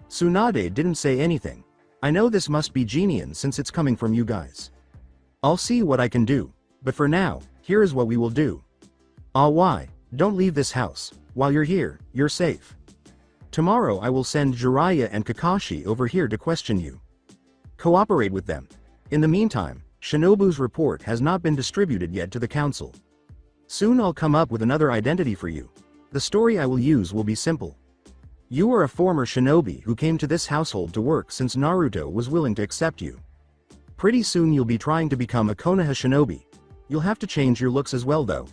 Tsunade didn't say anything. "I know this must be Genian since it's coming from you guys. I'll see what I can do, but for now, here is what we will do. Awai, don't leave this house. While you're here, you're safe. Tomorrow I will send Jiraiya and Kakashi over here to question you. Cooperate with them. In the meantime, Shinobu's report has not been distributed yet to the council. Soon I'll come up with another identity for you. The story I will use will be simple. You are a former shinobi who came to this household to work since Naruto was willing to accept you. Pretty soon you'll be trying to become a Konoha shinobi. You'll have to change your looks as well though.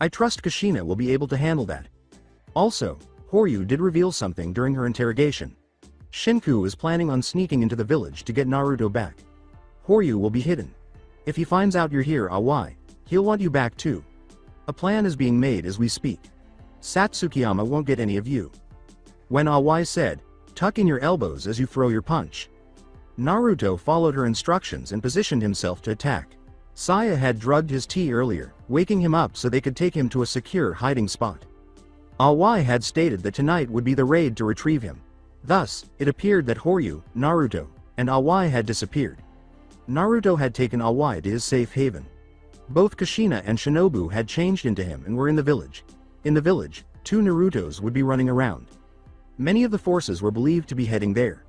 I trust Kushina will be able to handle that. Also, Horyu did reveal something during her interrogation. Shinku is planning on sneaking into the village to get Naruto back. Horyu will be hidden. If he finds out you're here, Awai, he'll want you back too. A plan is being made as we speak. Satsukiyama won't get any of you. When Awai said, tuck in your elbows as you throw your punch, Naruto followed her instructions and positioned himself to attack. Saya had drugged his tea earlier, waking him up so they could take him to a secure hiding spot. Awai had stated that tonight would be the raid to retrieve him. Thus, it appeared that Horyu, Naruto, and Awai had disappeared. Naruto had taken Awai to his safe haven. Both Kushina and Shinobu had changed into him and were in the village. In the village, 2 Narutos would be running around. Many of the forces were believed to be heading there.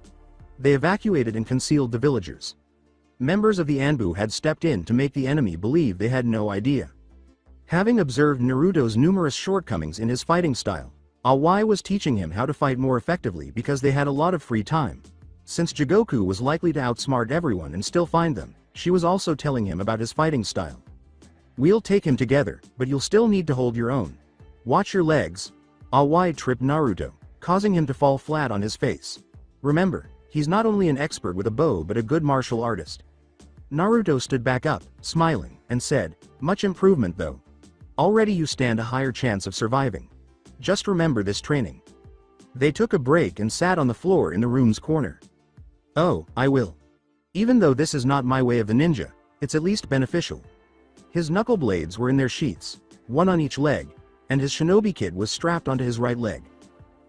They evacuated and concealed the villagers. Members of the Anbu had stepped in to make the enemy believe they had no idea. Having observed Naruto's numerous shortcomings in his fighting style, Awai was teaching him how to fight more effectively because they had a lot of free time. Since Jigoku was likely to outsmart everyone and still find them, she was also telling him about his fighting style. We'll take him together, but you'll still need to hold your own. Watch your legs. Awai tripped Naruto, causing him to fall flat on his face. Remember, he's not only an expert with a bow but a good martial artist. Naruto stood back up, smiling, and said, much improvement though. Already you stand a higher chance of surviving. Just remember this training. They took a break and sat on the floor in the room's corner. Oh, I will. Even though this is not my way of the ninja, it's at least beneficial. His knuckle blades were in their sheaths, one on each leg, and his shinobi kit was strapped onto his right leg.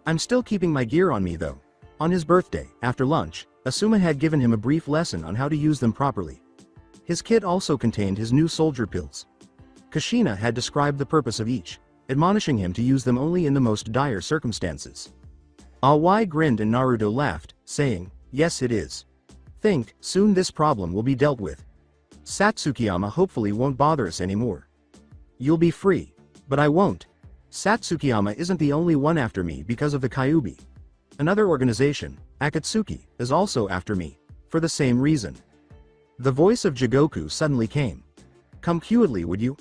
I'm still keeping my gear on me though. On his birthday, after lunch, Asuma had given him a brief lesson on how to use them properly. His kit also contained his new soldier pills. Kushina had described the purpose of each, admonishing him to use them only in the most dire circumstances. Awai grinned and Naruto laughed, saying, yes it is. Think, soon this problem will be dealt with. Satsukiyama hopefully won't bother us anymore. You'll be free. But I won't. Satsukiyama isn't the only one after me because of the Kyuubi. Another organization, Akatsuki, is also after me, for the same reason. The voice of Jigoku suddenly came. Come quietly would you?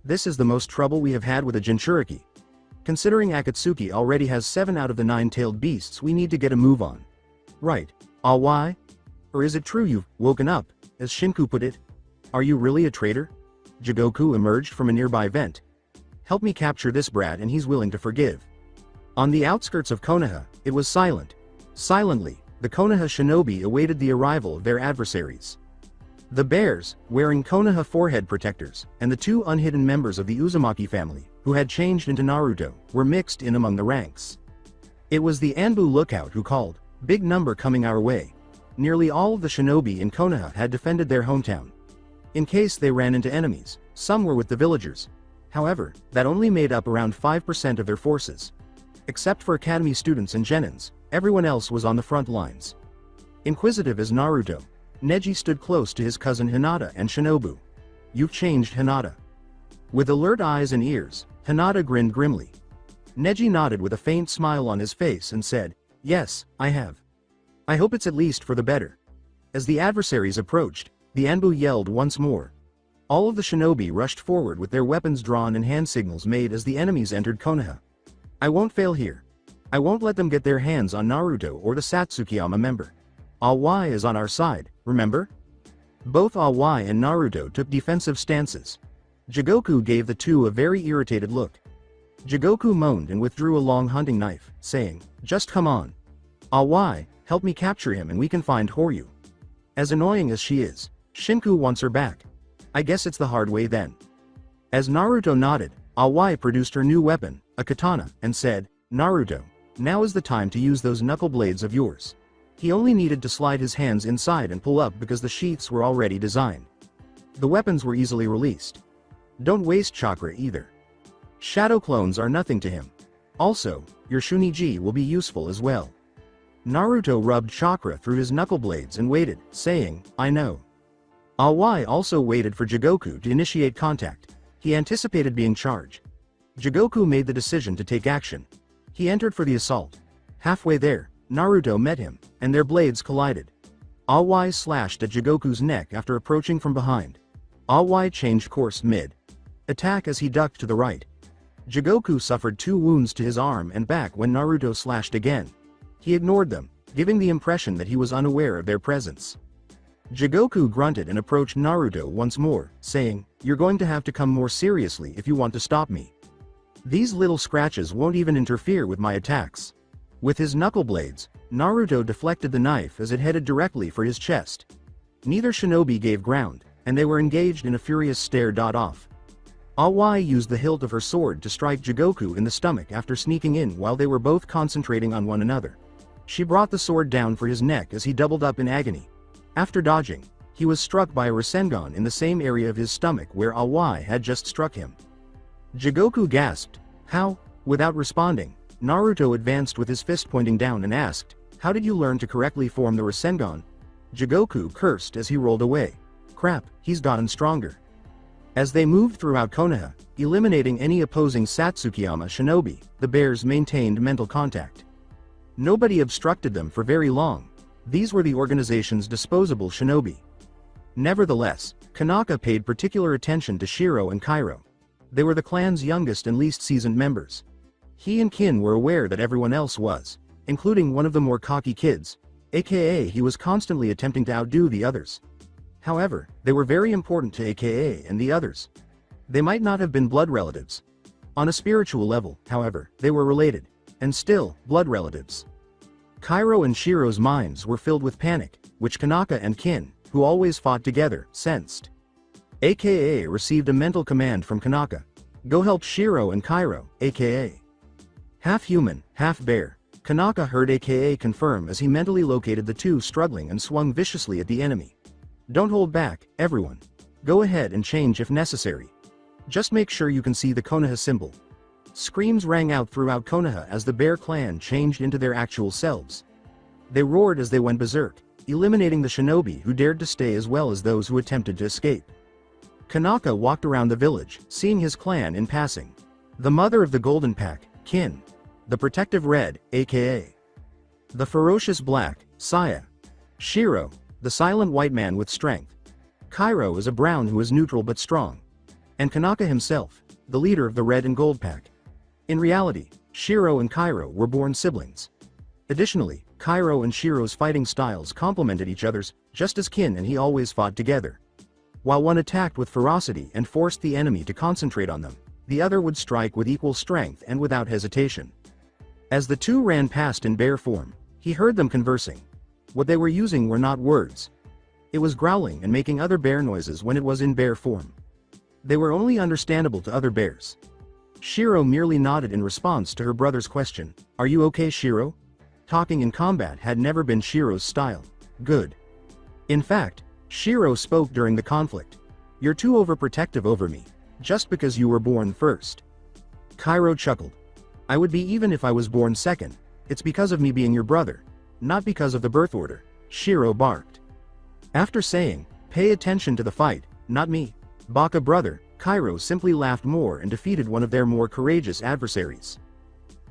This is the most trouble we have had with a Jinchuriki. Considering Akatsuki already has 7 out of the 9-tailed beasts, we need to get a move on. Right. Awai? Or is it true you've woken up, as Shinku put it? Are you really a traitor? Jigoku emerged from a nearby vent. Help me capture this brat and he's willing to forgive. On the outskirts of Konoha, it was silent. Silently, the Konoha shinobi awaited the arrival of their adversaries. The bears, wearing Konoha forehead protectors, and the 2 unhidden members of the Uzumaki family, who had changed into Naruto, were mixed in among the ranks. It was the Anbu lookout who called, big number coming our way. Nearly all of the shinobi in Konoha had defended their hometown. In case they ran into enemies, some were with the villagers. However, that only made up around 5% of their forces. Except for academy students and genins, everyone else was on the front lines. Inquisitive as Naruto, Neji stood close to his cousin Hinata and Shinobu. You've changed, Hinata. With alert eyes and ears, Hinata grinned grimly. Neji nodded with a faint smile on his face and said, yes, I have. I hope it's at least for the better. As the adversaries approached, the Anbu yelled once more. All of the shinobi rushed forward with their weapons drawn and hand signals made as the enemies entered Konoha. I won't fail here. I won't let them get their hands on Naruto or the Satsukiyama member. Awai is on our side, remember? Both Awai and Naruto took defensive stances. Jigoku gave the 2 a very irritated look. Jigoku moaned and withdrew a long hunting knife, saying, just come on. Awai, help me capture him and we can find Horyu. As annoying as she is, Shinku wants her back. I guess it's the hard way then. As Naruto nodded, Awai produced her new weapon, a katana, and said, Naruto, now is the time to use those knuckle blades of yours. He only needed to slide his hands inside and pull up because the sheaths were already designed. The weapons were easily released. Don't waste chakra either. Shadow clones are nothing to him. Also, your Shun-Gi will be useful as well. Naruto rubbed chakra through his knuckle blades and waited, saying, I know. Awai also waited for Jigoku to initiate contact. He anticipated being charged. Jigoku made the decision to take action. He entered for the assault. Halfway there, Naruto met him, and their blades collided. Awai slashed at Jigoku's neck after approaching from behind. Awai changed course mid-attack as he ducked to the right. Jigoku suffered 2 wounds to his arm and back when Naruto slashed again. He ignored them, giving the impression that he was unaware of their presence. Jigoku grunted and approached Naruto once more, saying, "You're going to have to come more seriously if you want to stop me. These little scratches won't even interfere with my attacks." With his knuckle blades, Naruto deflected the knife as it headed directly for his chest. Neither shinobi gave ground, and they were engaged in a furious stare-off. Awai used the hilt of her sword to strike Jigoku in the stomach after sneaking in while they were both concentrating on one another. She brought the sword down for his neck as he doubled up in agony. After dodging, he was struck by a Rasengan in the same area of his stomach where Awai had just struck him. Jigoku gasped, "How?" Without responding, Naruto advanced with his fist pointing down and asked, "How did you learn to correctly form the Rasengan?" Jigoku cursed as he rolled away. "Crap, he's gotten stronger." As they moved throughout Konoha, eliminating any opposing Satsukiyama shinobi, the bears maintained mental contact. Nobody obstructed them for very long. These were the organization's disposable shinobi. Nevertheless, Kanaka paid particular attention to Shiro and Kairo. They were the clan's youngest and least seasoned members. He and Kin were aware that everyone else was, including one of the more cocky kids, aka he was constantly attempting to outdo the others. However, they were very important to aka and the others. They might not have been blood relatives. On a spiritual level, however, they were related, and still, blood relatives. Kairo and Shiro's minds were filled with panic, which Kanaka and Kin, who always fought together, sensed. AKA received a mental command from Kanaka. "Go help Shiro and Kairo, aka." Half human, half bear, Kanaka heard aka confirm as he mentally located the two struggling and swung viciously at the enemy. "Don't hold back, everyone. Go ahead and change if necessary. Just make sure you can see the Konoha symbol." Screams rang out throughout Konoha as the bear clan changed into their actual selves. They roared as they went berserk, eliminating the shinobi who dared to stay as well as those who attempted to escape. Kanaka walked around the village, seeing his clan in passing. The mother of the Golden Pack, Kin. The protective red, aka. The ferocious black, Saya. Shiro, the silent white man with strength. Kairo is a brown who is neutral but strong. And Kanaka himself, the leader of the red and gold pack. In reality, Shiro and Kairo were born siblings. Additionally, Kairo and Shiro's fighting styles complemented each other's, just as Kin and he always fought together. While one attacked with ferocity and forced the enemy to concentrate on them, the other would strike with equal strength and without hesitation. As the two ran past in bear form, he heard them conversing. What they were using were not words. It was growling and making other bear noises when it was in bear form. They were only understandable to other bears. Shiro merely nodded in response to her brother's question, "Are you okay, Shiro?" Talking in combat had never been Shiro's style. Good. In fact, Shiro spoke during the conflict. "You're too overprotective over me, just because you were born first." Kairo chuckled. "I would be even if I was born second. It's because of me being your brother, not because of the birth order," Shiro barked. After saying, "Pay attention to the fight, not me, Baka brother," Kairo simply laughed more and defeated one of their more courageous adversaries.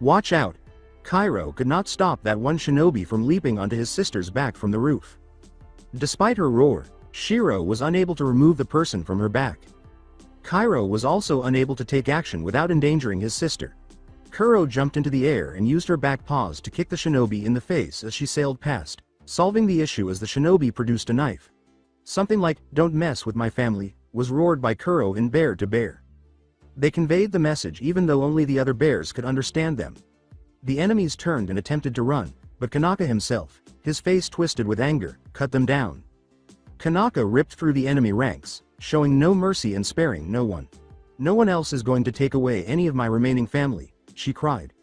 "Watch out." Kairo could not stop that one shinobi from leaping onto his sister's back from the roof. Despite her roar, Shiro was unable to remove the person from her back. Kairo was also unable to take action without endangering his sister. Kuro jumped into the air and used her back paws to kick the shinobi in the face as she sailed past, solving the issue as the shinobi produced a knife. Something like, "Don't mess with my family," was roared by Kuro in bear to bear. They conveyed the message even though only the other bears could understand them. The enemies turned and attempted to run, but Kanaka himself, his face twisted with anger, cut them down. Kanaka ripped through the enemy ranks, showing no mercy and sparing no one. "No one else is going to take away any of my remaining family," she cried.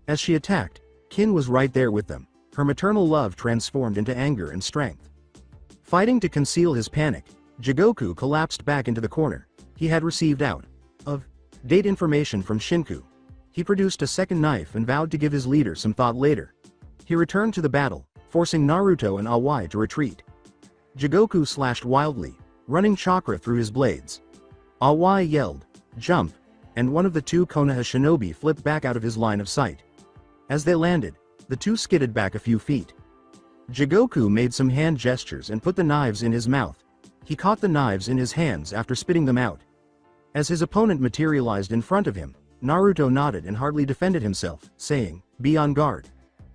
As she attacked, Kin was right there with them, her maternal love transformed into anger and strength. Fighting to conceal his panic, Jigoku collapsed back into the corner. He had received out of date information from Shinku. He produced a second knife and vowed to give his leader some thought later. He returned to the battle, forcing Naruto and Awai to retreat. Jigoku slashed wildly, running chakra through his blades. Awai yelled, "Jump!" and one of the two Konoha shinobi flipped back out of his line of sight. As they landed, the two skidded back a few feet. Jigoku made some hand gestures and put the knives in his mouth. He caught the knives in his hands after spitting them out. As his opponent materialized in front of him, Naruto nodded and hardly defended himself, saying, "Be on guard."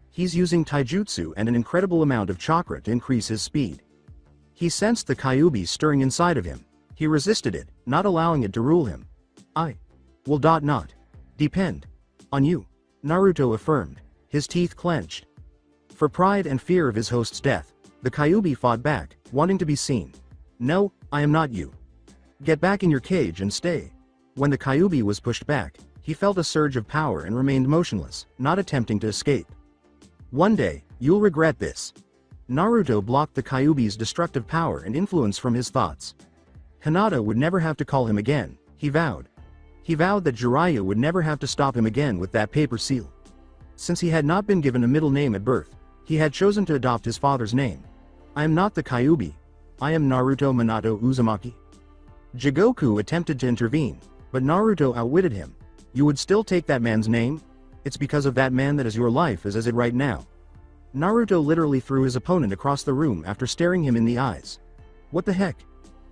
He's using taijutsu and an incredible amount of chakra to increase his speed. He sensed the Kyuubi stirring inside of him. He resisted it, not allowing it to rule him. I will not depend on you, Naruto affirmed, his teeth clenched. For pride and fear of his host's death, the Kyuubi fought back, wanting to be seen. No, I am not you. Get back in your cage and stay. When the Kyuubi was pushed back, he felt a surge of power and remained motionless, not attempting to escape. One day, you'll regret this. Naruto blocked the Kyuubi's destructive power and influence from his thoughts. Hinata would never have to call him again, he vowed. He vowed that Jiraiya would never have to stop him again with that paper seal. Since he had not been given a middle name at birth, he had chosen to adopt his father's name. I am not the Kyuubi. I am Naruto Minato Uzumaki. Jigoku attempted to intervene, but Naruto outwitted him. You would still take that man's name? It's because of that man that is your life as it right now. Naruto literally threw his opponent across the room after staring him in the eyes. What the heck?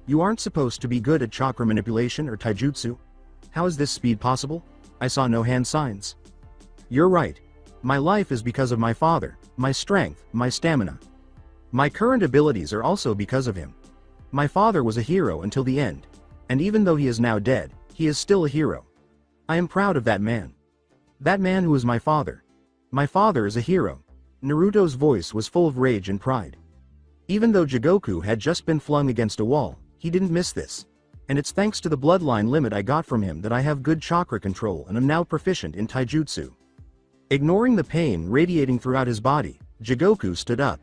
You aren't supposed to be good at chakra manipulation or taijutsu. How is this speed possible? I saw no hand signs. You're right. My life is because of my father, my strength, my stamina. My current abilities are also because of him. My father was a hero until the end, and even though he is now dead, he is still a hero. I am proud of that man. That man who is my father. My father is a hero. Naruto's voice was full of rage and pride. Even though Jigoku had just been flung against a wall, he didn't miss this. And it's thanks to the bloodline limit I got from him that I have good chakra control and am now proficient in taijutsu. Ignoring the pain radiating throughout his body, Jigoku stood up.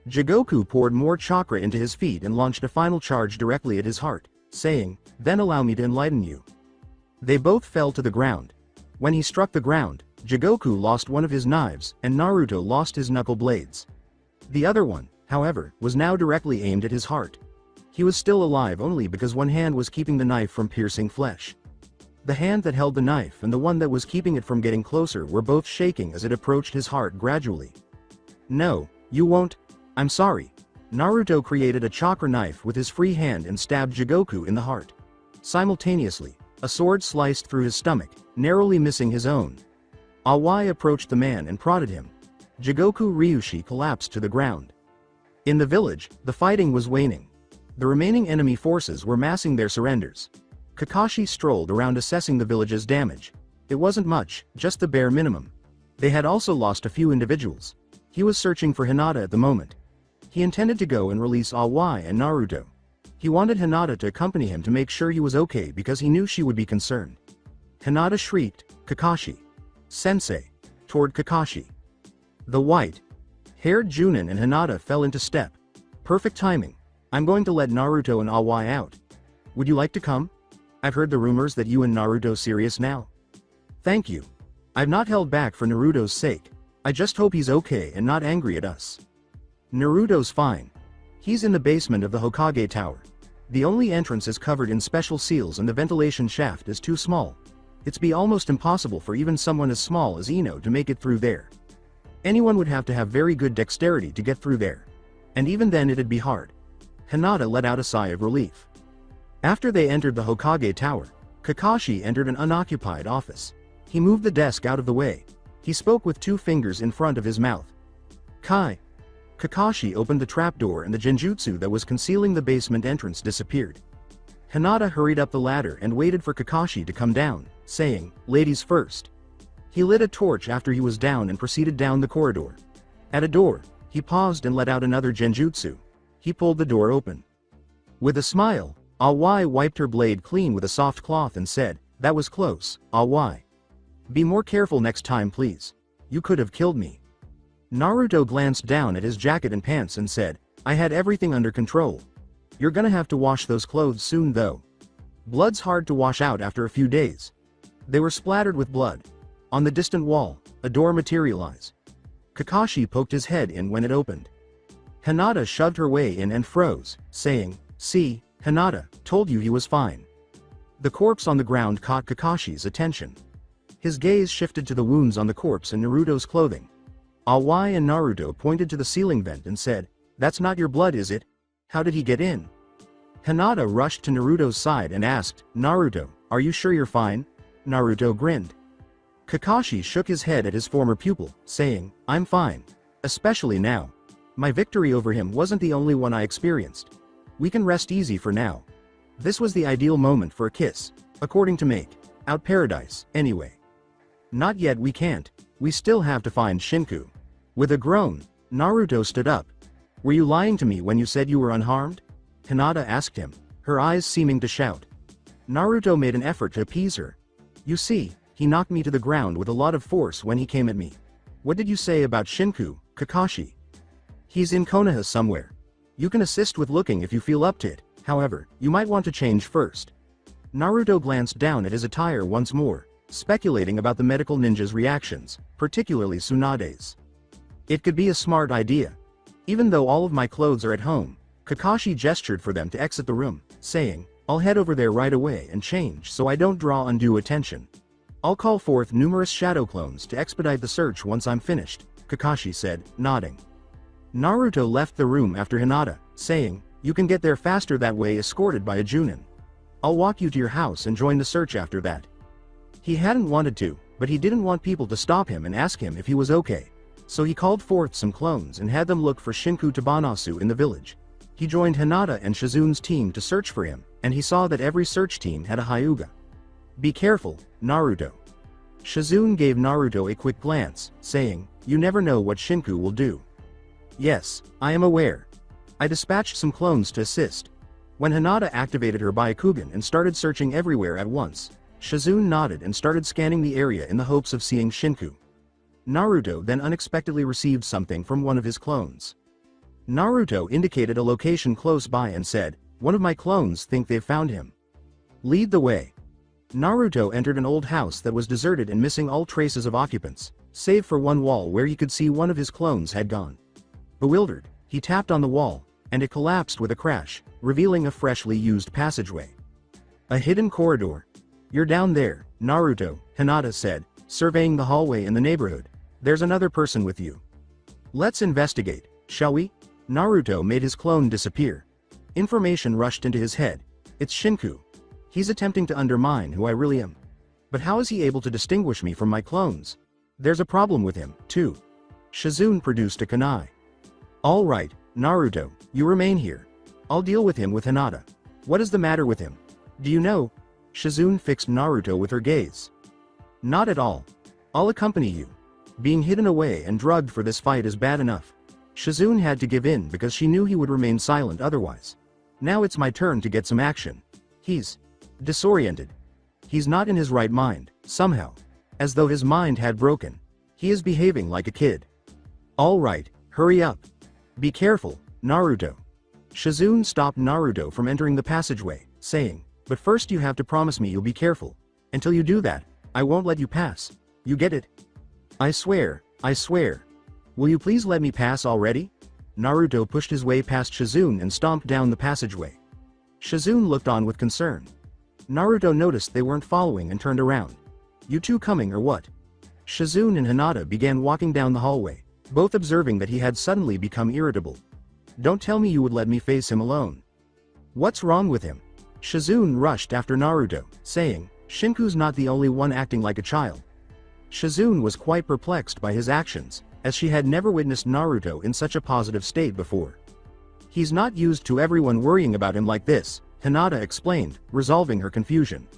Jigoku poured more chakra into his feet and launched a final charge directly at his heart, saying, "Then allow me to enlighten you." They both fell to the ground. When he struck the ground, Jigoku lost one of his knives, and Naruto lost his knuckle blades. The other one, however, was now directly aimed at his heart. He was still alive only because one hand was keeping the knife from piercing flesh. The hand that held the knife and the one that was keeping it from getting closer were both shaking as it approached his heart gradually. No, you won't. I'm sorry. Naruto created a chakra knife with his free hand and stabbed Jigoku in the heart. Simultaneously, a sword sliced through his stomach, narrowly missing his own. Awai approached the man and prodded him. Jigoku Ryushi collapsed to the ground. In the village, the fighting was waning. The remaining enemy forces were massing their surrenders. Kakashi strolled around assessing the village's damage. It wasn't much, just the bare minimum. They had also lost a few individuals. He was searching for Hinata at the moment. He intended to go and release Awai and Naruto. He wanted Hinata to accompany him to make sure he was okay because he knew she would be concerned. Hinata shrieked, "Kakashi! Sensei!" toward Kakashi. The white-haired Junin and Hinata fell into step. Perfect timing. I'm going to let Naruto and Awai out. Would you like to come? I've heard the rumors that you and Naruto serious now. Thank you. I've not held back for Naruto's sake. I just hope he's okay and not angry at us. Naruto's fine. He's in the basement of the Hokage tower. The only entrance is covered in special seals and the ventilation shaft is too small. It'd be almost impossible for even someone as small as Ino to make it through there. Anyone would have to have very good dexterity to get through there. And even then it'd be hard. Hinata let out a sigh of relief. After they entered the Hokage tower, Kakashi entered an unoccupied office. He moved the desk out of the way. He spoke with 2 fingers in front of his mouth. Kai. Kakashi opened the trapdoor and the genjutsu that was concealing the basement entrance disappeared. Hinata hurried up the ladder and waited for Kakashi to come down, saying, "Ladies first." He lit a torch after he was down and proceeded down the corridor. At a door, he paused and let out another genjutsu. He pulled the door open. With a smile, Awai wiped her blade clean with a soft cloth and said, "That was close, Awai. Be more careful next time please. You could have killed me." Naruto glanced down at his jacket and pants and said, "I had everything under control. You're gonna have to wash those clothes soon though. Blood's hard to wash out after a few days." They were splattered with blood. On the distant wall, a door materialized. Kakashi poked his head in when it opened. Hinata shoved her way in and froze, saying, "See, Hinata, told you he was fine." The corpse on the ground caught Kakashi's attention. His gaze shifted to the wounds on the corpse and Naruto's clothing. Awai and Naruto pointed to the ceiling vent and said, "That's not your blood is it? How did he get in?" Hinata rushed to Naruto's side and asked, "Naruto, are you sure you're fine?" Naruto grinned. Kakashi shook his head at his former pupil, saying, "I'm fine. Especially now. My victory over him wasn't the only one I experienced. We can rest easy for now. This was the ideal moment for a kiss, according to Make Out Paradise, anyway. Not yet, we can't. We still have to find Shinku. With a groan, Naruto stood up. Were you lying to me when you said you were unharmed? Hinata asked him, her eyes seeming to shout. Naruto made an effort to appease her. You see, he knocked me to the ground with a lot of force when he came at me. What did you say about Shinku, Kakashi? He's in Konoha somewhere. You can assist with looking if you feel up to it, however, you might want to change first. Naruto glanced down at his attire once more, speculating about the medical ninja's reactions, particularly Tsunade's. It could be a smart idea. Even though all of my clothes are at home, Kakashi gestured for them to exit the room, saying, I'll head over there right away and change so I don't draw undue attention. I'll call forth numerous shadow clones to expedite the search once I'm finished, Kakashi said, nodding. Naruto left the room after Hinata, saying, you can get there faster that way escorted by a Junin. I'll walk you to your house and join the search after that. He hadn't wanted to, but he didn't want people to stop him and ask him if he was okay. So he called forth some clones and had them look for Shinku Tabanasu in the village. He joined Hinata and Shizun's team to search for him, and he saw that every search team had a Hyuga. Be careful, Naruto. Shizun gave Naruto a quick glance, saying, you never know what Shinku will do. Yes, I am aware. I dispatched some clones to assist. When Hinata activated her Byakugan and started searching everywhere at once, Shizun nodded and started scanning the area in the hopes of seeing Shinku. Naruto then unexpectedly received something from one of his clones. Naruto indicated a location close by and said, one of my clones think they've found him. Lead the way. Naruto entered an old house that was deserted and missing all traces of occupants, save for one wall where he could see one of his clones had gone. Bewildered, he tapped on the wall, and it collapsed with a crash, revealing a freshly used passageway. A hidden corridor. You're down there, Naruto, Hinata said, surveying the hallway in the neighborhood. There's another person with you. Let's investigate, shall we? Naruto made his clone disappear. Information rushed into his head. It's Shinku. He's attempting to undermine who I really am. But how is he able to distinguish me from my clones? There's a problem with him, too. Shizun produced a kunai. All right, Naruto, you remain here. I'll deal with him with Hinata. What is the matter with him? Do you know? Shizun fixed Naruto with her gaze. Not at all. I'll accompany you. Being hidden away and drugged for this fight is bad enough. Shizun had to give in because she knew he would remain silent otherwise. Now it's my turn to get some action. He's disoriented. He's not in his right mind, somehow. As though his mind had broken. He is behaving like a kid. All right, hurry up. Be careful, Naruto. Shizun stopped Naruto from entering the passageway, saying, but first you have to promise me you'll be careful. Until you do that, I won't let you pass. You get it? I swear, I swear. Will you please let me pass already? Naruto pushed his way past Shizun and stomped down the passageway. Shizun looked on with concern. Naruto noticed they weren't following and turned around. You two coming or what? Shizun and Hinata began walking down the hallway, both observing that he had suddenly become irritable. Don't tell me you would let me face him alone. What's wrong with him? Shizun rushed after Naruto, saying, Shinku's not the only one acting like a child. Shizun was quite perplexed by his actions, as she had never witnessed Naruto in such a positive state before. He's not used to everyone worrying about him like this, Hinata explained, resolving her confusion.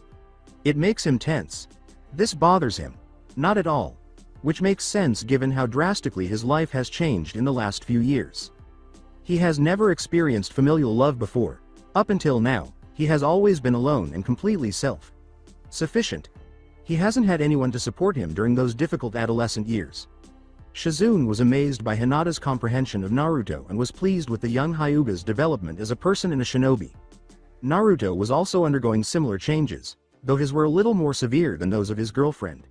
It makes him tense. This bothers him. Not at all. Which makes sense given how drastically his life has changed in the last few years. He has never experienced familial love before. Up until now, he has always been alone and completely self-sufficient. He hasn't had anyone to support him during those difficult adolescent years. Shizun was amazed by Hinata's comprehension of Naruto and was pleased with the young Hyuga's development as a person and a shinobi. Naruto was also undergoing similar changes, though his were a little more severe than those of his girlfriend.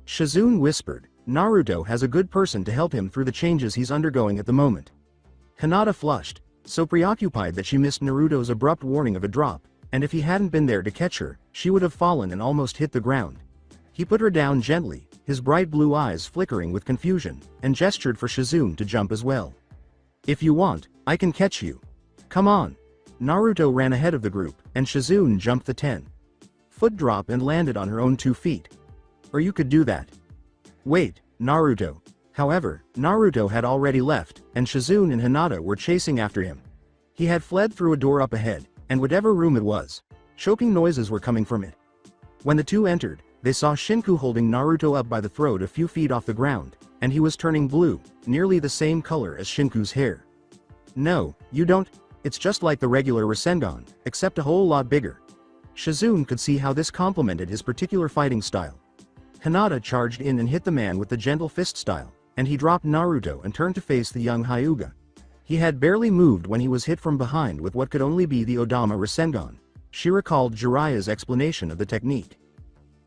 Shizun whispered, Naruto has a good person to help him through the changes he's undergoing at the moment. Hinata flushed, so preoccupied that she missed Naruto's abrupt warning of a drop, and if he hadn't been there to catch her, she would have fallen and almost hit the ground. He put her down gently, his bright blue eyes flickering with confusion, and gestured for Shizun to jump as well. If you want, I can catch you. Come on. Naruto ran ahead of the group, and Shizun jumped the 10-foot drop and landed on her own 2 feet. Or you could do that. Wait, Naruto. However, Naruto had already left, and Shizun and Hinata were chasing after him. He had fled through a door up ahead, and whatever room it was, choking noises were coming from it. When the two entered, they saw Shinku holding Naruto up by the throat a few feet off the ground, and he was turning blue, nearly the same color as Shinku's hair. No, you don't. It's just like the regular Rasengan, except a whole lot bigger. Shizune could see how this complemented his particular fighting style. Hinata charged in and hit the man with the gentle fist style, and he dropped Naruto and turned to face the young Hyuga. He had barely moved when he was hit from behind with what could only be the Odama Rasengan. She recalled Jiraiya's explanation of the technique.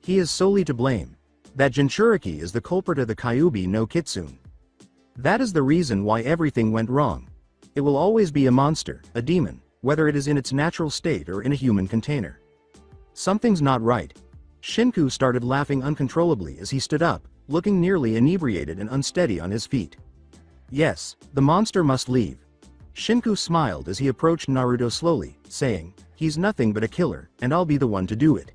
He is solely to blame. That Jinchuriki is the culprit of the Kyuubi no Kitsune. That is the reason why everything went wrong. It will always be a monster, a demon, whether it is in its natural state or in a human container. Something's not right. Shinku started laughing uncontrollably as he stood up, looking nearly inebriated and unsteady on his feet. Yes, the monster must leave. Shinku smiled as he approached Naruto slowly, saying, "He's nothing but a killer, and I'll be the one to do it."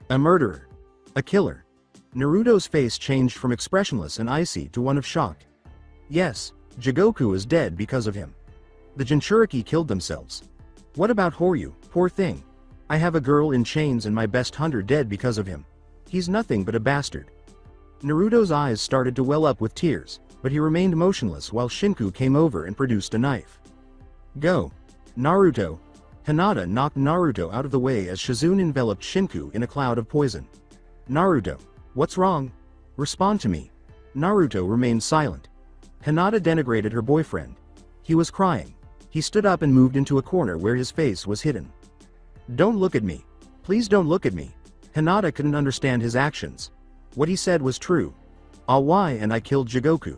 A murderer. A killer. Naruto's face changed from expressionless and icy to one of shock. Yes, Jigoku is dead because of him. The Jinchuriki killed themselves. What about Horyu, poor thing? I have a girl in chains and my best hunter dead because of him. He's nothing but a bastard. Naruto's eyes started to well up with tears, but he remained motionless while Shinku came over and produced a knife. Go. Naruto. Hinata knocked Naruto out of the way as Shizune enveloped Shinku in a cloud of poison. Naruto. What's wrong? Respond to me. Naruto remained silent. Hinata denigrated her boyfriend. He was crying. He stood up and moved into a corner where his face was hidden. Don't look at me. Please don't look at me. Hinata couldn't understand his actions. What he said was true. Awai and I killed Jigoku.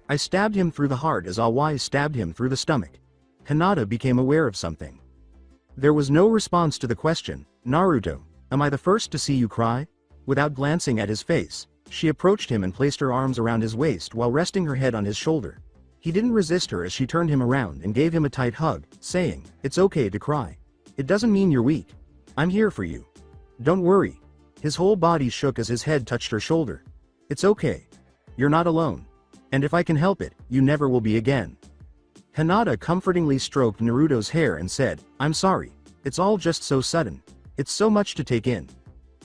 I stabbed him through the heart as Awai stabbed him through the stomach. Hinata became aware of something. There was no response to the question. Naruto, am I the first to see you cry? Without glancing at his face, she approached him and placed her arms around his waist while resting her head on his shoulder. He didn't resist her as she turned him around and gave him a tight hug, saying, "It's okay to cry. It doesn't mean you're weak. I'm here for you. Don't worry." His whole body shook as his head touched her shoulder. "It's okay. You're not alone. And if I can help it, you never will be again." Hinata comfortingly stroked Naruto's hair and said, "I'm sorry. It's all just so sudden. It's so much to take in.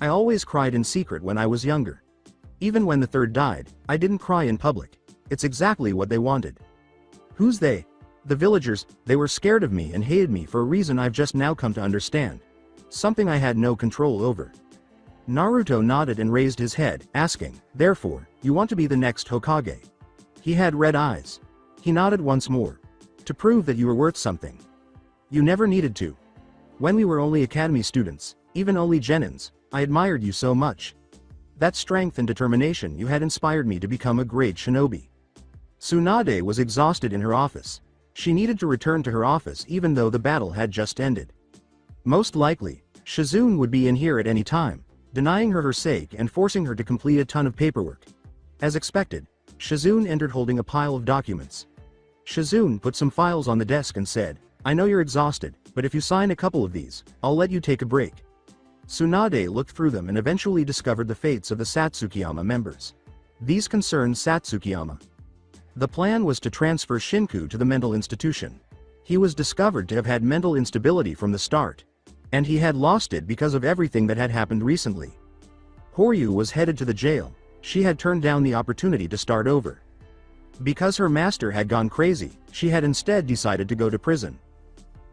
I always cried in secret when I was younger. Even when the third died, I didn't cry in public. It's exactly what they wanted." Who's they? The villagers. They were scared of me and hated me for a reason I've just now come to understand. Something I had no control over. Naruto nodded and raised his head, asking, "Therefore, you want to be the next Hokage?" He had red eyes. He nodded once more. "To prove that you were worth something. You never needed to. When we were only academy students, even only genins, I admired you so much. That strength and determination you had inspired me to become a great shinobi." Tsunade was exhausted in her office. She needed to return to her office even though the battle had just ended. Most likely, Shizune would be in here at any time, denying her her sake and forcing her to complete a ton of paperwork. As expected, Shizune entered holding a pile of documents. Shizune put some files on the desk and said, "I know you're exhausted, but if you sign a couple of these, I'll let you take a break." Tsunade looked through them and eventually discovered the fates of the Satsukiyama members. These concerned Satsukiyama. The plan was to transfer Shinku to the mental institution. He was discovered to have had mental instability from the start. And he had lost it because of everything that had happened recently. Horyu was headed to the jail. She had turned down the opportunity to start over. Because her master had gone crazy, she had instead decided to go to prison.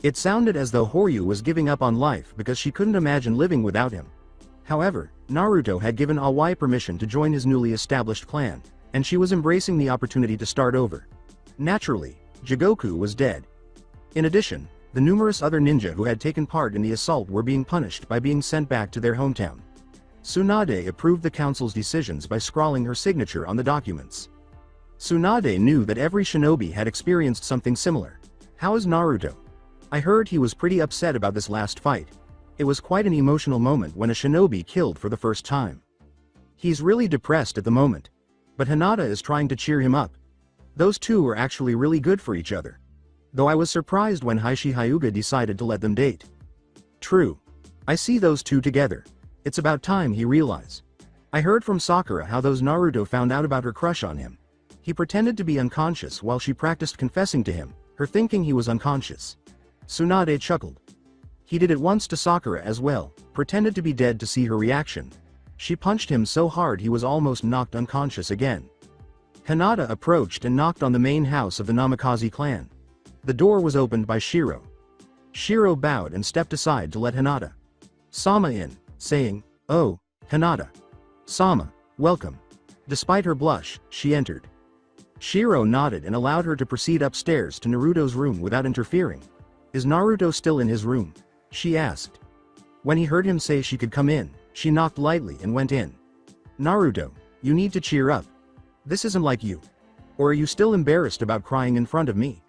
It sounded as though Horyu was giving up on life because she couldn't imagine living without him. However, Naruto had given Awai permission to join his newly established clan, and she was embracing the opportunity to start over. Naturally, Jigoku was dead. In addition, the numerous other ninja who had taken part in the assault were being punished by being sent back to their hometown. Tsunade approved the council's decisions by scrawling her signature on the documents. Tsunade knew that every shinobi had experienced something similar. How is Naruto? I heard he was pretty upset about this last fight. It was quite an emotional moment when a shinobi killed for the first time. He's really depressed at the moment. But Hinata is trying to cheer him up. Those two are actually really good for each other. Though I was surprised when Hyuga decided to let them date. True. I see those two together. It's about time he realize. I heard from Sakura how those Naruto found out about her crush on him. He pretended to be unconscious while she practiced confessing to him, her thinking he was unconscious. Tsunade chuckled. He did it once to Sakura as well, pretended to be dead to see her reaction. She punched him so hard he was almost knocked unconscious again. Hinata approached and knocked on the main house of the Namikaze clan. The door was opened by Shiro. Shiro bowed and stepped aside to let Hinata-sama in, saying, "Oh, Hinata-sama, welcome." Despite her blush, she entered. Shiro nodded and allowed her to proceed upstairs to Naruto's room without interfering. "Is Naruto still in his room?" she asked. When he heard him say she could come in, she knocked lightly and went in. "Naruto, you need to cheer up. This isn't like you. Or are you still embarrassed about crying in front of me?"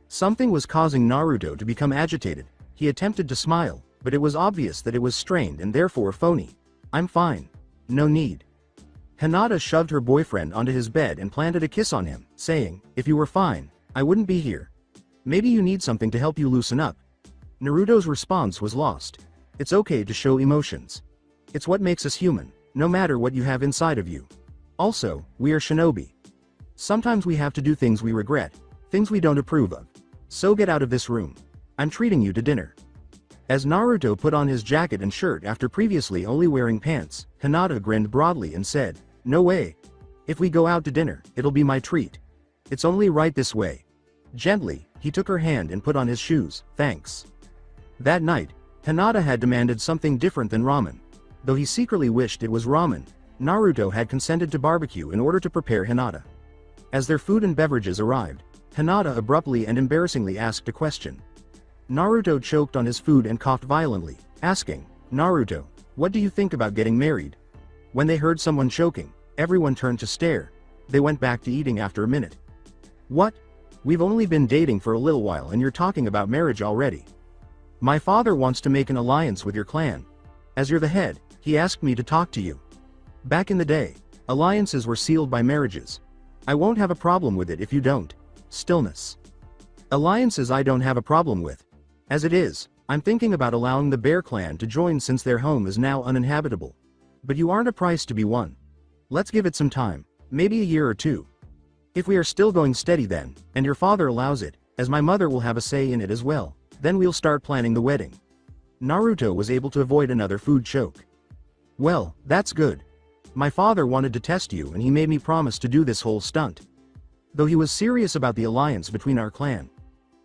Something was causing Naruto to become agitated. He attempted to smile, but it was obvious that it was strained and therefore phony. "I'm fine. No need." Hinata shoved her boyfriend onto his bed and planted a kiss on him, saying, "If you were fine, I wouldn't be here. Maybe you need something to help you loosen up." Naruto's response was lost. It's okay to show emotions. It's what makes us human, no matter what you have inside of you. Also, we are shinobi. Sometimes we have to do things we regret, things we don't approve of. So get out of this room. I'm treating you to dinner. As Naruto put on his jacket and shirt after previously only wearing pants, Hinata grinned broadly and said, "No way. If we go out to dinner, it'll be my treat. It's only right this way." Gently, he took her hand and put on his shoes, "Thanks." That night, Hinata had demanded something different than ramen. Though he secretly wished it was ramen, Naruto had consented to barbecue in order to prepare Hinata. As their food and beverages arrived, Hinata abruptly and embarrassingly asked a question. Naruto choked on his food and coughed violently, asking, "Naruto, what do you think about getting married?" When they heard someone choking, everyone turned to stare. They went back to eating after a minute. "What? We've only been dating for a little while and you're talking about marriage already. My father wants to make an alliance with your clan. As you're the head, he asked me to talk to you. Back in the day, alliances were sealed by marriages. I won't have a problem with it if you don't." Stillness. "Alliances I don't have a problem with. As it is, I'm thinking about allowing the Bear Clan to join since their home is now uninhabitable. But you aren't a price to be won. Let's give it some time, maybe a year or two. If we are still going steady then, and your father allows it, as my mother will have a say in it as well, then we'll start planning the wedding." Naruto was able to avoid another food choke. "Well, that's good. My father wanted to test you and he made me promise to do this whole stunt. Though he was serious about the alliance between our clan.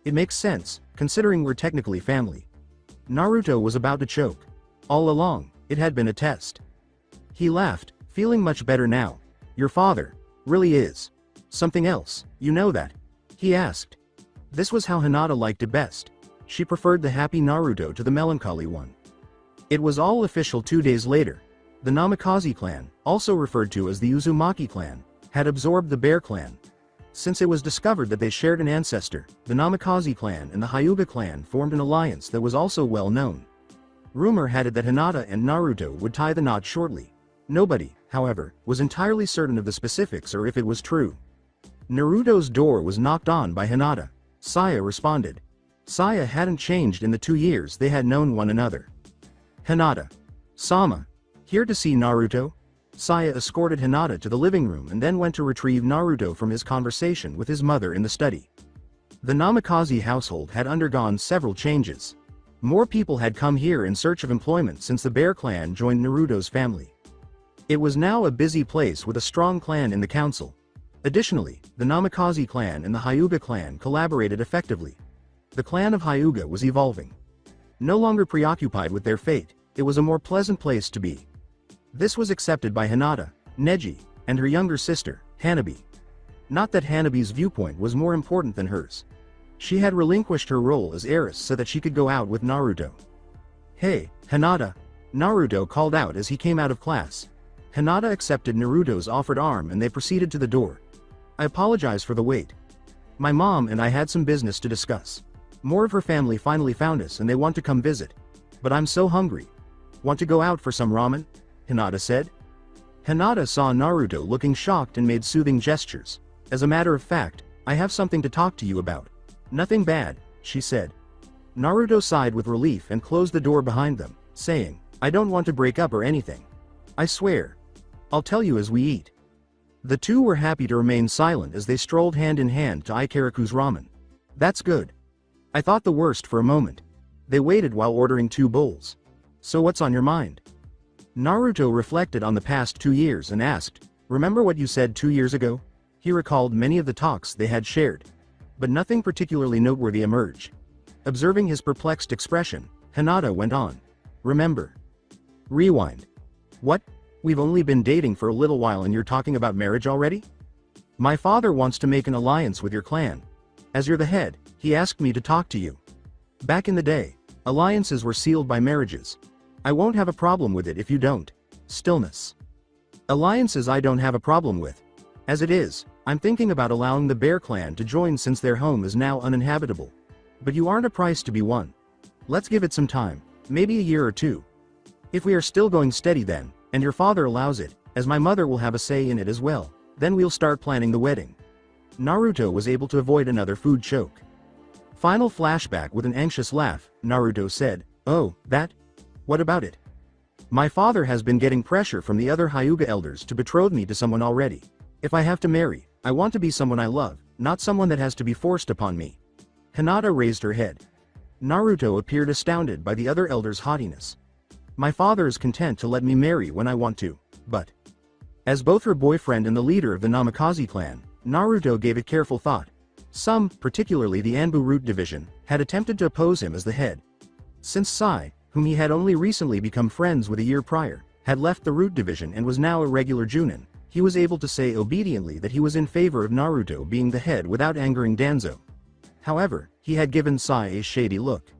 It makes sense, considering we're technically family." Naruto was about to choke. All along, it had been a test. He laughed, feeling much better now. "Your father really is something else, you know that?" he asked. This was how Hinata liked it best. She preferred the happy Naruto to the melancholy one. It was all official 2 days later. The Namikaze clan, also referred to as the Uzumaki clan, had absorbed the Bear clan. Since it was discovered that they shared an ancestor, the Namikaze clan and the Hyuga clan formed an alliance that was also well known. Rumor had it that Hinata and Naruto would tie the knot shortly. Nobody, however, was entirely certain of the specifics or if it was true. Naruto's door was knocked on by Hinata. Saya responded. Saya hadn't changed in the 2 years they had known one another. "Hinata-sama, here to see Naruto?" Saya escorted Hinata to the living room and then went to retrieve Naruto from his conversation with his mother in the study. The Namikaze household had undergone several changes. More people had come here in search of employment since the Bear clan joined Naruto's family. It was now a busy place with a strong clan in the council. Additionally, the Namikaze clan and the Hyuga clan collaborated effectively. The clan of Hyuga was evolving. No longer preoccupied with their fate, it was a more pleasant place to be. This was accepted by Hinata, Neji, and her younger sister, Hanabi. Not that Hanabi's viewpoint was more important than hers. She had relinquished her role as heiress so that she could go out with Naruto. "Hey, Hinata," Naruto called out as he came out of class. Hinata accepted Naruto's offered arm and they proceeded to the door. "I apologize for the wait. My mom and I had some business to discuss. More of her family finally found us and they want to come visit. But I'm so hungry. Want to go out for some ramen?" Hinata said. Hinata saw Naruto looking shocked and made soothing gestures. "As a matter of fact, I have something to talk to you about. Nothing bad," she said. Naruto sighed with relief and closed the door behind them, saying, "I don't want to break up or anything. I swear. I'll tell you as we eat." The two were happy to remain silent as they strolled hand in hand to Ikaraku's ramen. "That's good. I thought the worst for a moment. They waited while ordering 2 bowls. So what's on your mind? Naruto reflected on the past 2 years and asked, remember what you said 2 years ago? He recalled many of the talks they had shared. But nothing particularly noteworthy emerged. Observing his perplexed expression, Hinata went on. Remember. Rewind. What? We've only been dating for a little while and you're talking about marriage already? My father wants to make an alliance with your clan. As you're the head, he asked me to talk to you. Back in the day, alliances were sealed by marriages. I won't have a problem with it if you don't. Stillness. Alliances I don't have a problem with. As it is, I'm thinking about allowing the Bear clan to join since their home is now uninhabitable. But you aren't a price to be won. Let's give it some time, maybe a year or 2. If we are still going steady then, and your father allows it, as my mother will have a say in it as well, then we'll start planning the wedding. Naruto was able to avoid another food choke. Final flashback with an anxious laugh, Naruto said, oh, that? What about it? My father has been getting pressure from the other Hyuga elders to betroth me to someone already. If I have to marry, I want to be someone I love, not someone that has to be forced upon me. Hinata raised her head. Naruto appeared astounded by the other elder's haughtiness. My father is content to let me marry when I want to, but... As both her boyfriend and the leader of the Namikaze clan, Naruto gave it careful thought. Some, particularly the Anbu Root division, had attempted to oppose him as the head. Since Sai, whom he had only recently become friends with a year prior, had left the Root division and was now a regular Junin, he was able to say obediently that he was in favor of Naruto being the head without angering Danzo. However, he had given Sai a shady look.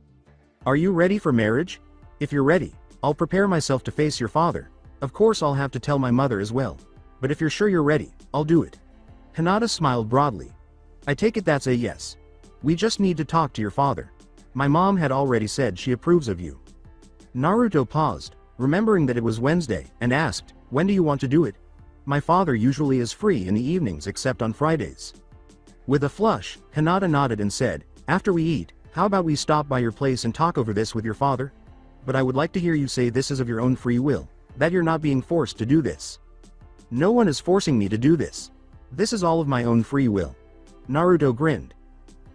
Are you ready for marriage? If you're ready, I'll prepare myself to face your father. Of course I'll have to tell my mother as well. But if you're sure you're ready, I'll do it. Hinata smiled broadly. I take it that's a yes. We just need to talk to your father. My mom had already said she approves of you. Naruto paused, remembering that it was Wednesday, and asked, when do you want to do it? My father usually is free in the evenings except on Fridays. With a flush, Hinata nodded and said, after we eat, how about we stop by your place and talk over this with your father? But I would like to hear you say this is of your own free will, that you're not being forced to do this. No one is forcing me to do this. This is all of my own free will. Naruto grinned.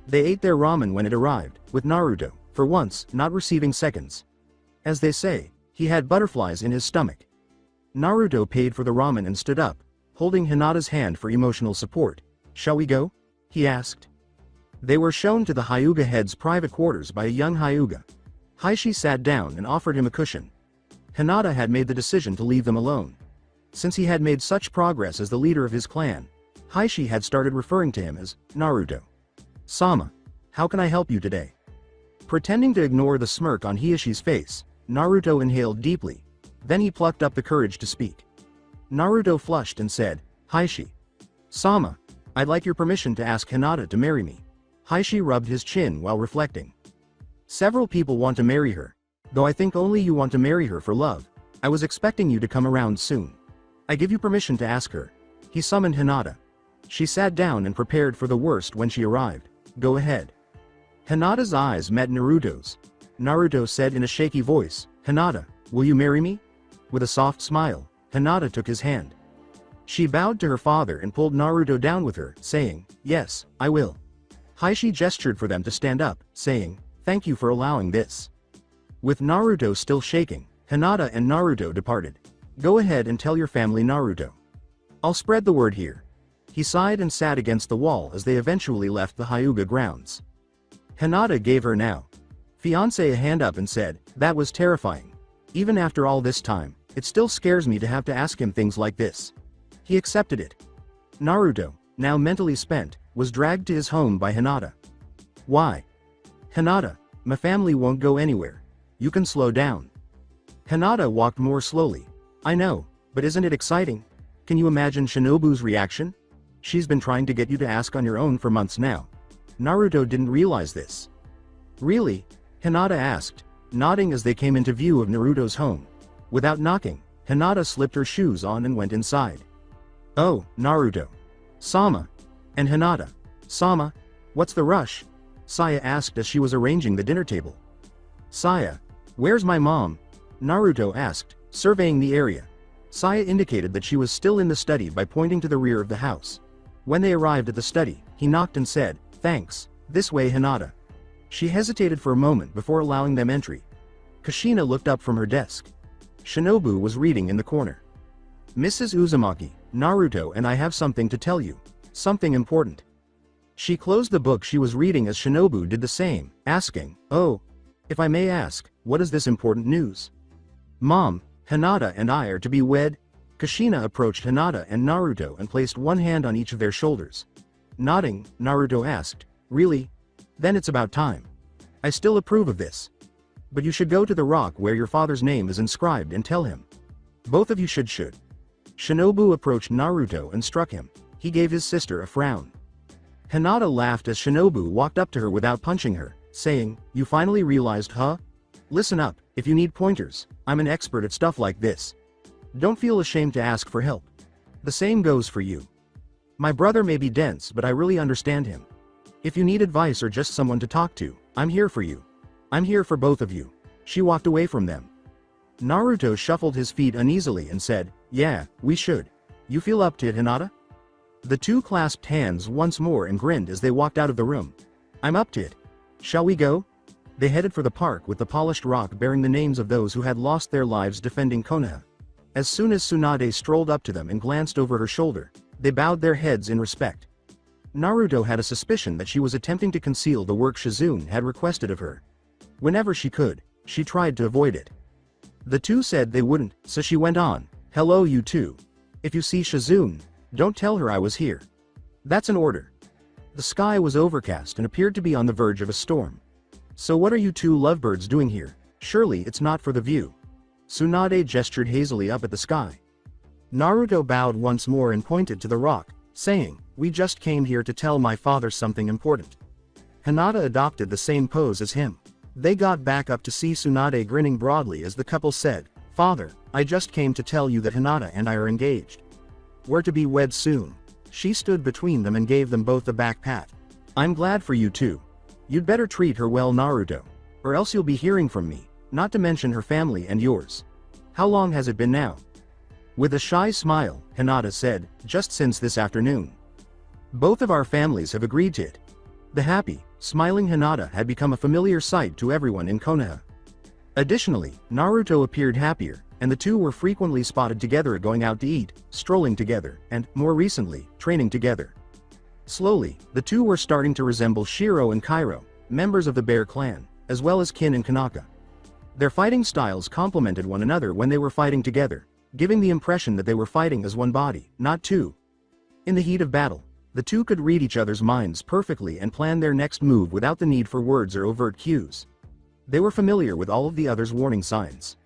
They ate their ramen when it arrived, with Naruto, for once, not receiving seconds. As they say, he had butterflies in his stomach. Naruto paid for the ramen and stood up, holding Hinata's hand for emotional support. Shall we go? He asked. They were shown to the Hyuga head's private quarters by a young Hyuga. Heishi sat down and offered him a cushion. Hinata had made the decision to leave them alone. Since he had made such progress as the leader of his clan, Heishi had started referring to him as Naruto. Sama, how can I help you today? Pretending to ignore the smirk on Hiashi's face, Naruto inhaled deeply. Then he plucked up the courage to speak. Naruto flushed and said, Heishi. Sama, I'd like your permission to ask Hinata to marry me. Heishi rubbed his chin while reflecting. Several people want to marry her. Though I think only you want to marry her for love. I was expecting you to come around soon. I give you permission to ask her. He summoned Hinata. She sat down and prepared for the worst when she arrived. Go ahead. Hinata's eyes met Naruto's. Naruto said in a shaky voice, Hinata, will you marry me? With a soft smile, Hinata took his hand. She bowed to her father and pulled Naruto down with her, saying, yes, I will. Heishi gestured for them to stand up, saying, thank you for allowing this. With Naruto still shaking, Hinata and Naruto departed. Go ahead and tell your family, Naruto. I'll spread the word here. He sighed and sat against the wall as they eventually left the Hyuga grounds. Hinata gave her now fiancé a hand up and said, that was terrifying. Even after all this time, it still scares me to have to ask him things like this. He accepted it. Naruto, now mentally spent, was dragged to his home by Hinata. Why? Hinata, my family won't go anywhere. You can slow down. Hinata walked more slowly. I know, but isn't it exciting? Can you imagine Shinobu's reaction? She's been trying to get you to ask on your own for months now. Naruto didn't realize this. Really? Hinata asked, nodding as they came into view of Naruto's home. Without knocking, Hinata slipped her shoes on and went inside. Oh, Naruto. Sama. And Hinata. Sama, what's the rush? Saya asked as she was arranging the dinner table. Saya, where's my mom? Naruto asked, surveying the area. Saya indicated that she was still in the study by pointing to the rear of the house. When they arrived at the study, he knocked and said, thanks, this way Hinata. She hesitated for a moment before allowing them entry. Kushina looked up from her desk. Shinobu was reading in the corner. Mrs. Uzumaki, Naruto and I have something to tell you. Something important. She closed the book she was reading as Shinobu did the same, asking, "Oh, if I may ask, what is this important news?" "Mom, Hinata and I are to be wed." Kushina approached Hinata and Naruto and placed one hand on each of their shoulders. Nodding, Naruto asked, "Really? Then it's about time. I still approve of this. But you should go to the rock where your father's name is inscribed and tell him. Both of you should. Shinobu approached Naruto and struck him. He gave his sister a frown. Hinata laughed as Shinobu walked up to her without punching her, saying, "You finally realized, huh? Listen up, if you need pointers, I'm an expert at stuff like this. Don't feel ashamed to ask for help. The same goes for you. My brother may be dense, but I really understand him. If you need advice or just someone to talk to, I'm here for you. I'm here for both of you." She walked away from them. Naruto shuffled his feet uneasily and said, "Yeah, we should. You feel up to it, Hinata?" The two clasped hands once more and grinned as they walked out of the room. "I'm up to it. Shall we go?" They headed for the park with the polished rock bearing the names of those who had lost their lives defending Konoha. As soon as Tsunade strolled up to them and glanced over her shoulder, they bowed their heads in respect. Naruto had a suspicion that she was attempting to conceal the work Shizune had requested of her. Whenever she could, she tried to avoid it. The two said they wouldn't, so she went on, "Hello you two. If you see Shizune, don't tell her I was here. That's an order." The sky was overcast and appeared to be on the verge of a storm. "So what are you two lovebirds doing here? Surely it's not for the view." Tsunade gestured hazily up at the sky. Naruto bowed once more and pointed to the rock, saying, "We just came here to tell my father something important." Hinata adopted the same pose as him. They got back up to see Tsunade grinning broadly as the couple said, "Father, I just came to tell you that Hinata and I are engaged. We're to be wed soon." She stood between them and gave them both a back pat. "I'm glad for you too. You'd better treat her well, Naruto. Or else you'll be hearing from me, not to mention her family and yours. How long has it been now?" With a shy smile, Hinata said, "Just since this afternoon. Both of our families have agreed to it." The happy, smiling Hinata had become a familiar sight to everyone in Konoha. Additionally, Naruto appeared happier, and the two were frequently spotted together going out to eat, strolling together, and, more recently, training together. Slowly, the two were starting to resemble Shiro and Kairo, members of the Bear Clan, as well as Kin and Kanaka. Their fighting styles complemented one another when they were fighting together, giving the impression that they were fighting as one body, not two. In the heat of battle, the two could read each other's minds perfectly and plan their next move without the need for words or overt cues. They were familiar with all of the other's warning signs.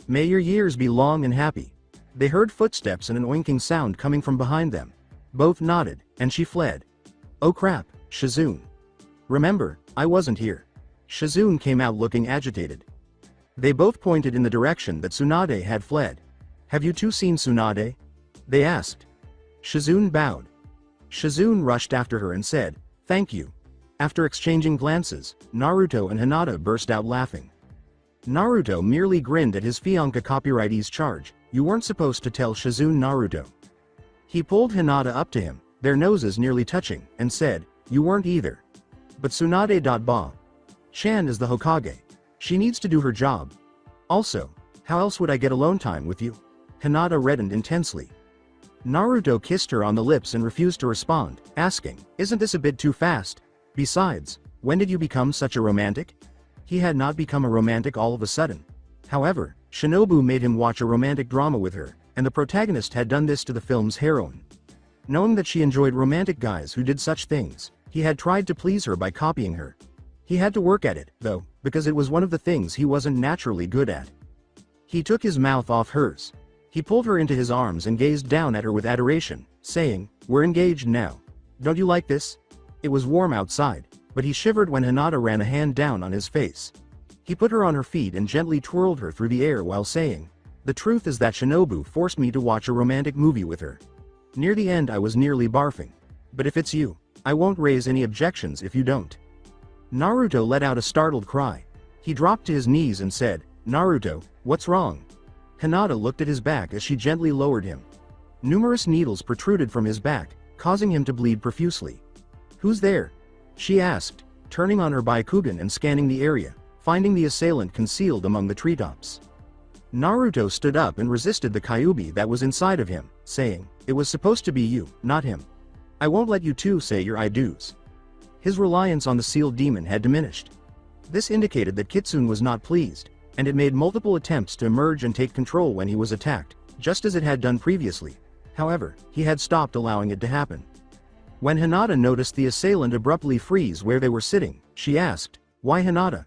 "May your years be long and happy." They heard footsteps and an oinking sound coming from behind them. Both nodded, and she fled. "Oh crap, Shizune. Remember, I wasn't here." Shizune came out looking agitated. They both pointed in the direction that Tsunade had fled. "Have you two seen Tsunade?" they asked. Shizune bowed. Shizune rushed after her and said, "Thank you." After exchanging glances, Naruto and Hinata burst out laughing. Naruto merely grinned at his fiancé copyrightee's charge, "You weren't supposed to tell Shizune, Naruto." He pulled Hinata up to him, their noses nearly touching, and said, "You weren't either. But Tsunade. Chan is the Hokage. She needs to do her job. Also, how else would I get alone time with you?" Hinata reddened intensely. Naruto kissed her on the lips and refused to respond, asking, "Isn't this a bit too fast? Besides, when did you become such a romantic?" He had not become a romantic all of a sudden. However, Shinobu made him watch a romantic drama with her, and the protagonist had done this to the film's heroine. Knowing that she enjoyed romantic guys who did such things, he had tried to please her by copying her. He had to work at it, though, because it was one of the things he wasn't naturally good at. He took his mouth off hers. He pulled her into his arms and gazed down at her with adoration, saying, "We're engaged now. Don't you like this?" It was warm outside, but he shivered when Hinata ran a hand down on his face. He put her on her feet and gently twirled her through the air while saying, "The truth is that Shinobu forced me to watch a romantic movie with her. Near the end I was nearly barfing. But if it's you, I won't raise any objections if you don't." Naruto let out a startled cry. He dropped to his knees and said, "Naruto, what's wrong?" Hinata looked at his back as she gently lowered him. Numerous needles protruded from his back, causing him to bleed profusely. "Who's there?" she asked. turning on her Byakugan and scanning the area, finding the assailant concealed among the treetops. Naruto stood up and resisted the Kyuubi that was inside of him, saying, "It was supposed to be you, not him. I won't let you two say your I do's." His reliance on the sealed demon had diminished. This indicated that Kitsune was not pleased, and it made multiple attempts to emerge and take control when he was attacked, just as it had done previously. However, he had stopped allowing it to happen. When Hinata noticed the assailant abruptly freeze where they were sitting, she asked, "Why Hinata?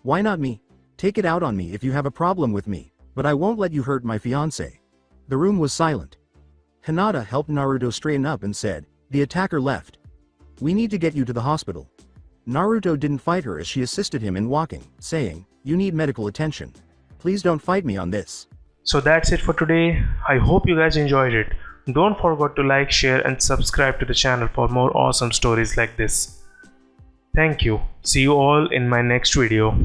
Why not me? Take it out on me if you have a problem with me, but I won't let you hurt my fiancé." The room was silent. Hinata helped Naruto straighten up and said, "The attacker left. We need to get you to the hospital." Naruto didn't fight her as she assisted him in walking, saying, "You need medical attention. Please don't fight me on this." So that's it for today. I hope you guys enjoyed it. Don't forget to like, share and subscribe to the channel for more awesome stories like this. Thank you. See you all in my next video.